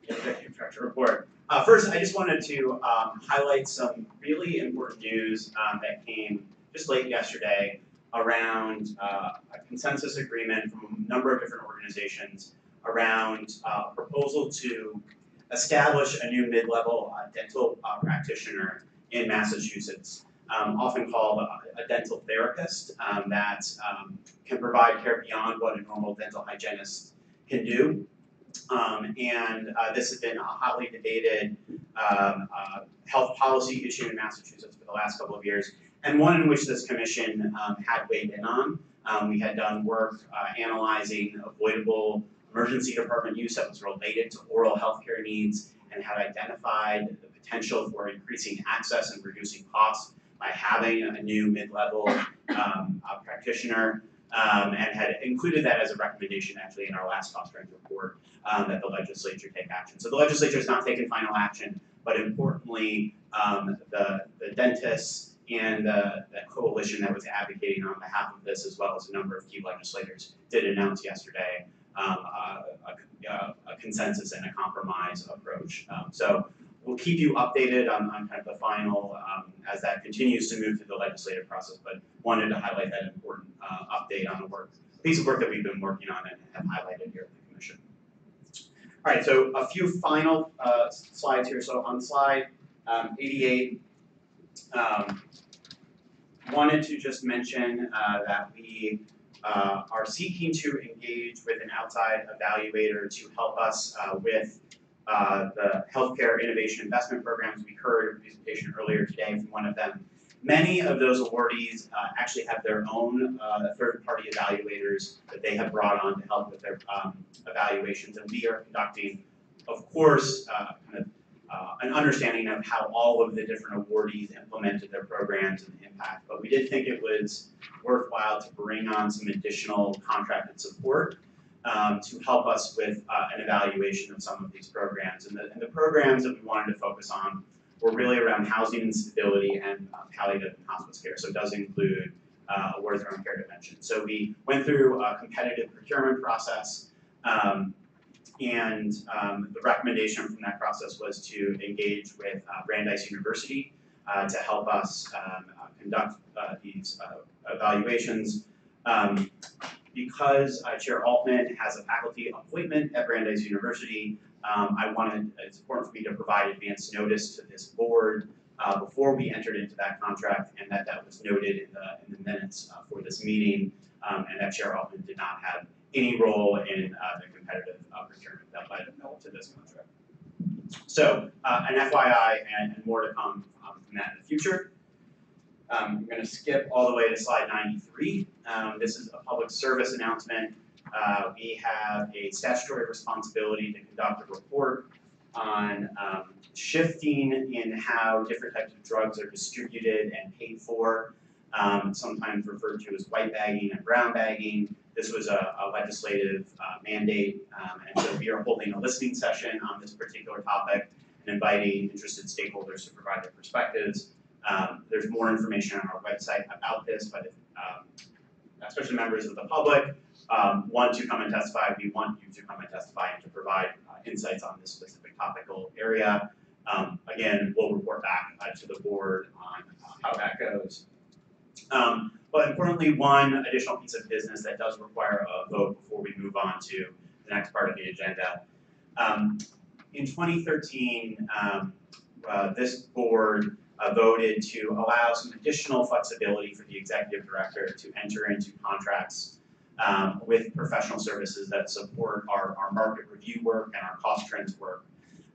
Executive director report. First, I just wanted to highlight some really important news that came just late yesterday around a consensus agreement from a number of different organizations around a proposal to establish a new mid-level dental practitioner in Massachusetts, often called a dental therapist that can provide care beyond what a normal dental hygienist can do. This has been a hotly debated health policy issue in Massachusetts for the last couple of years, and one in which this commission had weighed in on. We had done work analyzing avoidable emergency department use that was related to oral health care needs and had identified the potential for increasing access and reducing costs by having a new mid-level practitioner, and had included that as a recommendation actually in our last cost trend report that the legislature take action. So the legislature has not taken final action, but importantly, the dentists and the coalition that was advocating on behalf of this, as well as a number of key legislators, did announce yesterday a consensus and a compromise approach. So we'll keep you updated on kind of the final as that continues to move through the legislative process, but wanted to highlight that important update on the piece of work that we've been working on and have highlighted here at the Commission. All right, so a few final slides here. So on slide 88, wanted to just mention that we are seeking to engage with an outside evaluator to help us with the healthcare innovation investment programs. We heard a presentation earlier today from one of them. Many of those awardees actually have their own third-party evaluators that they have brought on to help with their evaluations, and we are conducting, of course, kind of an understanding of how all of the different awardees implemented their programs and the impact. But we did think it was worthwhile to bring on some additional contracted support to help us with an evaluation of some of these programs. And the programs that we wanted to focus on were really around housing and stability and palliative and hospice care. So it does include awards around care dimension. So we went through a competitive procurement process, and the recommendation from that process was to engage with Brandeis University to help us conduct these evaluations. Because Chair Altman has a faculty appointment at Brandeis University, it's important for me to provide advance notice to this board before we entered into that contract, and that was noted in the minutes for this meeting, and that Chair Altman did not have any role in the competitive procurement that led to this contract. So an FYI and more to come from that in the future. I'm going to skip all the way to slide 93. This is a public service announcement. We have a statutory responsibility to conduct a report on shifting in how different types of drugs are distributed and paid for, sometimes referred to as white bagging and brown bagging. This was a legislative mandate, and so we are holding a listening session on this particular topic and inviting interested stakeholders to provide their perspectives. There's more information on our website about this, but if, especially members of the public, want to come and testify, we want you to come and testify and to provide insights on this specific topical area. Again, we'll report back to the board on how that goes. But importantly, one additional piece of business that does require a vote before we move on to the next part of the agenda. In 2013, this board voted to allow some additional flexibility for the executive director to enter into contracts with professional services that support our market review work and our cost trends work,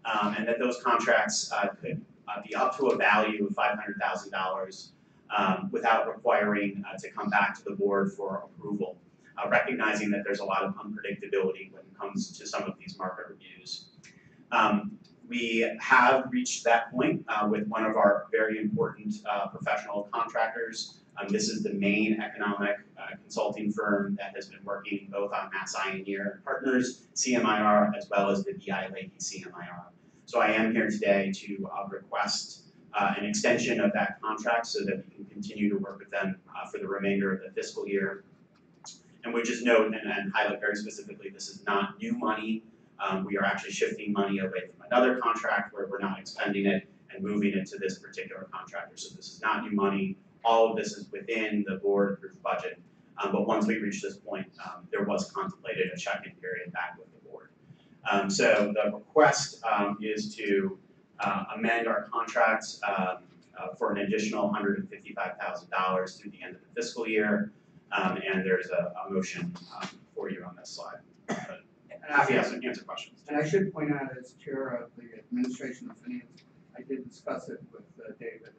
and that those contracts could be up to a value of $500,000 without requiring to come back to the board for approval, recognizing that there's a lot of unpredictability when it comes to some of these market reviews. We have reached that point with one of our very important professional contractors. This is the main economic consulting firm that has been working both on Mass Ioneer and Partners, CMIR, as well as the BI Leahy CMIR. So I am here today to request an extension of that contract so that we can continue to work with them for the remainder of the fiscal year. And we just note and highlight very specifically, this is not new money. We are actually shifting money away from another contract where we're not expending it and moving it to this particular contractor. So this is not new money. All of this is within the board-approved budget. But once we reach this point, there was contemplated a check-in period back with the board. So the request is to amend our contracts for an additional $155,000 through the end of the fiscal year. And there's a motion for you on this slide. Happy to answer questions. And I should point out, as chair of the Administration of Finance, I did discuss it with David.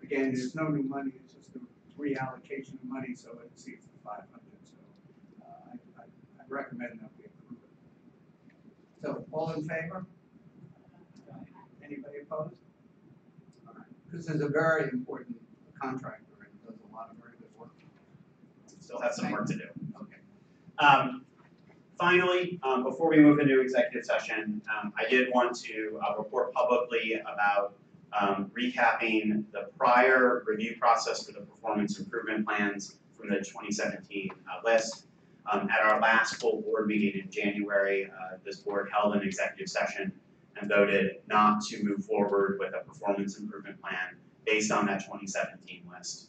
Again, there's no new money, it's just a reallocation of money, so it exceeds the 500. So I recommend that we approve it. So all in favor? Anybody opposed? All right. This is a very important contractor and does a lot of very good work. Still have some work to do. Okay. Finally, before we move into executive session, I did want to report publicly about recapping the prior review process for the performance improvement plans from the 2017 list. At our last full board meeting in January, this board held an executive session and voted not to move forward with a performance improvement plan based on that 2017 list.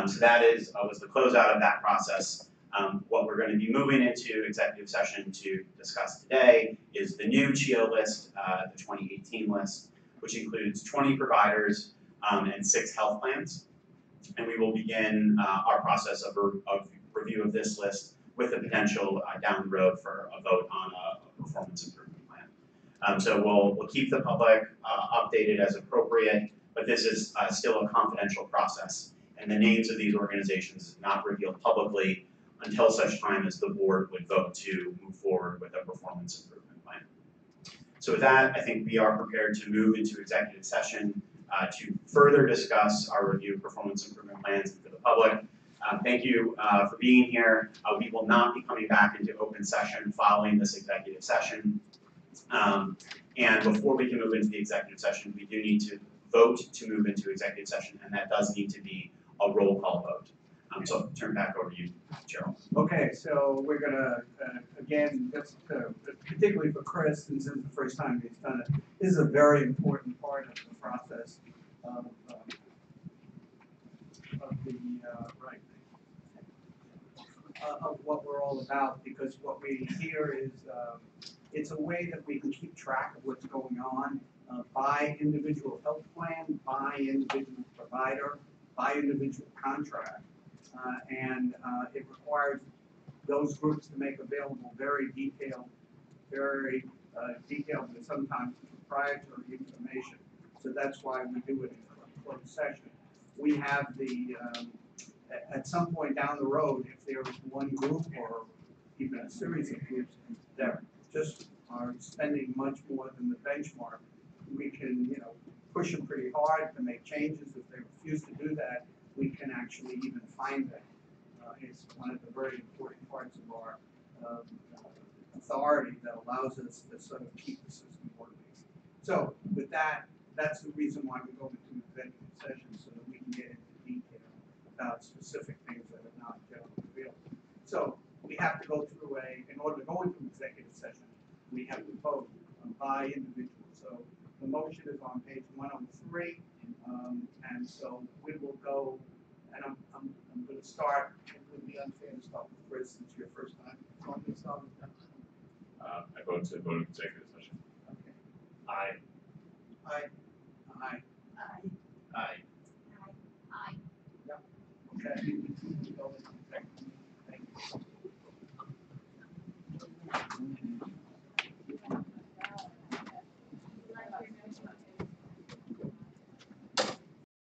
So that was the closeout of that process. What we're going to be moving into executive session to discuss today is the new CHIO list, the 2018 list, which includes 20 providers and 6 health plans. And we will begin our process of review of this list with the potential down the road for a vote on a performance improvement plan. So we'll keep the public updated as appropriate, but this is still a confidential process. And the names of these organizations are not revealed publicly until such time as the board would vote to move forward with a performance improvement plan. So with that, I think we are prepared to move into executive session to further discuss our review of performance improvement plans for the public. Thank you for being here. We will not be coming back into open session following this executive session. And before we can move into the executive session, we do need to vote to move into executive session, and that does need to be a roll call vote. So I'll turn back over to you, Gerald. Okay, so we're gonna, again, just particularly for Chris, since this is the first time he's done it, this is a very important part of the process of of what we're all about, because what we hear is, it's a way that we can keep track of what's going on by individual health plan, by individual provider, by individual contract. And it requires those groups to make available very detailed and sometimes proprietary information. So that's why we do it in a closed session. We have the, at some point down the road, if there is one group or even a series of groups that just are spending much more than the benchmark, we can, push them pretty hard to make changes. If they refuse to do that, we can actually even fine them. It's one of the very important parts of our authority that allows us to sort of keep the system working. So with that, that's the reason why we go into executive session, so that we can get into detail about specific things that are not generally available. So we have to go through in order to go into executive session, we have to vote by individual. So the motion is on page 103, and so we will go, and I'm going to start. It would be unfair to start with Chris, since it's your first time. So I'm going to start with that. I vote to go to executive session. Okay. Aye. Aye. Aye. Aye. Yep. Okay.